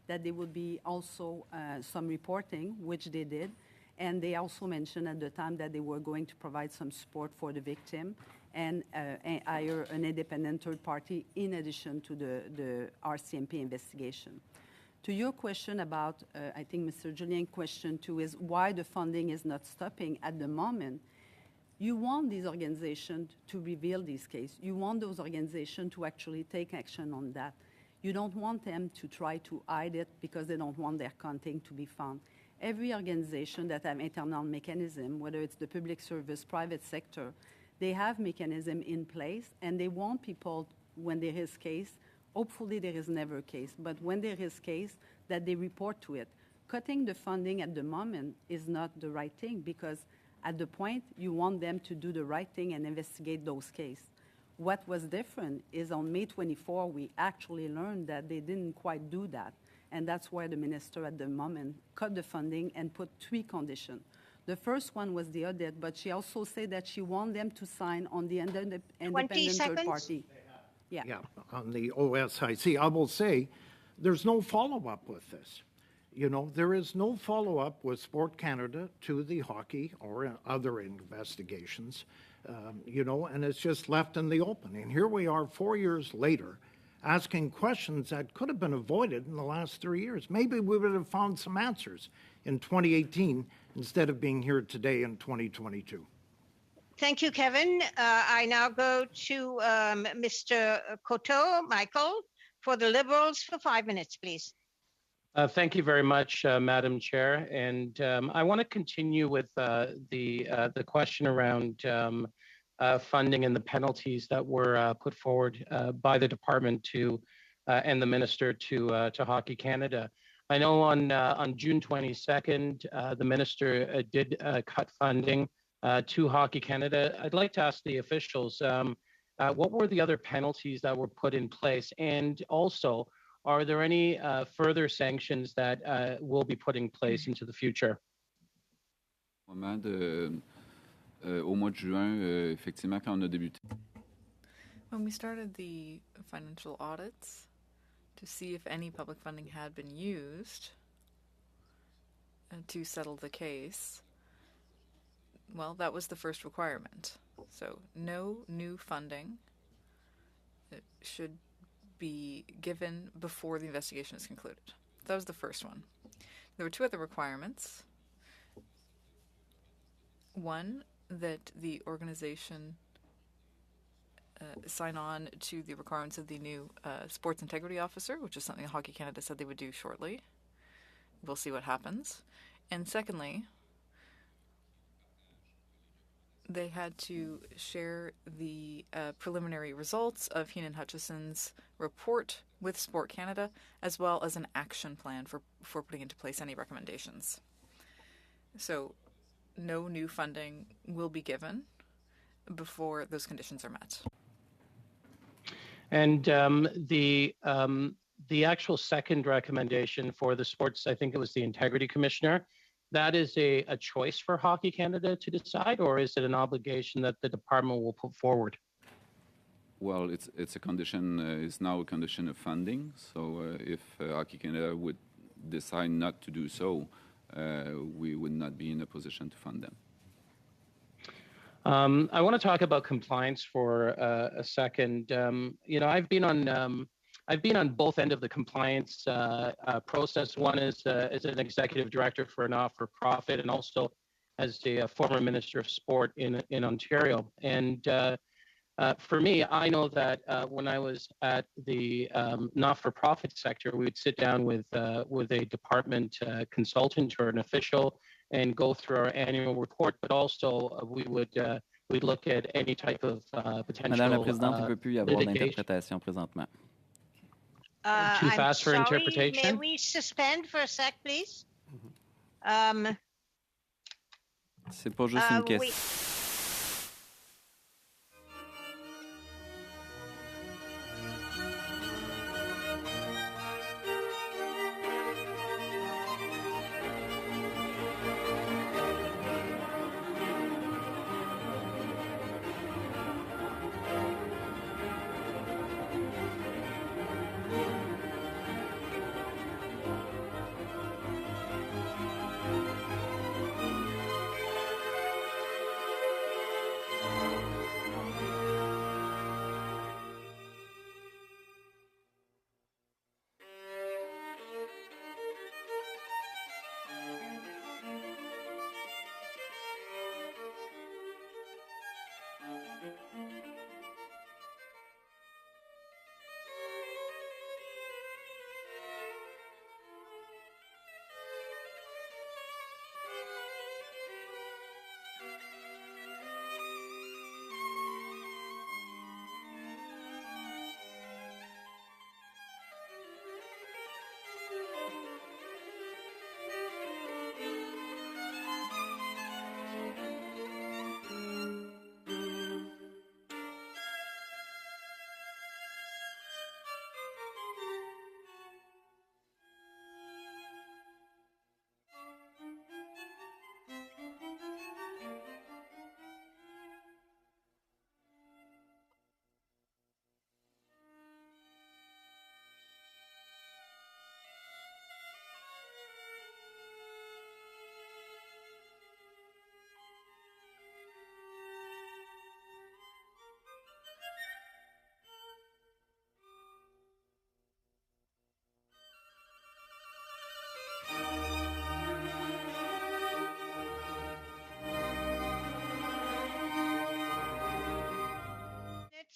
that there would be also some reporting, which they did, and they also mentioned at the time that they were going to provide some support for the victim and hire an independent third party in addition to the RCMP investigation. To your question about, I think Mr. Julien's question too, is why the funding is not stopping at the moment. You want these organizations to reveal these cases. You want those organizations to actually take action on that. You don't want them to try to hide it because they don't want their content to be found. Every organization that have internal mechanism, whether it's the public service, private sector, they have mechanism in place, and they want people, when there is case, hopefully there is never a case, but when there is case, that they report to it. Cutting the funding at the moment is not the right thing, because at the point you want them to do the right thing and investigate those cases. What was different is on May 24, we actually learned that they didn't quite do that. And that's why the minister at the moment cut the funding and put 3 conditions. The first one was the audit, but she also said that she wants them to sign on the independent third party. Yeah, on the OSIC. I will say there's no follow-up with this. You know, there is no follow-up with Sport Canada to the hockey or other investigations, you know, and it's just left in the open. And here we are 4 years later asking questions that could have been avoided in the last 3 years. Maybe we would have found some answers in 2018 instead of being here today in 2022. Thank you, Kevin. I now go to Mr. Coteau, Michael, for the Liberals for 5 minutes, please. Thank you very much, Madam Chair. And I want to continue with the question around funding and the penalties that were put forward by the department to and the minister to Hockey Canada. I know on June 22nd, the minister did cut funding to Hockey Canada. I'd like to ask the officials, what were the other penalties that were put in place? And also, are there any further sanctions that will be put in place into the future? Au mois de juin, effectivement, quand on a débuté. When we started the financial audits to see if any public funding had been used to settle the case, well, that was the first requirement. So no new funding should be given before the investigation is concluded. That was the first one. There were 2 other requirements. One, that the organization sign on to the requirements of the new sports integrity officer, which is something Hockey Canada said they would do shortly. We'll see what happens. And secondly, they had to share the preliminary results of Heenan Hutchison's report with Sport Canada, as well as an action plan for putting into place any recommendations. So no new funding will be given before those conditions are met. And the actual second recommendation for the sports, I think it was the Integrity Commissioner, that is a choice for Hockey Canada to decide, or is it an obligation that the department will put forward? Well, it's a condition, it's now a condition of funding. So if Hockey Canada would decide not to do so, we would not be in a position to fund them. I want to talk about compliance for a second. You know, I've been on both ends of the compliance process. One is as an executive director for a not-for-profit, and also as the former Minister of Sport in Ontario. And for me, I know that when I was at the not-for-profit sector, we would sit down with a department consultant or an official and go through our annual report, but also we'd look at any type of potential Madame la Présidente, il ne peut plus y avoir d'interprétation présentement. Too fast for interpretation? May we suspend for a sec, please? C'est pas juste une question.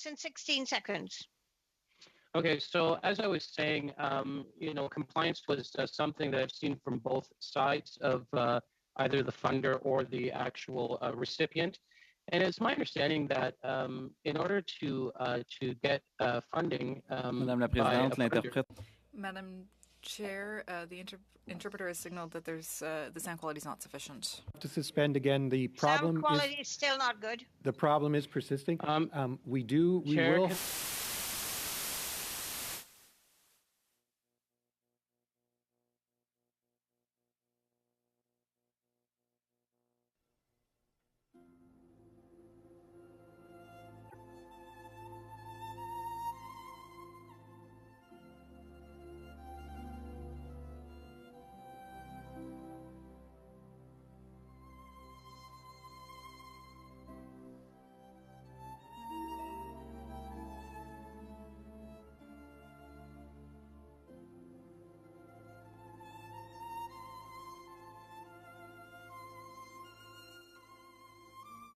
minutes and 16 seconds. Okay, so as I was saying, compliance was something that I've seen from both sides of either the funder or the actual recipient. And it's my understanding that in order to get funding, Madame la Présidente, l'interprète. Madam Chair, the interpreter has signaled that the sound quality is not sufficient. To suspend again, the problem Sound quality is still not good. The problem is persisting. We Chair, will.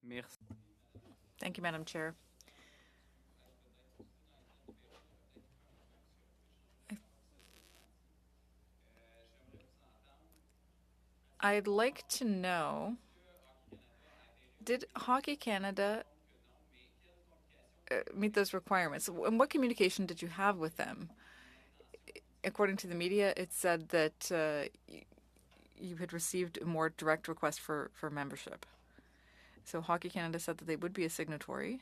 Merci. Thank you, Madam Chair. I'd like to know, did Hockey Canada meet those requirements? And what communication did you have with them? According to the media, it said that you had received a more direct request for membership. So Hockey Canada said that they would be a signatory,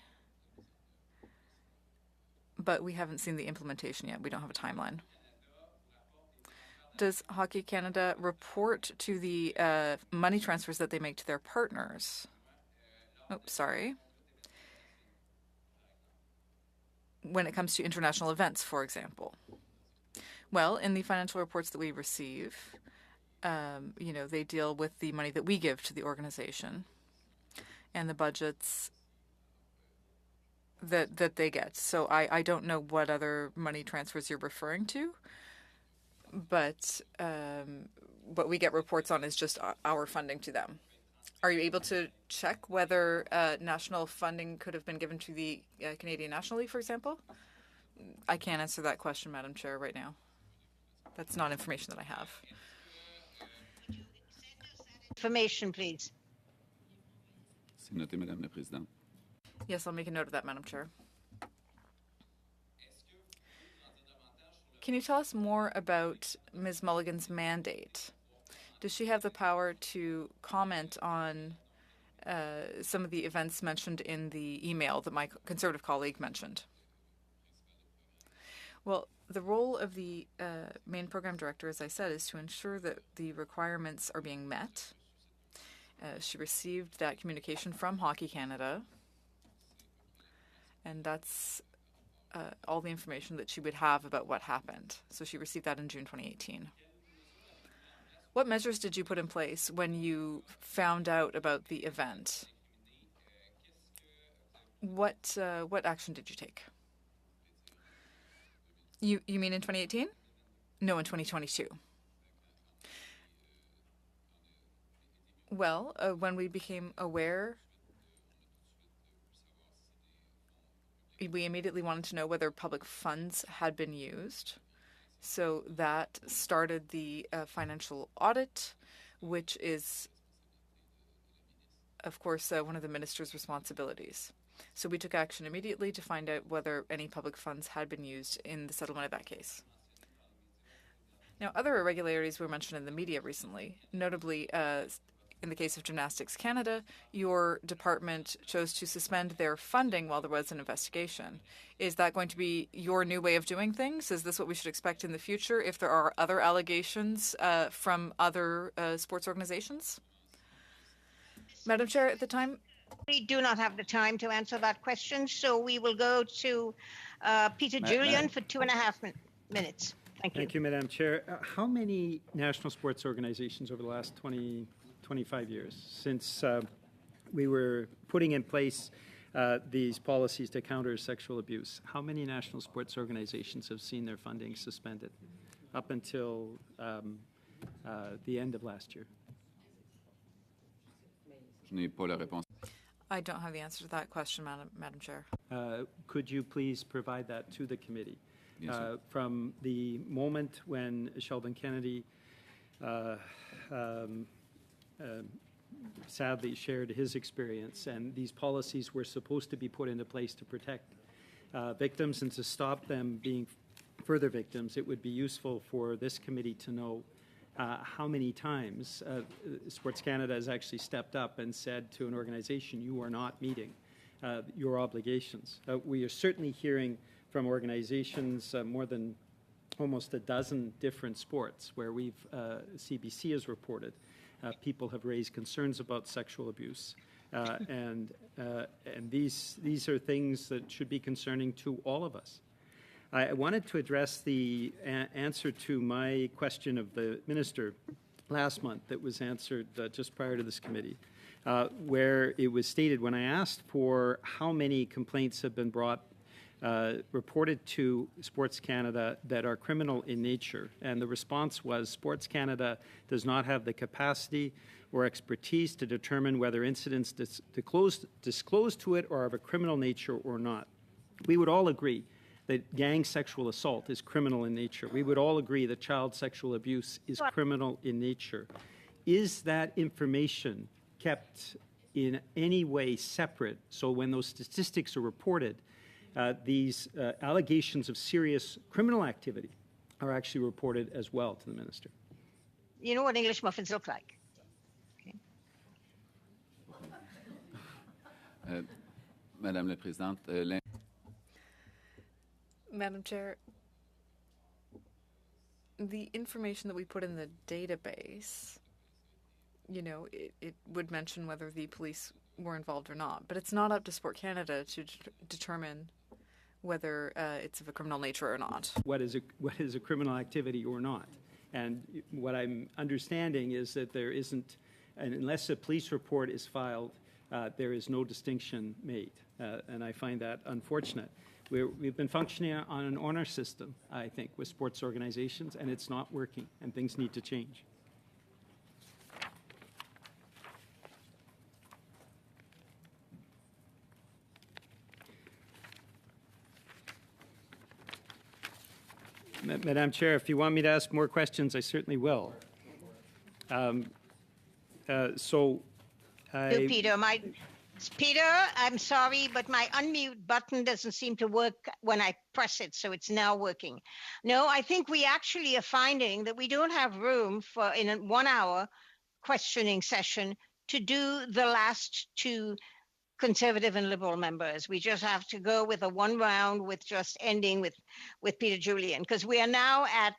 but we haven't seen the implementation yet. We don't have a timeline. Does Hockey Canada report to the money transfers that they make to their partners? Oh, sorry. When it comes to international events, for example. Well, in the financial reports that we receive, they deal with the money that we give to the organization and the budgets that they get. So I don't know what other money transfers you're referring to, but what we get reports on is just our funding to them. Are you able to check whether national funding could have been given to the Canadian National League, for example? I can't answer that question, Madam Chair, right now. That's not information that I have. Information, please. C'est noté, Madame la Présidente. Yes, I'll make a note of that, Madam Chair. Can you tell us more about Ms. Mulligan's mandate? Does she have the power to comment on some of the events mentioned in the email that my Conservative colleague mentioned? Well, the role of the main program director, as I said, is to ensure that the requirements are being met. She received that communication from Hockey Canada, and that's all the information that she would have about what happened. So she received that in June 2018. What measures did you put in place when you found out about the event? What action did you take? You mean in 2018? No, in 2022. Well, when we became aware, we immediately wanted to know whether public funds had been used. So that started the financial audit, which is, of course, one of the minister's responsibilities. So we took action immediately to find out whether any public funds had been used in the settlement of that case. Now, other irregularities were mentioned in the media recently, notably in the case of Gymnastics Canada, your department chose to suspend their funding while there was an investigation. Is that going to be your new way of doing things? Is this what we should expect in the future if there are other allegations from other sports organizations? Madam Chair, at the time... We do not have the time to answer that question, so we will go to Peter Julian for 2.5 minutes. Thank you. Thank you, Madam Chair. How many national sports organizations over the last 25 years since we were putting in place these policies to counter sexual abuse, how many national sports organizations have seen their funding suspended up until the end of last year? Je n'ai pas la réponse. I don't have the answer to that question, Madam Chair. Could you please provide that to the committee? Yes, sir. From the moment when Sheldon Kennedy sadly shared his experience, and these policies were supposed to be put into place to protect victims and to stop them being further victims, it would be useful for this committee to know how many times Sports Canada has actually stepped up and said to an organization, you are not meeting your obligations. We are certainly hearing from organizations, more than almost a dozen different sports where we've, CBC has reported, people have raised concerns about sexual abuse. And these are things that should be concerning to all of us. I wanted to address the answer to my question of the minister last month that was answered just prior to this committee, where it was stated when I asked for how many complaints have been brought reported to Sports Canada that are criminal in nature. And the response was Sports Canada does not have the capacity or expertise to determine whether incidents disclosed to it are of a criminal nature or not. We would all agree that gang sexual assault is criminal in nature. We would all agree that child sexual abuse is criminal in nature. Is that information kept in any way separate so when those statistics are reported, these allegations of serious criminal activity are actually reported as well to the minister? You know what English muffins look like? Okay. Madame la Présidente, Madam Chair, the information that we put in the database, you know, it would mention whether the police were involved or not, but it's not up to Sport Canada to determine whether it's of a criminal nature or not. What is a criminal activity or not? And what I'm understanding is that there isn't, and unless a police report is filed, there is no distinction made, and I find that unfortunate. We've been functioning on an honor system, I think, with sports organizations, and it's not working, and things need to change. Madam Chair, if you want me to ask more questions, I certainly will. Peter, I'm sorry, but my unmute button doesn't seem to work when I press it, so it's now working. No, I think we actually are finding that we don't have room for, in a 1 hour questioning session, to do the last two Conservative and Liberal members. We just have to go with a one round with just ending with Peter Julian, because we are now at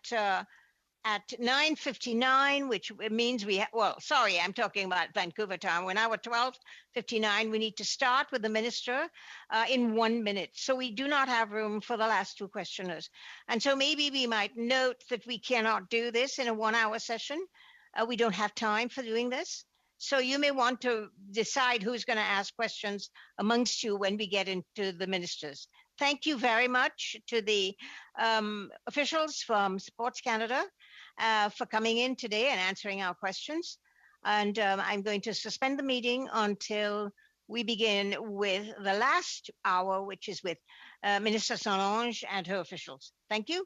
9:59, which means I'm talking about Vancouver time. We're now at 12:59. We need to start with the minister in 1 minute. So we do not have room for the last two questioners. And so maybe we might note that we cannot do this in a 1 hour session. We don't have time for doing this. So you may want to decide who's going to ask questions amongst you when we get into the ministers. Thank you very much to the officials from Sports Canada for coming in today and answering our questions. And I'm going to suspend the meeting until we begin with the last hour, which is with Minister Solange and her officials. Thank you.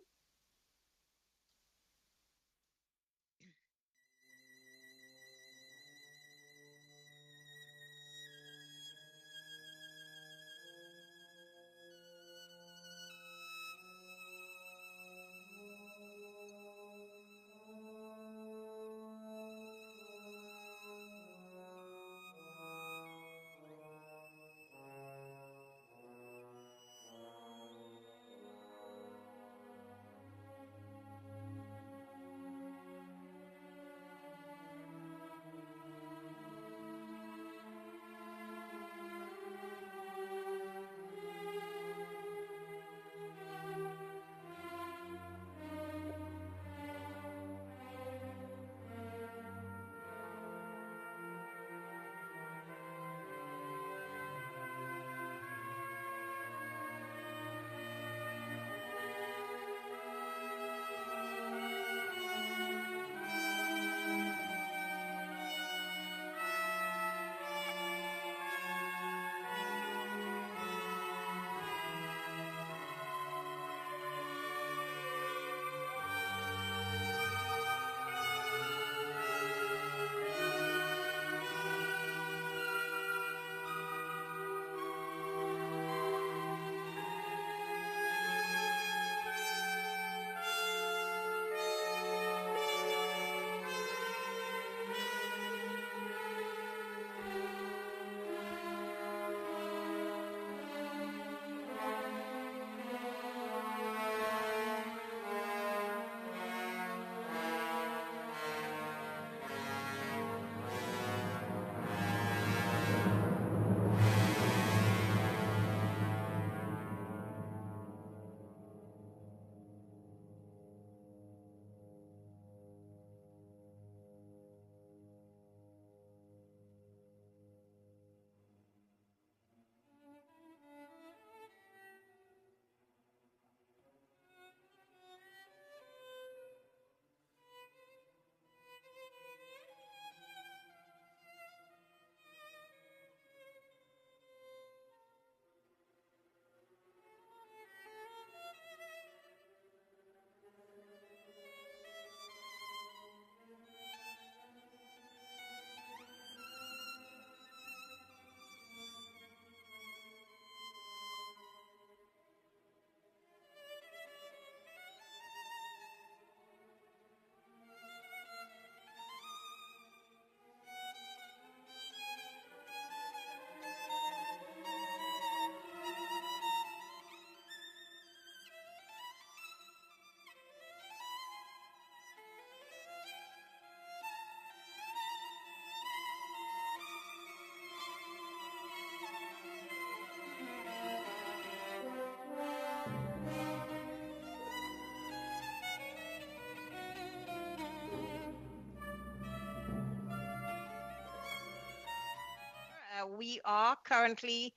we are currently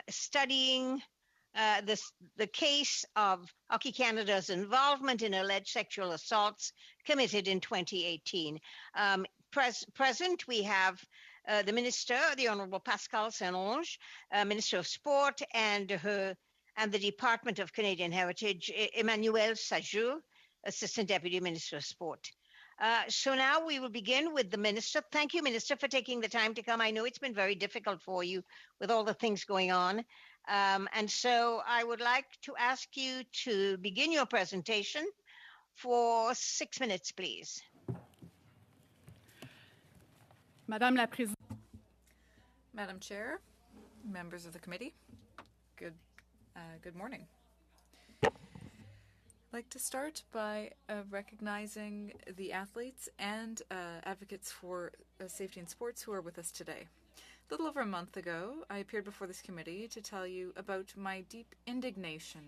studying the case of Hockey Canada's involvement in alleged sexual assaults committed in 2018. Present, we have the Minister, the Honourable Pascal Saint-Onge, Minister of Sport, and the Department of Canadian Heritage, Emmanuel Sajou, Assistant Deputy Minister of Sport. So now we will begin with the Minister. Thank you, Minister, for taking the time to come. I know it's been very difficult for you with all the things going on. And so I would like to ask you to begin your presentation for 6 minutes, please. Madame la Présidente. Madam Chair, members of the committee, good morning. I'd like to start by recognizing the athletes and advocates for safety in sports who are with us today. A little over a month ago, I appeared before this committee to tell you about my deep indignation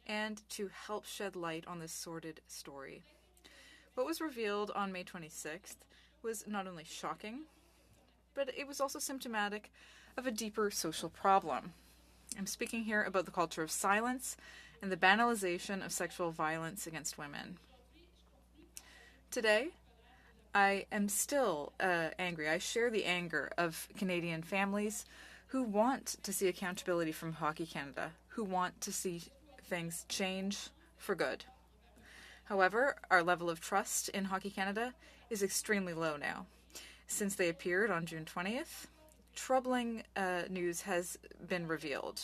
and to help shed light on this sordid story. What was revealed on May 26th was not only shocking, but it was also symptomatic of a deeper social problem. I'm speaking here about the culture of silence and the banalization of sexual violence against women. Today, I am still angry. I share the anger of Canadian families who want to see accountability from Hockey Canada, who want to see things change for good. However, our level of trust in Hockey Canada is extremely low now. Since they appeared on June 20th, troubling news has been revealed.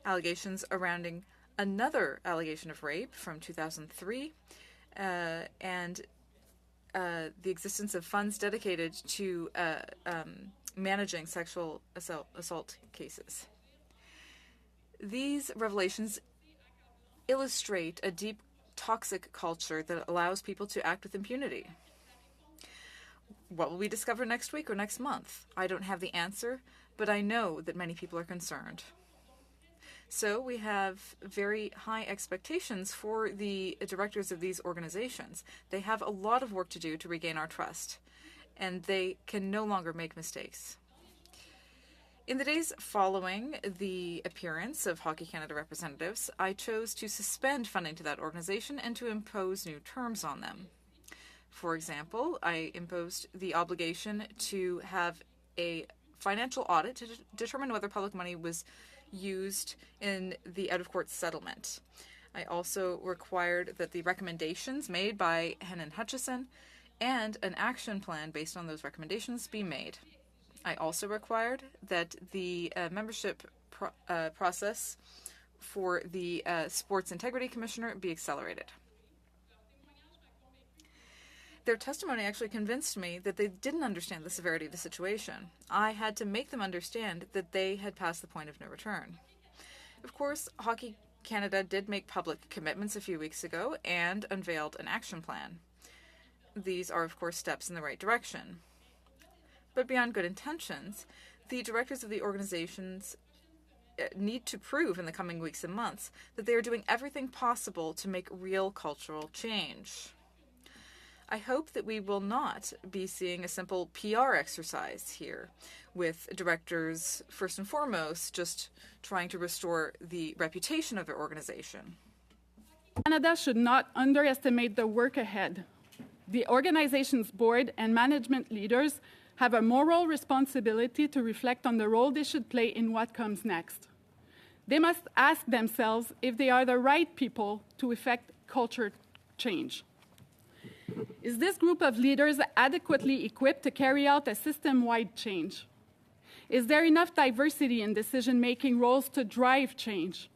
Allegations surrounding another allegation of rape from 2003 and the existence of funds dedicated to managing sexual assault cases. These revelations illustrate a deep, toxic culture that allows people to act with impunity. What will we discover next week or next month? I don't have the answer, but I know that many people are concerned. So we have very high expectations for the directors of these organizations. They have a lot of work to do to regain our trust, and they can no longer make mistakes. In the days following the appearance of Hockey Canada representatives, I chose to suspend funding to that organization and to impose new terms on them. For example, I imposed the obligation to have a financial audit to determine whether public money was used in the out-of-court settlement. I also required that the recommendations made by Henin Hutchison and an action plan based on those recommendations be made. I also required that the membership process for the Sports Integrity Commissioner be accelerated. Their testimony actually convinced me that they didn't understand the severity of the situation. I had to make them understand that they had passed the point of no return. Of course, Hockey Canada did make public commitments a few weeks ago and unveiled an action plan. These are, of course, steps in the right direction. But beyond good intentions, the directors of the organizations need to prove in the coming weeks and months that they are doing everything possible to make real cultural change. I hope that we will not be seeing a simple PR exercise here, with directors, first and foremost, just trying to restore the reputation of their organization. Canada should not underestimate the work ahead. The organization's board and management leaders have a moral responsibility to reflect on the role they should play in what comes next. They must ask themselves if they are the right people to effect culture change. Is this group of leaders adequately equipped to carry out a system-wide change? Is there enough diversity in decision-making roles to drive change?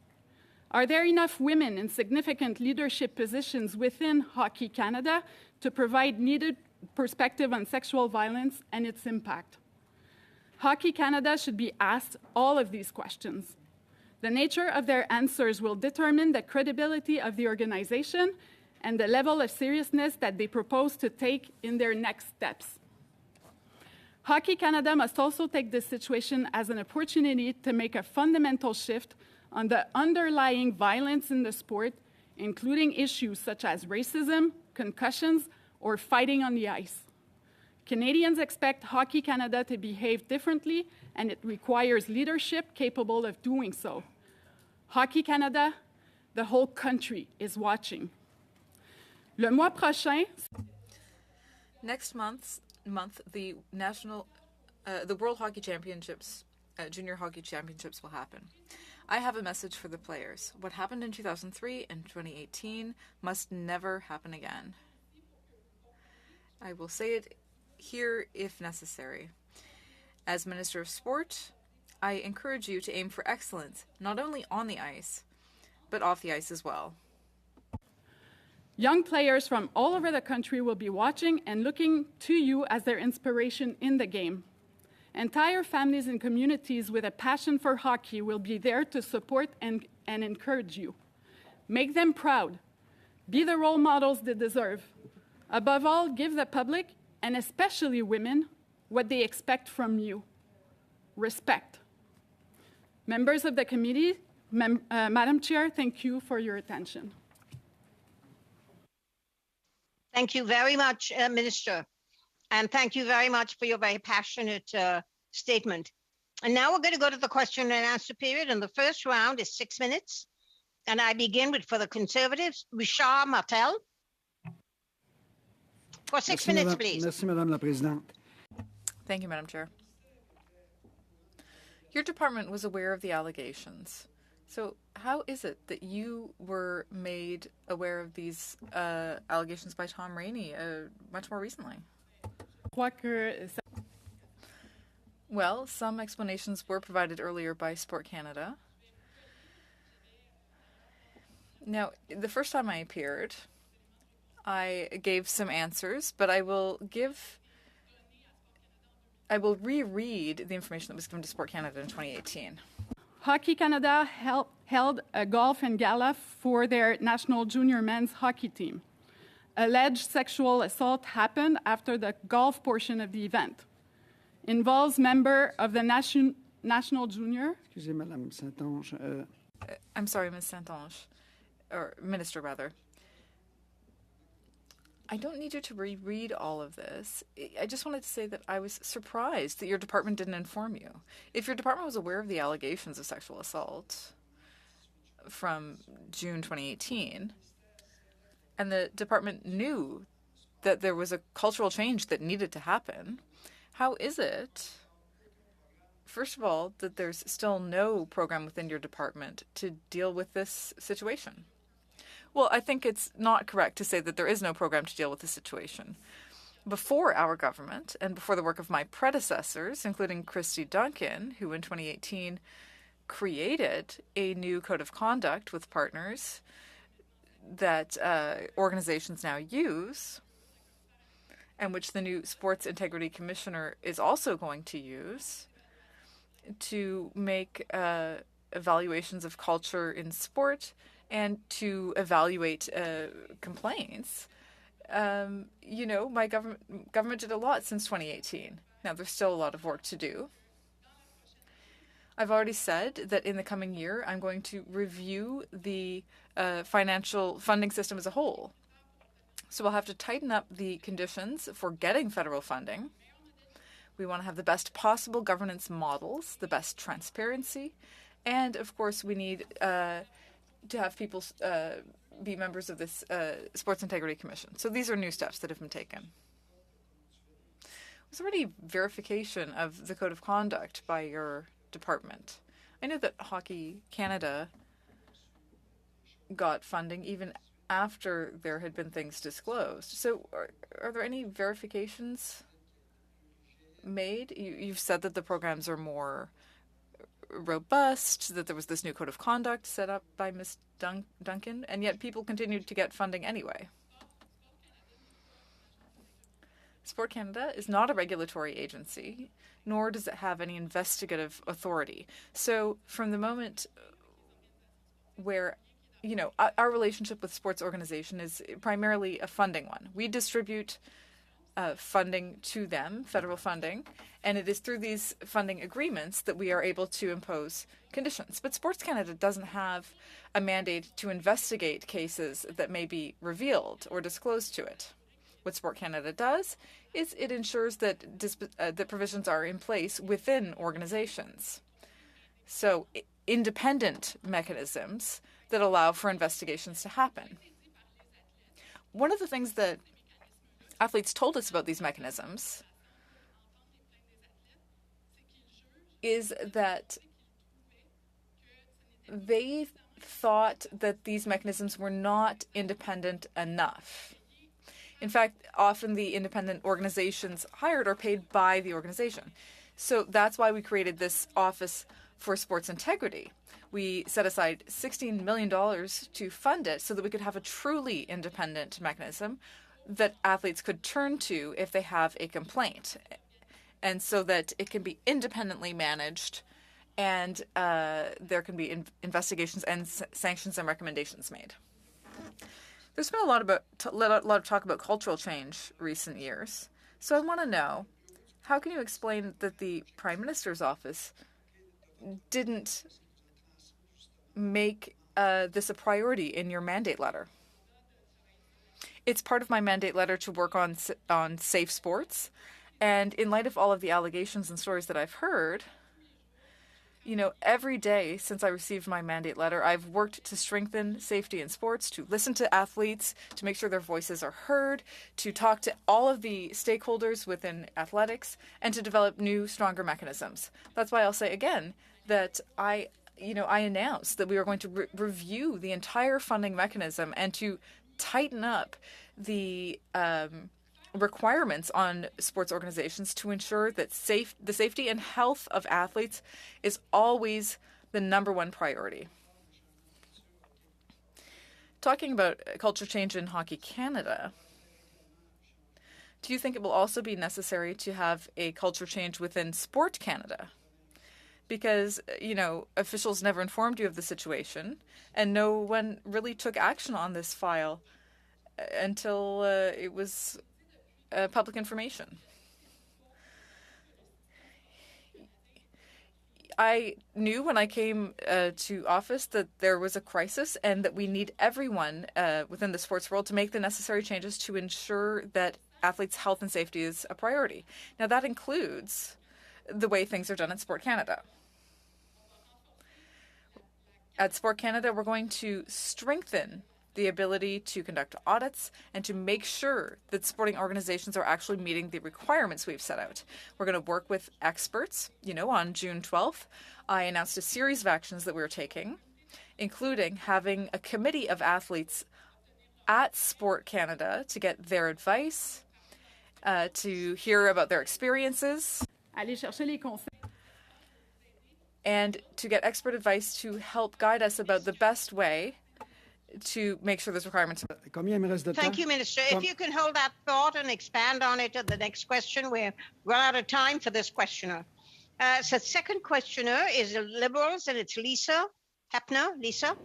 Are there enough women in significant leadership positions within Hockey Canada to provide needed perspective on sexual violence and its impact? Hockey Canada should be asked all of these questions. The nature of their answers will determine the credibility of the organization and the level of seriousness that they propose to take in their next steps. Hockey Canada must also take this situation as an opportunity to make a fundamental shift on the underlying violence in the sport, including issues such as racism, concussions, or fighting on the ice. Canadians expect Hockey Canada to behave differently, and it requires leadership capable of doing so. Hockey Canada, the whole country is watching. Le mois prochain. Next month, the World Hockey Championships, Junior Hockey Championships will happen. I have a message for the players. What happened in 2003 and 2018 must never happen again. I will say it here if necessary. As Minister of Sport, I encourage you to aim for excellence, not only on the ice, but off the ice as well. Young players from all over the country will be watching and looking to you as their inspiration in the game. Entire families and communities with a passion for hockey will be there to support and encourage you. Make them proud. Be the role models they deserve. Above all, give the public, and especially women, what they expect from you. Respect. Members of the committee, Madam Chair, thank you for your attention. Thank you very much, Minister. And thank you very much for your very passionate statement. And now we're going to go to the question and answer period. And the first round is 6 minutes. And I begin with, for the Conservatives, Richard Martel. For 6 minutes, please. Merci, Madame la Présidente. Thank you, Madam Chair. Your department was aware of the allegations. So how is it that you were made aware of these allegations by Tom Rainey much more recently? Well, some explanations were provided earlier by Sport Canada. Now, the first time I appeared, I gave some answers, but I will reread the information that was given to Sport Canada in 2018. Hockey Canada held a golf and gala for their national junior men's hockey team. Alleged sexual assault happened after the golf portion of the event. Involves member of the national junior. Excusez, Madame Saint-Onge. I'm sorry, Ms. Saint-Onge, or Minister rather. I don't need you to reread all of this. I just wanted to say that I was surprised that your department didn't inform you. If your department was aware of the allegations of sexual assault from June 2018, and the department knew that there was a cultural change that needed to happen, how is it, first of all, that there's still no program within your department to deal with this situation? Well, I think it's not correct to say that there is no program to deal with the situation. Before our government and before the work of my predecessors, including Christy Duncan, who in 2018 created a new code of conduct with partners that organizations now use, and which the new Sports Integrity Commissioner is also going to use to make evaluations of culture in sport and to evaluate complaints. My government did a lot since 2018. Now, there's still a lot of work to do. I've already said that in the coming year, I'm going to review the financial funding system as a whole. So we'll have to tighten up the conditions for getting federal funding. We want to have the best possible governance models, the best transparency, and of course we need to have people be members of this Sports Integrity Commission. So these are new steps that have been taken. Was there any verification of the Code of Conduct by your department? I know that Hockey Canada got funding even after there had been things disclosed. So are there any verifications made? You've said that the programs are more robust, that there was this new code of conduct set up by Ms. Duncan, and yet people continued to get funding anyway. Sport Canada is not a regulatory agency, nor does it have any investigative authority. So from the moment where our relationship with sports organization is primarily a funding one. We distribute funding to them, federal funding, and it is through these funding agreements that we are able to impose conditions. But Sports Canada doesn't have a mandate to investigate cases that may be revealed or disclosed to it. What Sport Canada does is it ensures that that provisions are in place within organizations. So independent mechanisms that allow for investigations to happen. One of the things that athletes told us about these mechanisms is that they thought that these mechanisms were not independent enough. In fact, often the independent organizations hired are paid by the organization. So that's why we created this Office for Sports Integrity. We set aside $16 million to fund it so that we could have a truly independent mechanism that athletes could turn to if they have a complaint, and so that it can be independently managed and there can be investigations and sanctions and recommendations made. There's been a lot of talk about cultural change recent years. So I want to know, how can you explain that the Prime Minister's office didn't make this a priority in your mandate letter? It's part of my mandate letter to work on safe sports. And in light of all of the allegations and stories that I've heard, every day since I received my mandate letter, I've worked to strengthen safety in sports, to listen to athletes, to make sure their voices are heard, to talk to all of the stakeholders within athletics, and to develop new, stronger mechanisms. That's why I'll say again that I announced that we were going to review the entire funding mechanism and to tighten up the requirements on sports organizations to ensure that the safety and health of athletes is always the number one priority. Talking about culture change in Hockey Canada, do you think it will also be necessary to have a culture change within Sport Canada? Because, officials never informed you of the situation, and no one really took action on this file until it was public information. I knew when I came to office that there was a crisis and that we need everyone within the sports world to make the necessary changes to ensure that athletes' health and safety is a priority. Now, that includes the way things are done at Sport Canada. At Sport Canada, we're going to strengthen the ability to conduct audits and to make sure that sporting organizations are actually meeting the requirements we've set out. We're going to work with experts. On June 12th, I announced a series of actions that we were taking, including having a committee of athletes at Sport Canada to get their advice, to hear about their experiences, Aller chercher les conseils. And to get expert advice to help guide us about the best way to make sure those requirements. Thank you, Minister. If you can hold that thought and expand on it at the next question, we're run out of time for this questioner. So second questioner is the Liberals, and it's Lisa Hepner. Lisa,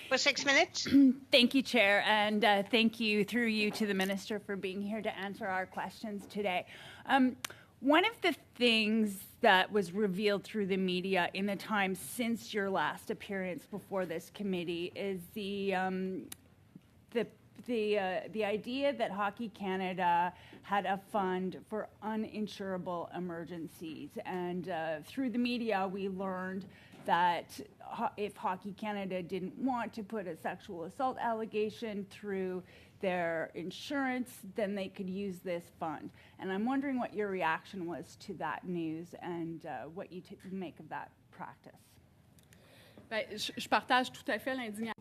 for 6 minutes. Thank you, Chair, and thank you through you to the Minister for being here to answer our questions today. One of the things that was revealed through the media in the time since your last appearance before this committee is the idea that Hockey Canada had a fund for uninsurable emergencies. And through the media, we learned that if Hockey Canada didn't want to put a sexual assault allegation through their insurance, then they could use this fund. And I'm wondering what your reaction was to that news and what you make of that practice. Je partage tout à fait l'indignation.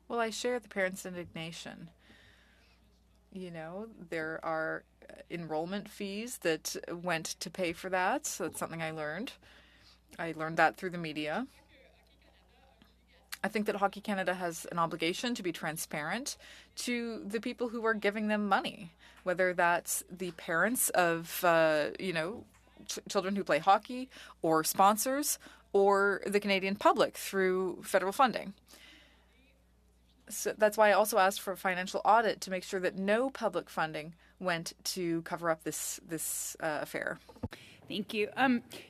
Well, I share the parents' indignation. There are enrollment fees that went to pay for that. So that's something I learned. I learned that through the media. I think that Hockey Canada has an obligation to be transparent to the people who are giving them money, whether that's the parents of, children who play hockey, or sponsors, or the Canadian public through federal funding. So that's why I also asked for a financial audit to make sure that no public funding went to cover up this affair. Thank you.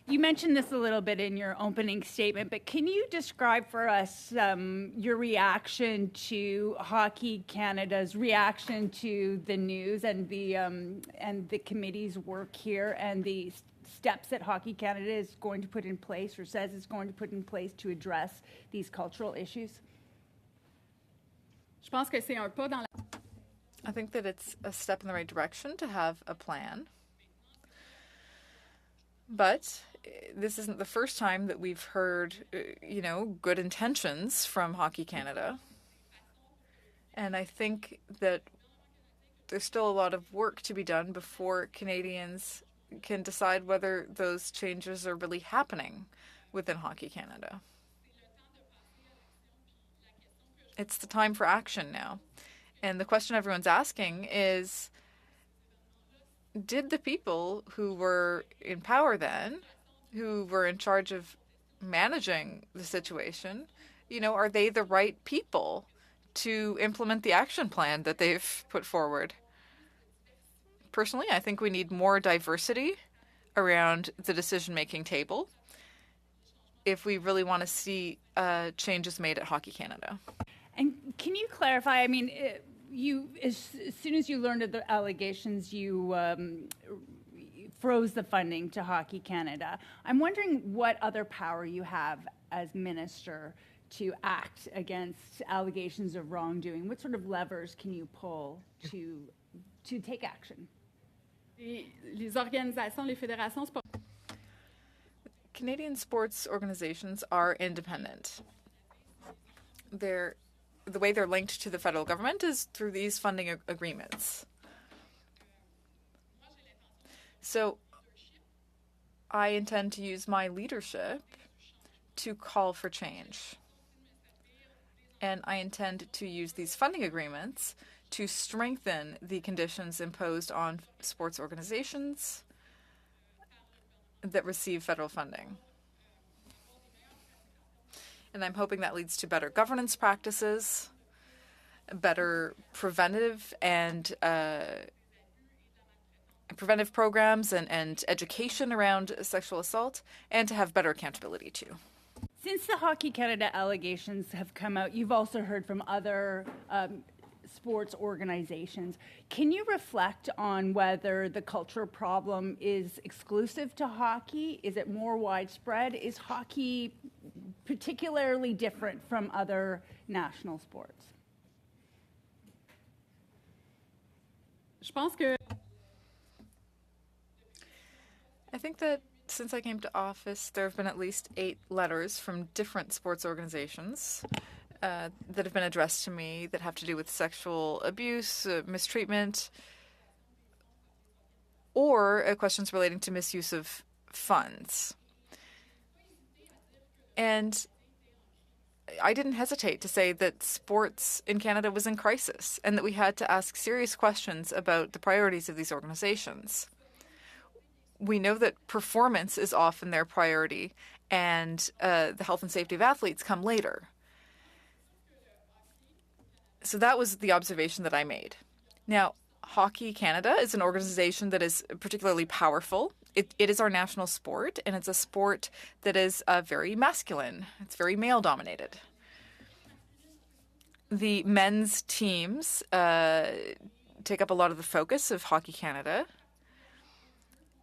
You mentioned this a little bit in your opening statement, but can you describe for us your reaction to Hockey Canada's reaction to the news and the committee's work here and the steps that Hockey Canada is going to put in place or says it's going to put in place to address these cultural issues? Je pense que c'est un pas dans la... I think that it's a step in the right direction to have a plan. But this isn't the first time that we've heard, good intentions from Hockey Canada. And I think that there's still a lot of work to be done before Canadians can decide whether those changes are really happening within Hockey Canada. It's the time for action now. And the question everyone's asking is, did the people who were in power then, who were in charge of managing the situation, are they the right people to implement the action plan that they've put forward? Personally, I think we need more diversity around the decision-making table if we really want to see changes made at Hockey Canada. And can you clarify, as soon as you learned of the allegations, you froze the funding to Hockey Canada. I'm wondering what other power you have as minister to act against allegations of wrongdoing. What sort of levers can you pull to take action? Les organisations, les fédérations sportives. Canadian sports organizations are independent. The way they're linked to the federal government is through these funding agreements. So I intend to use my leadership to call for change. And I intend to use these funding agreements to strengthen the conditions imposed on sports organizations that receive federal funding. And I'm hoping that leads to better governance practices, better preventive programs and education around sexual assault, and to have better accountability too. Since the Hockey Canada allegations have come out, you've also heard from other sports organizations. Can you reflect on whether the culture problem is exclusive to hockey? Is it more widespread? Is hockey particularly different from other national sports? Je pense que I think that since I came to office, there have been at least 8 letters from different sports organizations that have been addressed to me that have to do with sexual abuse, mistreatment, or questions relating to misuse of funds. And I didn't hesitate to say that sports in Canada was in crisis and that we had to ask serious questions about the priorities of these organizations. We know that performance is often their priority and the health and safety of athletes come later. So that was the observation that I made. Now, Hockey Canada is an organization that is particularly powerful. It is our national sport, and it's a sport that is very masculine. It's very male-dominated. The men's teams take up a lot of the focus of Hockey Canada,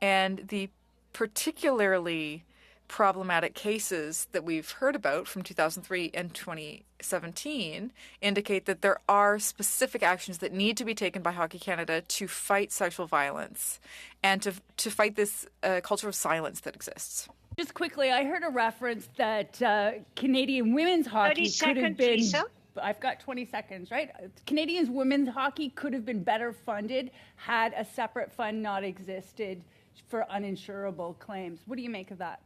and the particularly problematic cases that we've heard about from 2003 and 2017 indicate that there are specific actions that need to be taken by Hockey Canada to fight sexual violence and to fight this culture of silence that exists. Just quickly, I heard a reference that Canadian women's hockey could have been... I've got 20 seconds, right? Canadian women's hockey could have been better funded had a separate fund not existed for uninsurable claims. What do you make of that?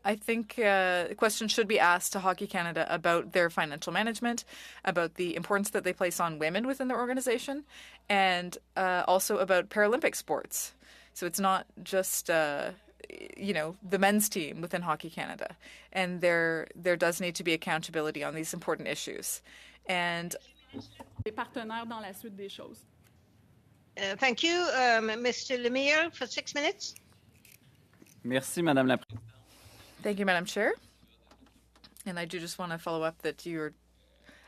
I think questions should be asked to Hockey Canada about their financial management, about the importance that they place on women within their organization, and also about Paralympic sports. So it's not just the men's team within Hockey Canada, and there does need to be accountability on these important issues. And les partenaires dans la suite des choses. Thank you. Mr. Lemire for 6 minutes. Merci, Madame la Présidente. Thank you, Madam Chair. And I do just want to follow up that you're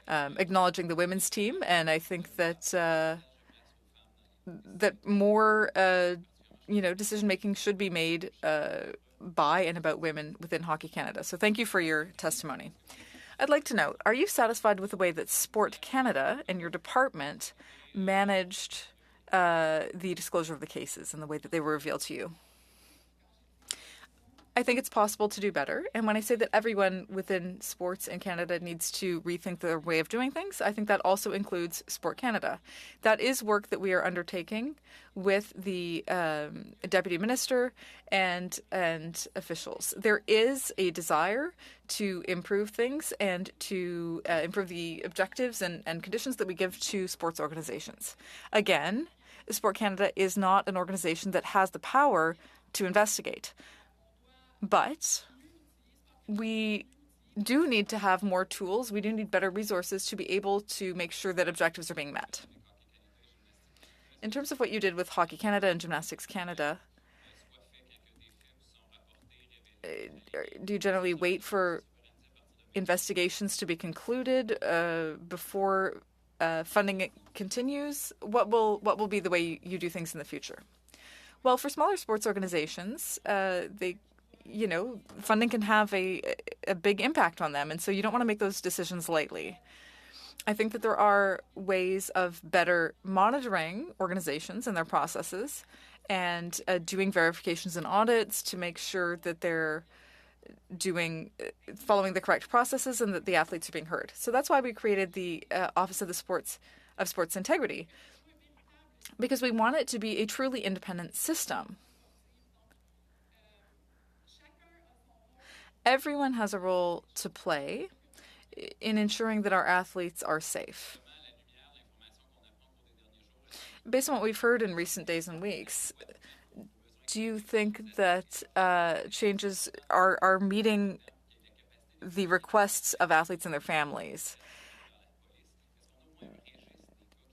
acknowledging the women's team, and I think that that more decision making should be made by and about women within Hockey Canada. So thank you for your testimony. I'd like to know, are you satisfied with the way that Sport Canada and your department managed the disclosure of the cases and the way that they were revealed to you? I think it's possible to do better. And when I say that everyone within sports in Canada needs to rethink their way of doing things, I think that also includes Sport Canada. That is work that we are undertaking with the Deputy Minister and officials. There is a desire to improve things and to improve the objectives and conditions that we give to sports organizations. Again, Sport Canada is not an organization that has the power to investigate. But we do need to have more tools. We do need better resources to be able to make sure that objectives are being met. In terms of what you did with Hockey Canada and Gymnastics Canada, do you generally wait for investigations to be concluded before funding continues? What will be the way you do things in the future? Well, for smaller sports organizations, funding can have a big impact on them. And so you don't want to make those decisions lightly. I think that there are ways of better monitoring organizations and their processes and doing verifications and audits to make sure that they're following the correct processes and that the athletes are being heard. So that's why we created the Office of Sports Integrity, because we want it to be a truly independent system. Everyone has a role to play in ensuring that our athletes are safe. Based on what we've heard in recent days and weeks, do you think that changes are meeting the requests of athletes and their families?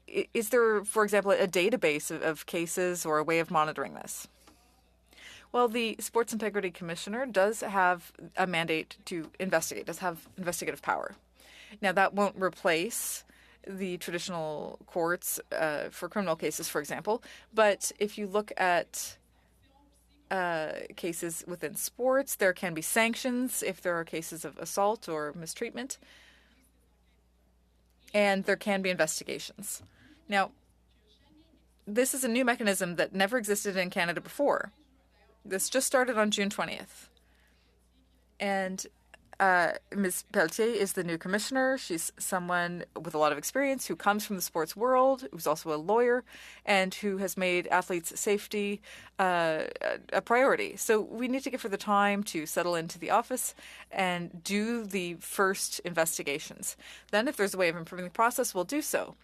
Is there, for example, a database of cases or a way of monitoring this? Well, the Sports Integrity Commissioner does have a mandate to investigate, does have investigative power. Now, that won't replace the traditional courts for criminal cases, for example. But if you look at cases within sports, there can be sanctions if there are cases of assault or mistreatment. And there can be investigations. Now, this is a new mechanism that never existed in Canada before. This just started on June 20th. And Ms. Pelletier is the new commissioner. She's someone with a lot of experience who comes from the sports world, who's also a lawyer, and who has made athletes' safety a priority. So we need to give her the time to settle into the office and do the first investigations. Then if there's a way of improving the process, we'll do so.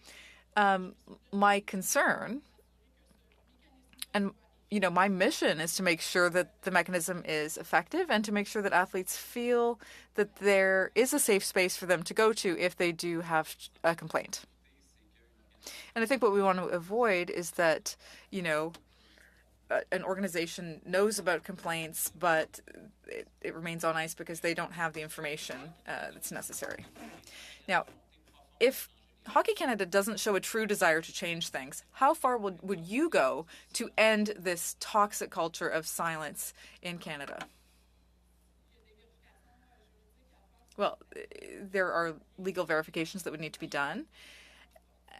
My concern and my mission is to make sure that the mechanism is effective and to make sure that athletes feel that there is a safe space for them to go to if they do have a complaint. And I think what we want to avoid is that, an organization knows about complaints, but it remains on ice because they don't have the information that's necessary. Now, if Hockey Canada doesn't show a true desire to change things, how far would you go to end this toxic culture of silence in Canada? Well, there are legal verifications that would need to be done.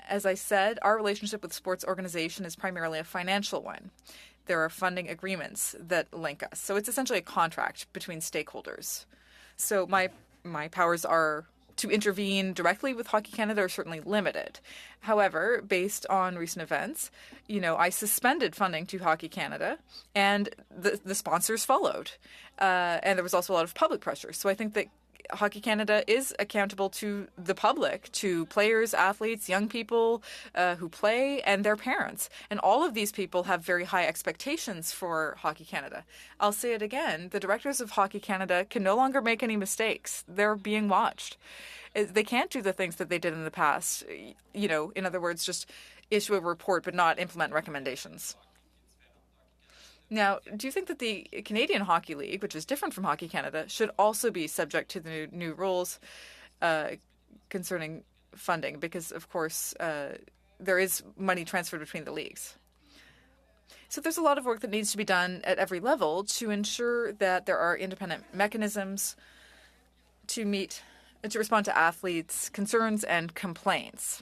As I said, our relationship with sports organization is primarily a financial one. There are funding agreements that link us. So it's essentially a contract between stakeholders. So my powers are to intervene directly with Hockey Canada are certainly limited. However, based on recent events, I suspended funding to Hockey Canada, and the sponsors followed. And there was also a lot of public pressure. So I think that Hockey Canada is accountable to the public, to players, athletes, young people who play, and their parents. And all of these people have very high expectations for Hockey Canada. I'll say it again, the directors of Hockey Canada can no longer make any mistakes. They're being watched. They can't do the things that they did in the past. In other words, just issue a report but not implement recommendations. Now, do you think that the Canadian Hockey League, which is different from Hockey Canada, should also be subject to the new rules concerning funding? Because, of course, there is money transferred between the leagues. So there's a lot of work that needs to be done at every level to ensure that there are independent mechanisms to respond to athletes' concerns and complaints.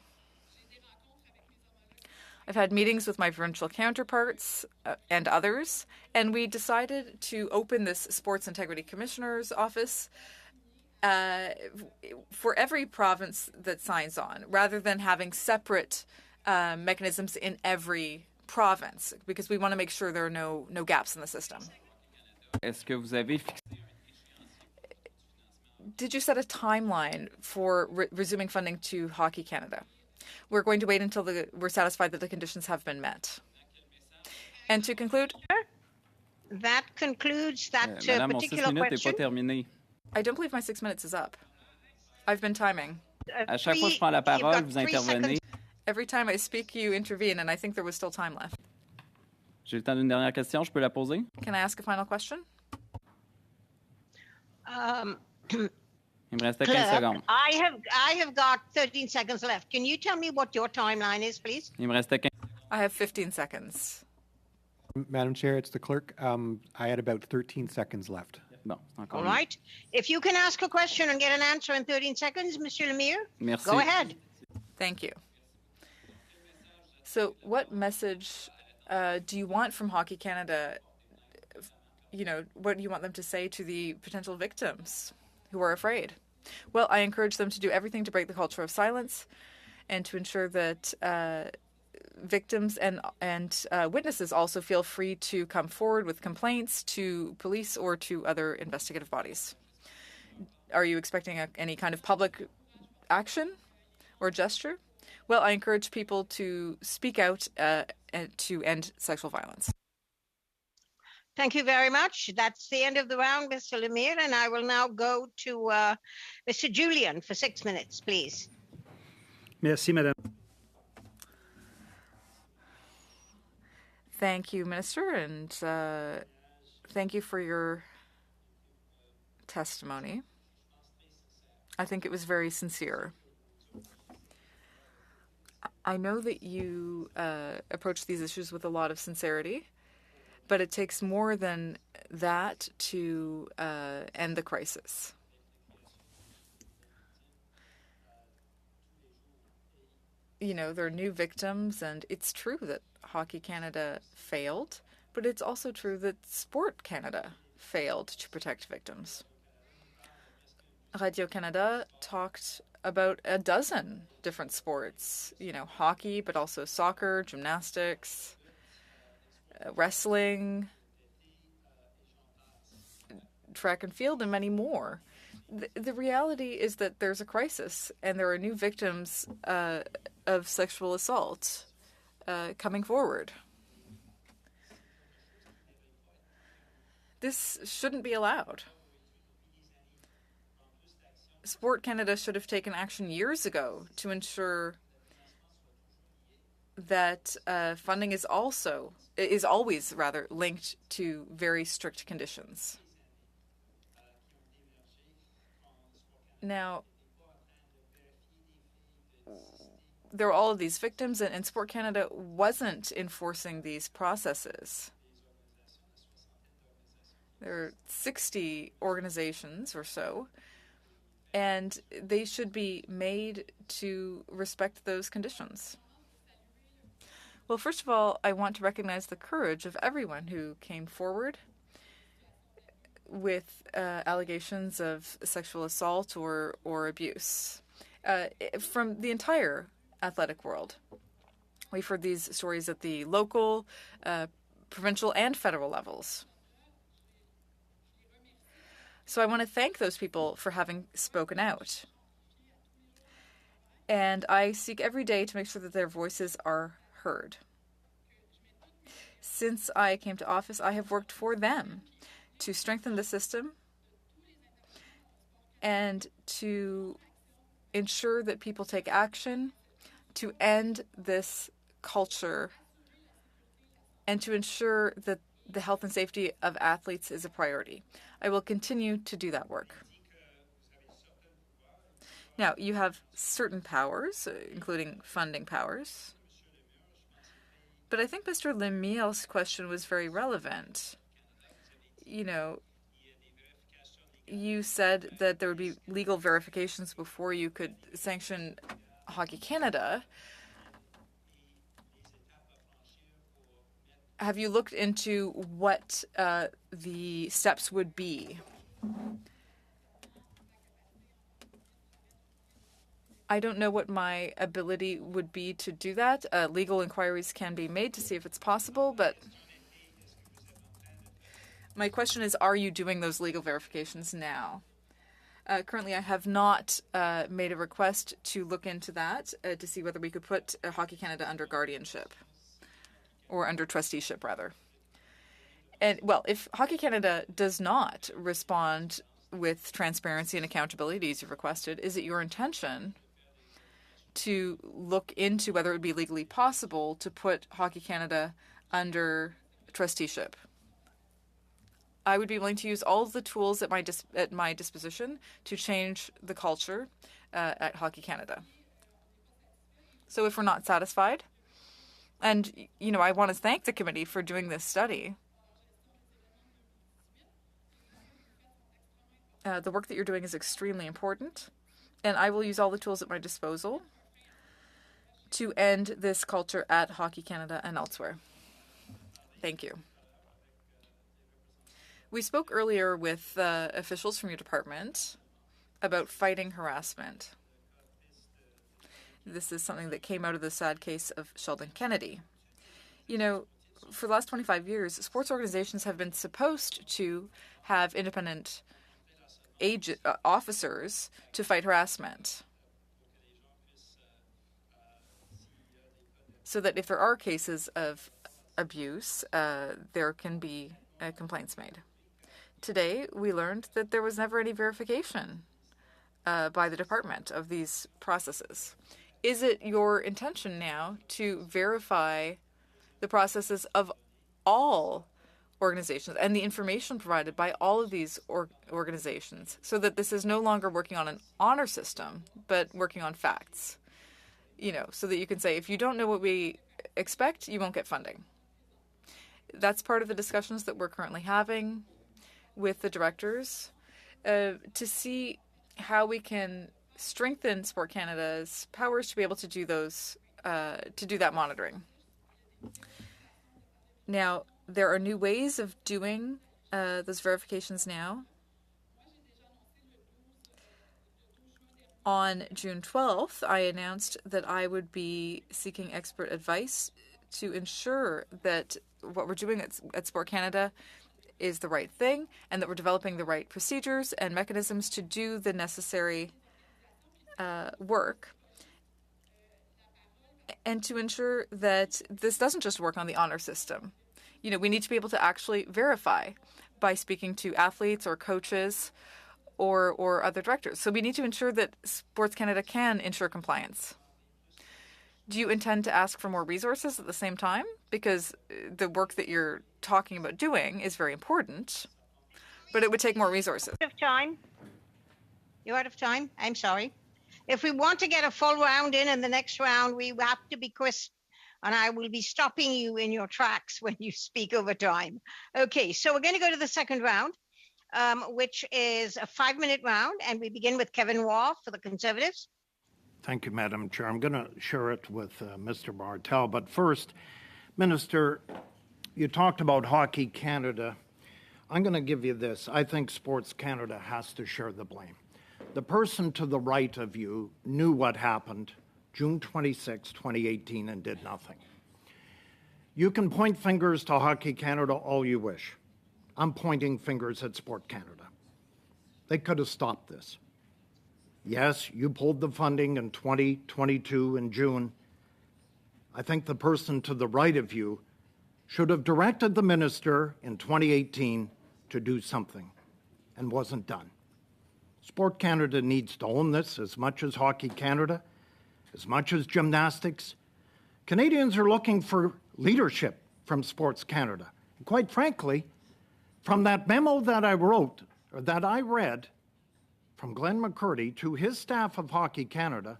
I've had meetings with my provincial counterparts and others, and we decided to open this Sports Integrity Commissioner's office for every province that signs on, rather than having separate mechanisms in every province, because we want to make sure there are no gaps in the system. Est-ce que vous avez Did you set a timeline for resuming funding to Hockey Canada? We're going to wait until we're satisfied that the conditions have been met. And to conclude, that concludes that Madame, mon 6 particular minutes n'est question. pas terminé. I don't believe my 6 minutes is up. I've been timing. À chaque fois que je prends la parole, vous intervenez. Every time I speak, you intervene, and I think there was still time left. J'ai le temps d'une dernière question, je peux la poser? Can I ask a final question? Il me restait 15 secondes. I have got 13 seconds left. Can you tell me what your timeline is, please? Il me restait 15. I have 15 seconds. Madam Chair, it's the clerk. I had about 13 seconds left. Bon, encore All right. If you can ask a question and get an answer in 13 seconds, Monsieur Lemire, Merci. go ahead. Thank you. So what message do you want from Hockey Canada? You know, what do you want them to say to the potential victims who are afraid? Well, I encourage them to do everything to break the culture of silence and to ensure that victims and witnesses also feel free to come forward with complaints to police or to other investigative bodies. Are you expecting any kind of public action or gesture? Well, I encourage people to speak out to end sexual violence. Thank you very much. That's the end of the round, Mr. Lemire, and I will now go to Mr. Julian for 6 minutes, please. Merci, Madame. Thank you, Minister, and thank you for your testimony. I think it was very sincere. I know that you approach these issues with a lot of sincerity, but it takes more than that to end the crisis. You know, there are new victims, and it's true that Hockey Canada failed, but it's also true that Sport Canada failed to protect victims. Radio-Canada talked about a dozen different sports, you know, hockey, but also soccer, gymnastics, wrestling, track and field, and many more. The reality is that there's a crisis, and there are new victims of sexual assault coming forward. This shouldn't be allowed. Sport Canada should have taken action years ago to ensure that funding is always linked to very strict conditions. Now, there are all of these victims, and Sport Canada wasn't enforcing these processes. There are 60 organizations or so, and they should be made to respect those conditions. Well, first of all, I want to recognize the courage of everyone who came forward with allegations of sexual assault or abuse from the entire athletic world. We've heard these stories at the local, provincial, and federal levels. So I want to thank those people for having spoken out. And I seek every day to make sure that their voices are heard. Since I came to office, I have worked for them to strengthen the system and to ensure that people take action to end this culture and to ensure that the health and safety of athletes is a priority. I will continue to do that work. Now, you have certain powers, including funding powers. But I think Mr. Lemieux's question was very relevant. You know, you said that there would be legal verifications before you could sanction Hockey Canada. Have you looked into what the steps would be? I don't know what my ability would be to do that. Legal inquiries can be made to see if it's possible, but my question is, are you doing those legal verifications now? Currently, I have not made a request to look into that to see whether we could put Hockey Canada under guardianship or under trusteeship, rather. And, well, if Hockey Canada does not respond with transparency and accountability as you've requested, is it your intention to look into whether it would be legally possible to put Hockey Canada under trusteeship? I would be willing to use all of the tools at my disposition to change the culture at Hockey Canada. So if we're not satisfied, and, you know, I want to thank the committee for doing this study. The work that you're doing is extremely important, and I will use all the tools at my disposal to end this culture at Hockey Canada and elsewhere. Thank you. We spoke earlier with officials from your department about fighting harassment. This is something that came out of the sad case of Sheldon Kennedy. You know, for the last 25 years, sports organizations have been supposed to have independent officers to fight harassment, so that if there are cases of abuse, there can be complaints made. Today, we learned that there was never any verification by the department of these processes. Is it your intention now to verify the processes of all organizations and the information provided by all of these organizations, so that this is no longer working on an honor system, but working on facts? You know, so that you can say, if you don't know what we expect, you won't get funding. That's part of the discussions that we're currently having with the directors to see how we can strengthen Sport Canada's powers to be able to do those, to do that monitoring. Now, there are new ways of doing those verifications now. On June 12th, I announced that I would be seeking expert advice to ensure that what we're doing at Sport Canada is the right thing, and that we're developing the right procedures and mechanisms to do the necessary work, and to ensure that this doesn't just work on the honor system. You know, we need to be able to actually verify by speaking to athletes or coaches or other directors. So we need to ensure that Sports Canada can ensure compliance. Do you intend to ask for more resources at the same time? Because the work that you're talking about doing is very important, but it would take more resources. Out of time? You're out of time? I'm sorry. If we want to get a full round in the next round, we have to be crisp, and I will be stopping you in your tracks when you speak over time. Okay, so we're going to go to the second round, which is a 5-minute round, and we begin with Kevin Waugh for the Conservatives. Thank you, Madam Chair. I'm going to share it with Mr. Martel. But first, Minister, you talked about Hockey Canada. I'm going to give you this. I think Sports Canada has to share the blame. The person to the right of you knew what happened June 26, 2018, and did nothing. You can point fingers to Hockey Canada all you wish. I'm pointing fingers at Sport Canada. They could have stopped this. Yes, you pulled the funding in 2022 in June. I think the person to the right of you should have directed the minister in 2018 to do something, and wasn't done. Sport Canada needs to own this as much as Hockey Canada, as much as gymnastics. Canadians are looking for leadership from Sports Canada. And quite frankly, from that memo that I wrote, or that I read, from Glenn McCurdy to his staff of Hockey Canada,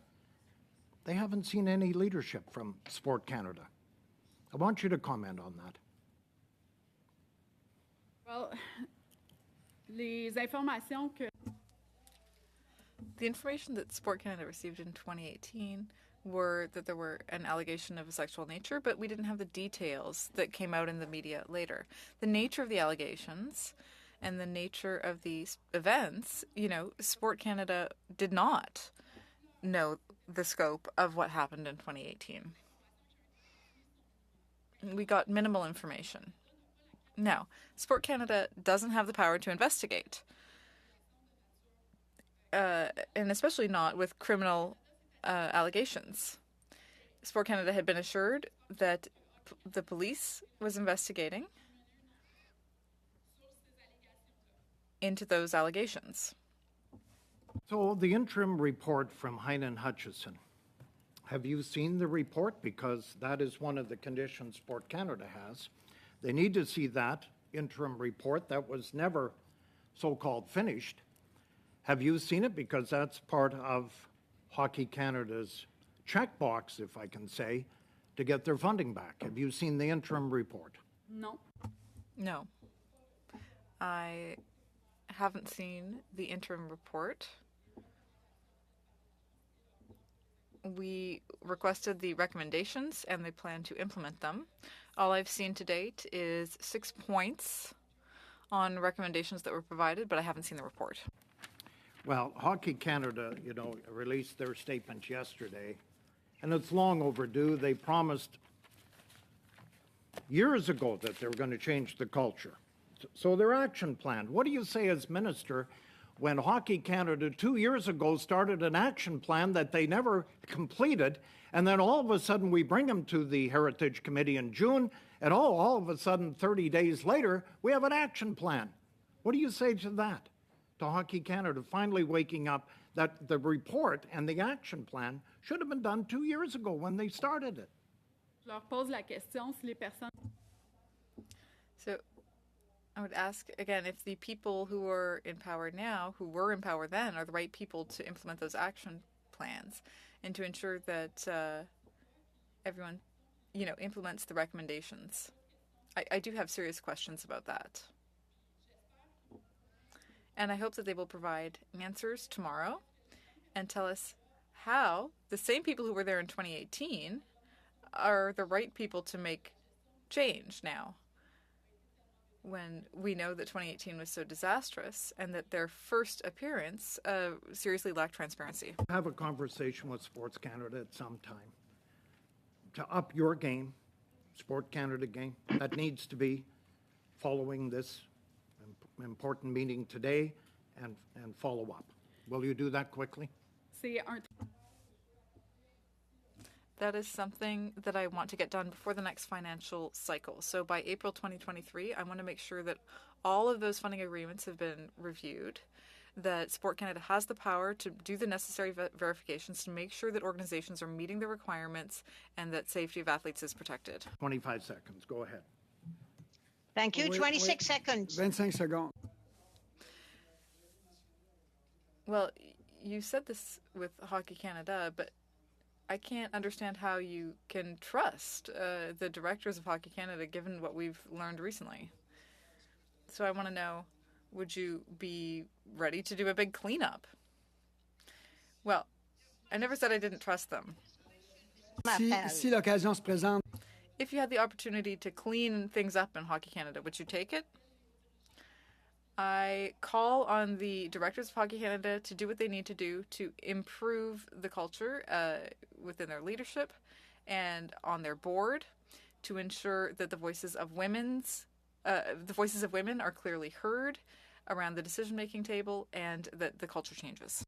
they haven't seen any leadership from Sport Canada. I want you to comment on that. Well, les informations que The information that Sport Canada received in 2018 were that there were an allegation of a sexual nature, but we didn't have the details that came out in the media later. The nature of the allegations and the nature of these events, Sport Canada did not know the scope of what happened in 2018. We got minimal information. Now, Sport Canada doesn't have the power to investigate, and especially not with criminal allegations. Sport Canada had been assured that the police was investigating into those allegations. So the interim report from Heinen Hutchison, have you seen the report? Because that is one of the conditions Sport Canada has. They need to see that interim report that was never so-called finished. Have you seen it? Because that's part of Hockey Canada's checkbox, if I can say, to get their funding back. Have you seen the interim report? No. No. I haven't seen the interim report. We requested the recommendations and they plan to implement them. All I've seen to date is 6 points on recommendations that were provided, but I haven't seen the report. Well, Hockey Canada, released their statement yesterday, and it's long overdue. They promised years ago that they were going to change the culture. So their action plan, what do you say as minister when Hockey Canada 2 years ago started an action plan that they never completed, and then all of a sudden we bring them to the Heritage Committee in June, and all of a sudden 30 days later we have an action plan? What do you say to that, to Hockey Canada finally waking up that the report and the action plan should have been done 2 years ago when they started it? Je leur pose la question si les personnes. So I would ask again if the people who are in power now, who were in power then, are the right people to implement those action plans and to ensure that everyone, implements the recommendations. I do have serious questions about that. And I hope that they will provide answers tomorrow and tell us how the same people who were there in 2018 are the right people to make change now, when we know that 2018 was so disastrous and that their first appearance seriously lacked transparency. Have a conversation with Sports Canada at some time to up your game, Sport Canada game, that needs to be following this important meeting today and follow up. Will you do that quickly? That is something that I want to get done before the next financial cycle. So by April 2023, I want to make sure that all of those funding agreements have been reviewed, that Sport Canada has the power to do the necessary verifications to make sure that organizations are meeting the requirements and that safety of athletes is protected. 25 seconds. Go ahead. Thank you. 26 seconds. 25 secondes. Well, you said this with Hockey Canada, but I can't understand how you can trust the directors of Hockey Canada given what we've learned recently. So I want to know, would you be ready to do a big cleanup? Well, I never said I didn't trust them. Si l'occasion se présente. If you had the opportunity to clean things up in Hockey Canada, would you take it? I call on the directors of Hockey Canada to do what they need to do to improve the culture within their leadership and on their board, to ensure that the voices of women are clearly heard around the decision-making table and that the culture changes.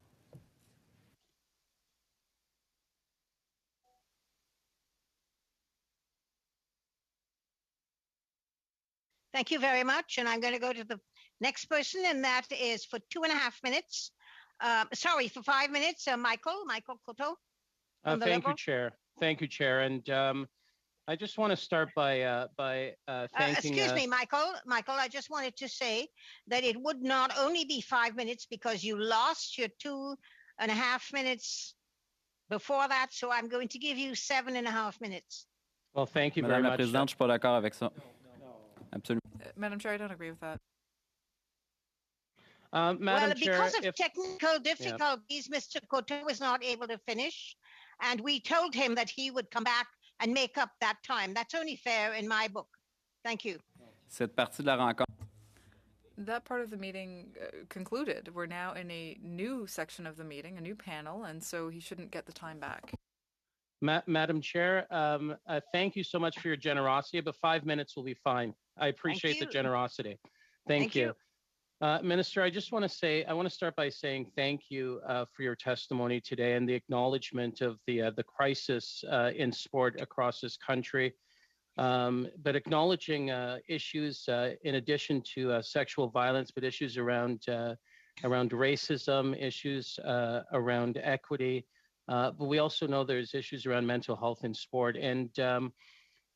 Thank you very much. And I'm going to go to the next person, and that is for 2.5 minutes. For 5 minutes, Michael Cotto. Thank you, Chair. Thank you, Chair. And I just want to start by thanking. Excuse me, Michael. Michael, I just wanted to say that it would not only be 5 minutes because you lost your 2.5 minutes before that. So I'm going to give you 7.5 minutes. Well, thank you Madame very la much. Présidente, je suis pas d'accord avec ça. Absolument. Madam Chair, I don't agree with that. Madam Chair, because of technical difficulties, Mr. Coteau was not able to finish, and we told him that he would come back and make up that time. That's only fair in my book. Thank you. Cette partie de la rencontre. That part of the meeting concluded. We're now in a new section of the meeting, a new panel, and so he shouldn't get the time back. Madam Chair, thank you so much for your generosity, but 5 minutes will be fine. I appreciate the generosity. Thank you. Minister, I just want to say, I want to start by saying thank you for your testimony today and the acknowledgement of the crisis in sport across this country, but acknowledging issues in addition to sexual violence, but issues around racism, issues around equity, but we also know there's issues around mental health in sport. And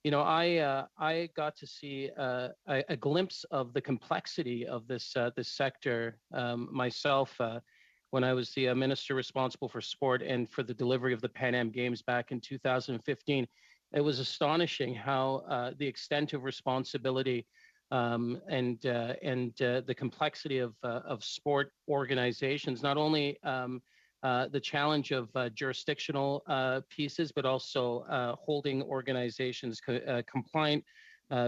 you know, I got to see a glimpse of the complexity of this sector myself when I was the minister responsible for sport and for the delivery of the Pan Am Games back in 2015. It was astonishing how the extent of responsibility and the complexity of sport organizations, not only the challenge of jurisdictional pieces, but also holding organizations compliant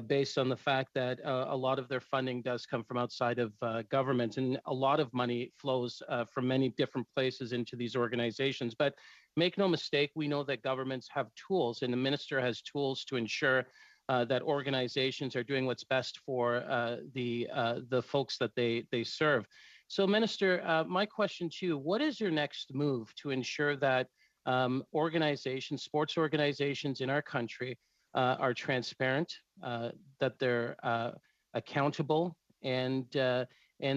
based on the fact that a lot of their funding does come from outside of government, and a lot of money flows from many different places into these organizations. But make no mistake, we know that governments have tools, and the minister has tools to ensure that organizations are doing what's best for the folks that they serve. So, Minister, my question to you, what is your next move to ensure that organizations, sports organizations in our country are transparent, that they're accountable, and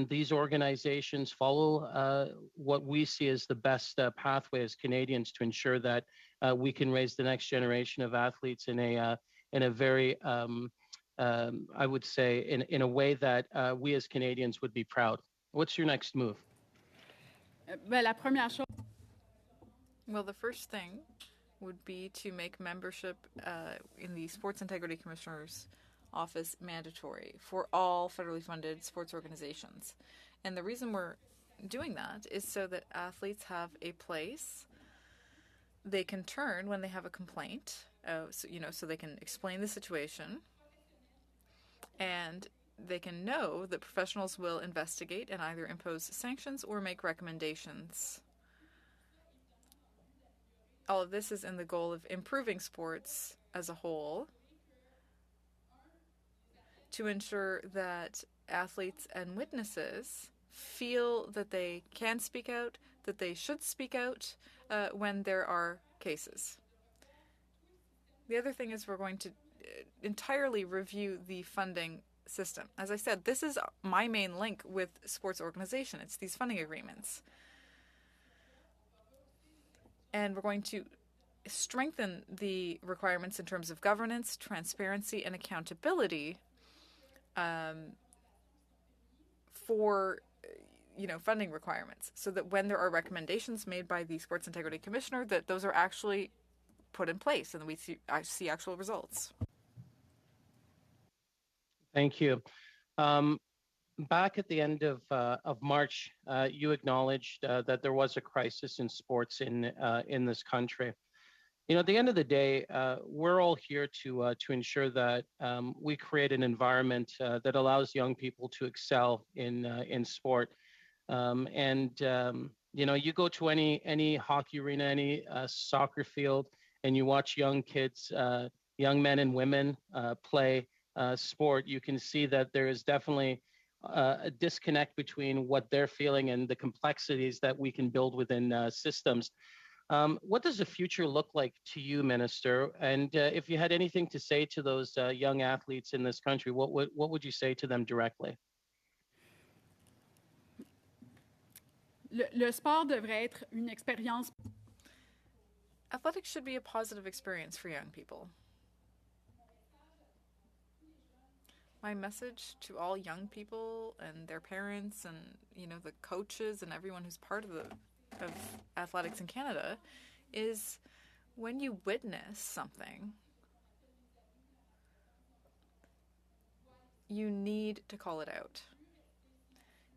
these organizations follow what we see as the best pathway as Canadians to ensure that we can raise the next generation of athletes in a very, I would say, in a way that we as Canadians would be proud? What's your next move? Well, the first thing would be to make membership in the Sports Integrity Commissioner's Office mandatory for all federally funded sports organizations. And the reason we're doing that is so that athletes have a place they can turn when they have a complaint, so they can explain the situation, and they can know that professionals will investigate and either impose sanctions or make recommendations. All of this is in the goal of improving sports as a whole, to ensure that athletes and witnesses feel that they can speak out, that they should speak out when there are cases. The other thing is we're going to entirely review the funding system. As I said, this is my main link with sports organization. It's these funding agreements. And we're going to strengthen the requirements in terms of governance, transparency, and accountability for funding requirements, so that when there are recommendations made by the Sports Integrity Commissioner, that those are actually put in place and we see actual results. Thank you. Back at the end of March, you acknowledged that there was a crisis in sports in this country. You know, at the end of the day, we're all here to ensure that we create an environment that allows young people to excel in sport. You go to any hockey arena, any soccer field, and you watch young kids, young men and women play sport, you can see that there is definitely a disconnect between what they're feeling and the complexities that we can build within systems. What does the future look like to you, Minister? And if you had anything to say to those young athletes in this country, what would you say to them directly? Le sport devrait être une expérience. Athletics should be a positive experience for young people. My message to all young people and their parents and, the coaches and everyone who's part of athletics in Canada is when you witness something, you need to call it out.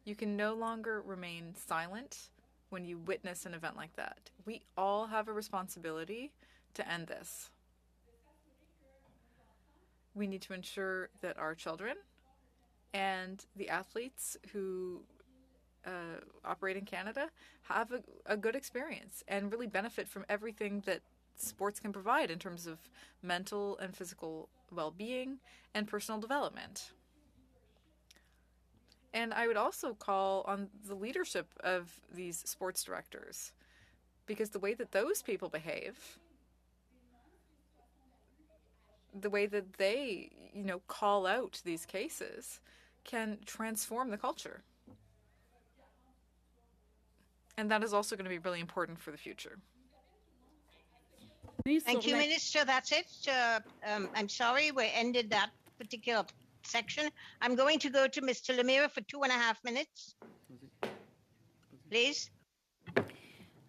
You can no longer remain silent when you witness an event like that. We all have a responsibility to end this. We need to ensure that our children and the athletes who operate in Canada have a good experience and really benefit from everything that sports can provide in terms of mental and physical well-being and personal development. And I would also call on the leadership of these sports directors, because the way that those people behave, the way that they, call out these cases can transform the culture. And that is also going to be really important for the future. Thank you, Minister. That's it. I'm sorry we ended that particular section. I'm going to go to Mr. Lemire for 2.5 minutes. Please.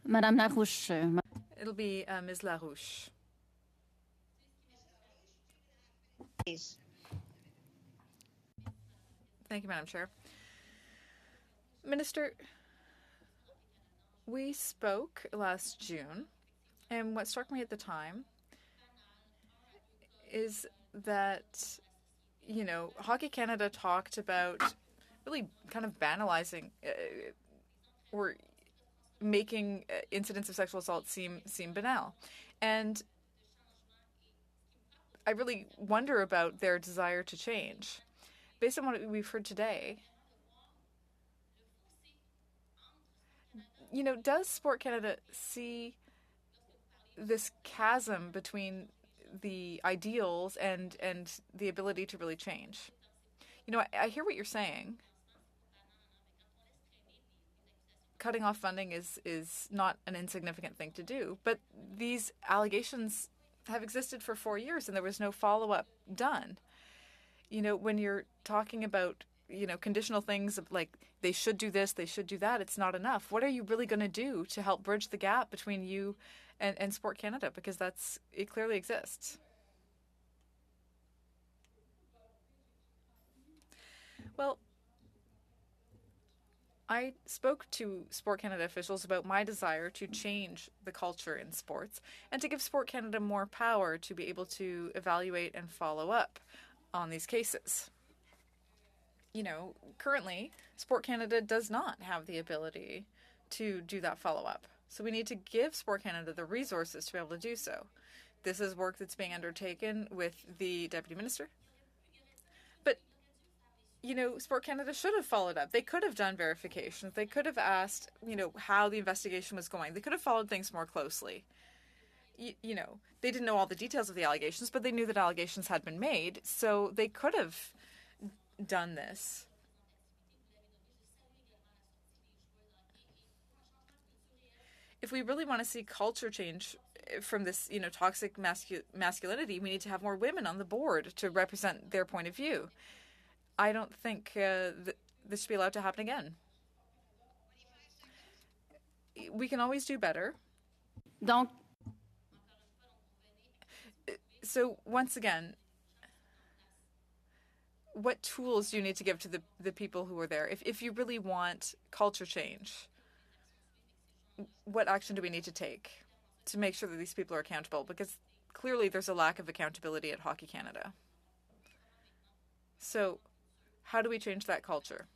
Madame Larouche. It'll be Ms. Larouche. Please. Thank you, Madam Chair. Minister, we spoke last June, and what struck me at the time is that, Hockey Canada talked about really kind of banalizing or making incidents of sexual assault seem banal. And I really wonder about their desire to change. Based on what we've heard today, does Sport Canada see this chasm between the ideals and the ability to really change? I hear what you're saying. Cutting off funding is not an insignificant thing to do, but these allegations have existed for 4 years and there was no follow-up done. When you're talking about, conditional things like they should do this, they should do that, it's not enough. What are you really going to do to help bridge the gap between you and Sport Canada? Because it clearly exists. Well, I spoke to Sport Canada officials about my desire to change the culture in sports and to give Sport Canada more power to be able to evaluate and follow up on these cases. Currently, Sport Canada does not have the ability to do that follow-up. So we need to give Sport Canada the resources to be able to do so. This is work that's being undertaken with the Deputy Minister. But, Sport Canada should have followed up. They could have done verifications. They could have asked, how the investigation was going. They could have followed things more closely. They didn't know all the details of the allegations, but they knew that allegations had been made, so they could have done this. If we really want to see culture change from this, toxic masculinity, we need to have more women on the board to represent their point of view. I don't think this should be allowed to happen again. We can always do better. So once again, what tools do you need to give to the people who are there? If you really want culture change, what action do we need to take to make sure that these people are accountable? Because clearly there's a lack of accountability at Hockey Canada. So how do we change that culture?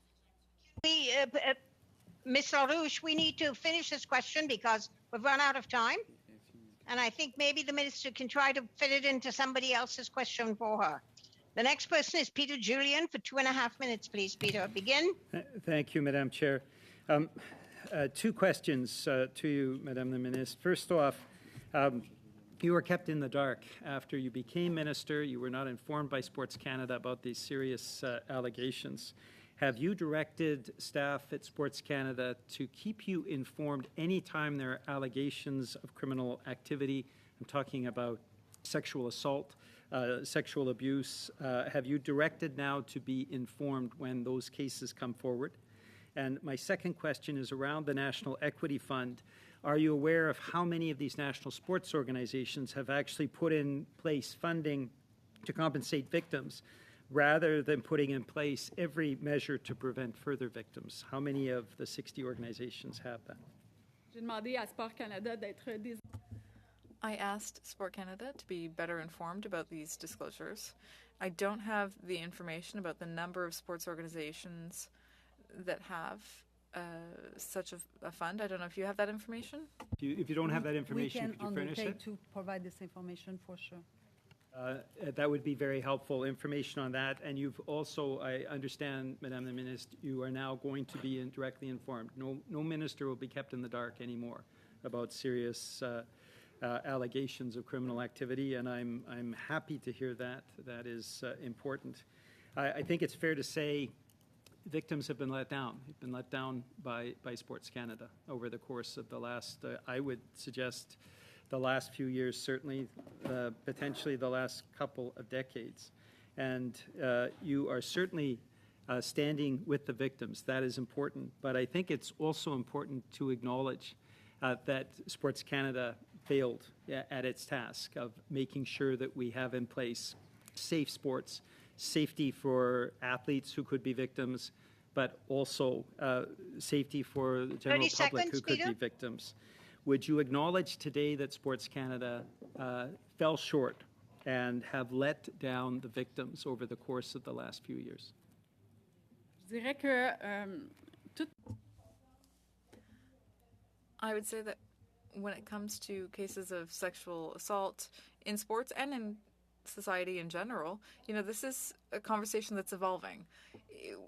Ms. LaRouche, we need to finish this question because we've run out of time. And I think maybe the minister can try to fit it into somebody else's question for her. The next person is Peter Julian for 2.5 minutes, please. Peter, begin. Thank you, Madam Chair. 2 questions to you, Madame the Minister. First off, you were kept in the dark after you became minister. You were not informed by Sports Canada about these serious allegations. Have you directed staff at Sports Canada to keep you informed anytime there are allegations of criminal activity? I'm talking about sexual assault, sexual abuse. Have you directed now to be informed when those cases come forward? And my second question is around the National Equity Fund. Are you aware of how many of these national sports organizations have actually put in place funding to compensate victims rather than putting in place every measure to prevent further victims? How many of the 60 organizations have that? I asked Sport Canada to be better informed about these disclosures. I don't have the information about the number of sports organizations that have such a fund. I don't know if you have that information. If you don't have that information, could you furnish it? We can undertake to provide this information for sure. That would be very helpful information on that. And you've also, I understand, Madame the Ministre, you are now going to be directly informed. No minister will be kept in the dark anymore about serious allegations of criminal activity, and I'm happy to hear that. That is important. I think it's fair to say victims have been let down. They've been let down by Sports Canada over the course of the last, I would suggest, the last few years, certainly, potentially the last couple of decades. And you are certainly standing with the victims. That is important. But I think it's also important to acknowledge that Sports Canada failed at its task of making sure that we have in place safe sports, safety for athletes who could be victims, but also safety for the general public who could be victims. Would you acknowledge today that Sports Canada fell short and have let down the victims over the course of the last few years? I would say that when it comes to cases of sexual assault in sports and in society in general, this is a conversation that's evolving.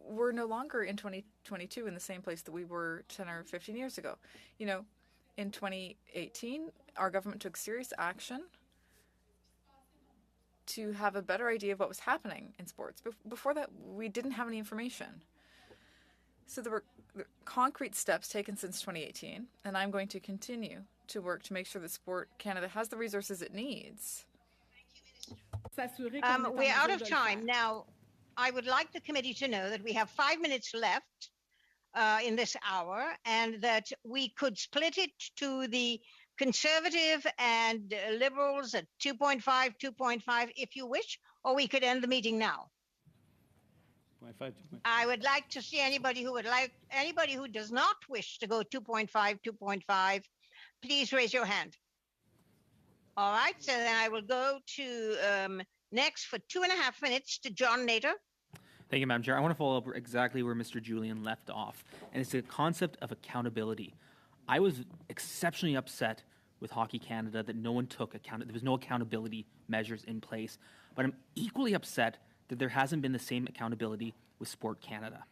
We're no longer in 2022 in the same place that we were 10 or 15 years ago. In 2018, our government took serious action to have a better idea of what was happening in sports. Before that, we didn't have any information. So there were concrete steps taken since 2018, and I'm going to continue to work to make sure that Sport Canada has the resources it needs. We're out of time. Now, I would like the committee to know that we have 5 minutes left in this hour, and that we could split it to the Conservative and Liberals at 2.5 if you wish, or we could end the meeting now. I would like to see anybody who does not wish to go 2.5, please raise your hand. All right, so then I will go to next for 2.5 minutes to John Nader. Thank you, Madam Chair. I want to follow up exactly where Mr. Julian left off, and it's the concept of accountability. I was exceptionally upset with Hockey Canada that no one took there was no accountability measures in place, but I'm equally upset that there hasn't been the same accountability with Sport Canada.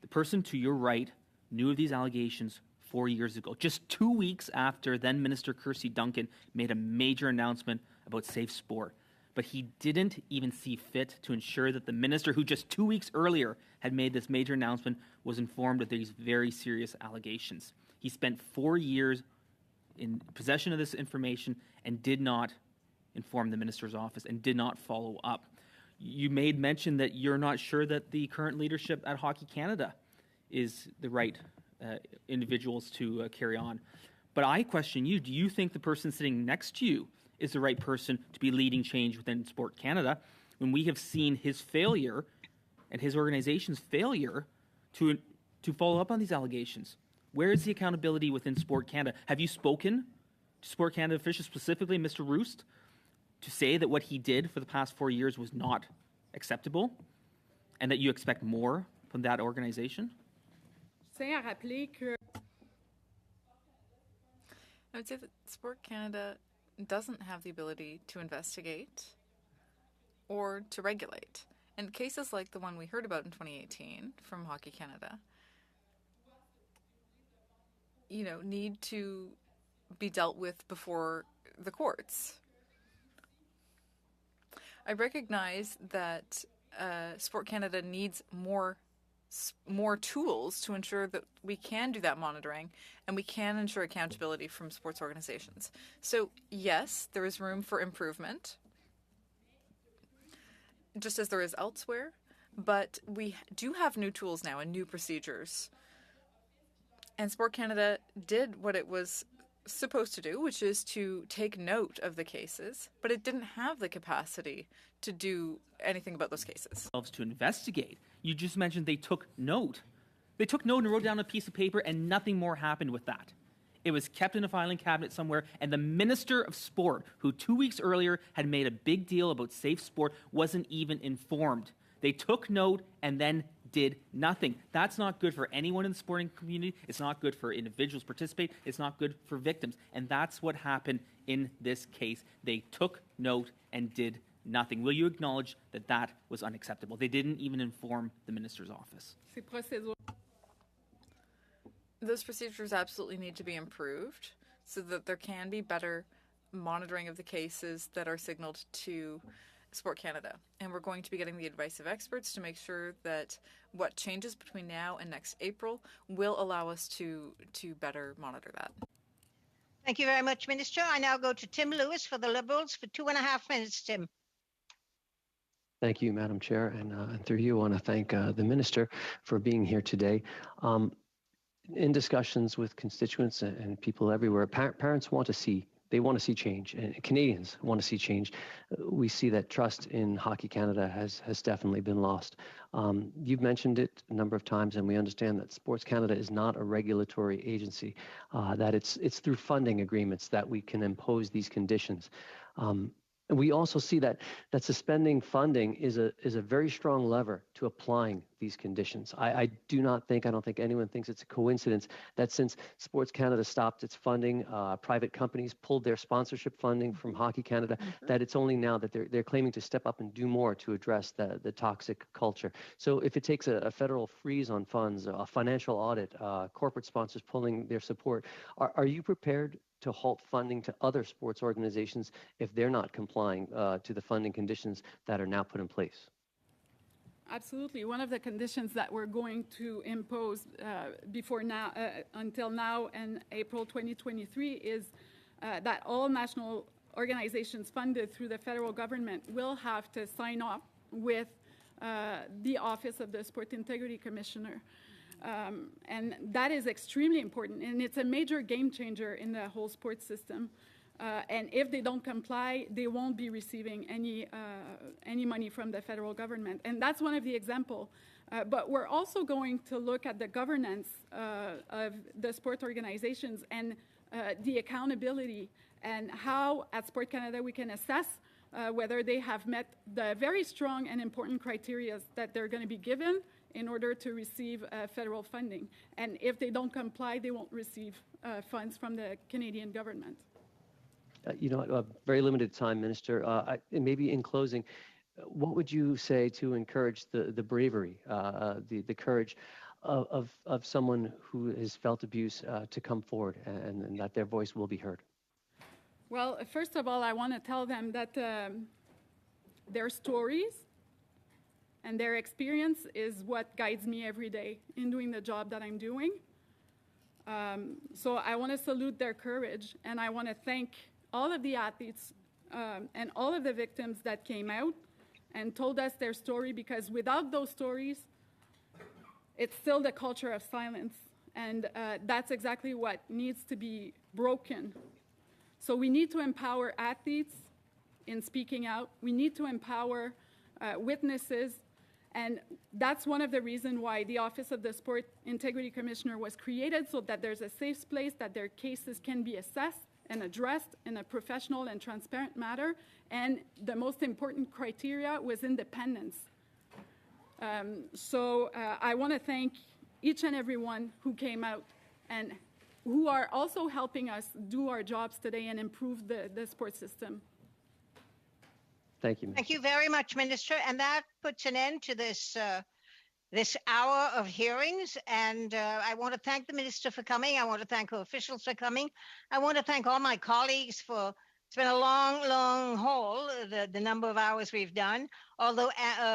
The person to your right knew of these allegations 4 years ago, just 2 weeks after then Minister Kirsty Duncan made a major announcement about safe sport. But he didn't even see fit to ensure that the minister who just 2 weeks earlier had made this major announcement was informed of these very serious allegations. He spent 4 years in possession of this information and did not inform the minister's office and did not follow up. You made mention that you're not sure that the current leadership at Hockey Canada is the right individuals to carry on. But I question you, do you think the person sitting next to you is the right person to be leading change within Sport Canada when we have seen his failure and his organization's failure to follow up on these allegations? Where is the accountability within Sport Canada? Have you spoken to Sport Canada officials, specifically Mr. Roost, to say that what he did for the past 4 years was not acceptable and that you expect more from that organization? I would say that Sport Canada doesn't have the ability to investigate or to regulate. And cases like the one we heard about in 2018 from Hockey Canada, need to be dealt with before the courts. I recognize that Sport Canada needs more more tools to ensure that we can do that monitoring and we can ensure accountability from sports organizations. So yes, there is room for improvement, just as there is elsewhere, but we do have new tools now and new procedures. And Sport Canada did what it was supposed to do, which is to take note of the cases, but it didn't have the capacity to do anything about those cases. To investigate. You just mentioned they took note. They took note and wrote down a piece of paper, and nothing more happened with that. It was kept in a filing cabinet somewhere, and the Minister of Sport, who 2 weeks earlier had made a big deal about safe sport, wasn't even informed. They took note and then did nothing. That's not good for anyone in the sporting community. It's not good for individuals participate. It's not good for victims. And that's what happened in this case. They took note and did nothing. Will you acknowledge that that was unacceptable? They didn't even inform the minister's office. Those procedures absolutely need to be improved so that there can be better monitoring of the cases that are signaled to Sport Canada. And we're going to be getting the advice of experts to make sure that what changes between now and next April will allow us to better monitor that. Thank you very much, Minister. I now go to Tim Lewis for the Liberals for 2.5 minutes, Tim. Thank you, Madam Chair. And through you, I want to thank the Minister for being here today. In discussions with constituents and people everywhere, parents want to see change, and Canadians want to see change. We see that trust in Hockey Canada has definitely been lost. You've mentioned it a number of times, and we understand that Sports Canada is not a regulatory agency, that it's through funding agreements that we can impose these conditions. And we also see that suspending funding is a very strong lever to applying these conditions. I don't think anyone thinks it's a coincidence that since Sports Canada stopped its funding, private companies pulled their sponsorship funding from Hockey Canada, that it's only now that they're claiming to step up and do more to address the toxic culture. So if it takes a federal freeze on funds, a financial audit, corporate sponsors pulling their support, are you prepared to halt funding to other sports organizations if they're not complying to the funding conditions that are now put in place? Absolutely. One of the conditions that we're going to impose until now and April 2023 is that all national organizations funded through the federal government will have to sign off with the Office of the Sport Integrity Commissioner. And that is extremely important, and it's a major game changer in the whole sports system. And if they don't comply, they won't be receiving any money from the federal government. And that's one of the examples. But we're also going to look at the governance of the sport organizations and the accountability, and how at Sport Canada we can assess whether they have met the very strong and important criteria that they're going to be given in order to receive federal funding. And if they don't comply, they won't receive funds from the Canadian government. Very limited time, Minister. Maybe in closing, what would you say to encourage the bravery, the courage of someone who has felt abuse to come forward, and that their voice will be heard? Well, first of all, I want to tell them that their stories and their experience is what guides me every day in doing the job that I'm doing. So I want to salute their courage, and I want to thank all of the athletes and all of the victims that came out and told us their story, because without those stories, it's still the culture of silence. And that's exactly what needs to be broken. So we need to empower athletes in speaking out. We need to empower witnesses. And that's one of the reasons why the Office of the Sport Integrity Commissioner was created, so that there's a safe place that their cases can be assessed and addressed in a professional and transparent manner. And the most important criteria was independence. So I want to thank each and every one who came out and who are also helping us do our jobs today and improve the sports system. Thank you. Thank you very much, Minister. And that puts an end to this hour of hearings. And I want to thank the Minister for coming. I want to thank her officials for coming. I want to thank all my colleagues for It's been a long, long haul, the number of hours we've done, although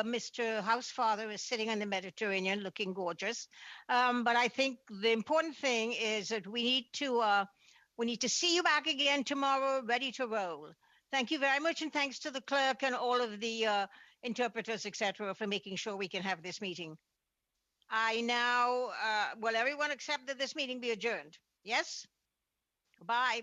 Mr. Housefather is sitting in the Mediterranean looking gorgeous. But I think the important thing is that we need to see you back again tomorrow, ready to roll. Thank you very much, and thanks to the clerk and all of the interpreters, etc., for making sure we can have this meeting. I now, will everyone accept that this meeting be adjourned? Yes? Bye.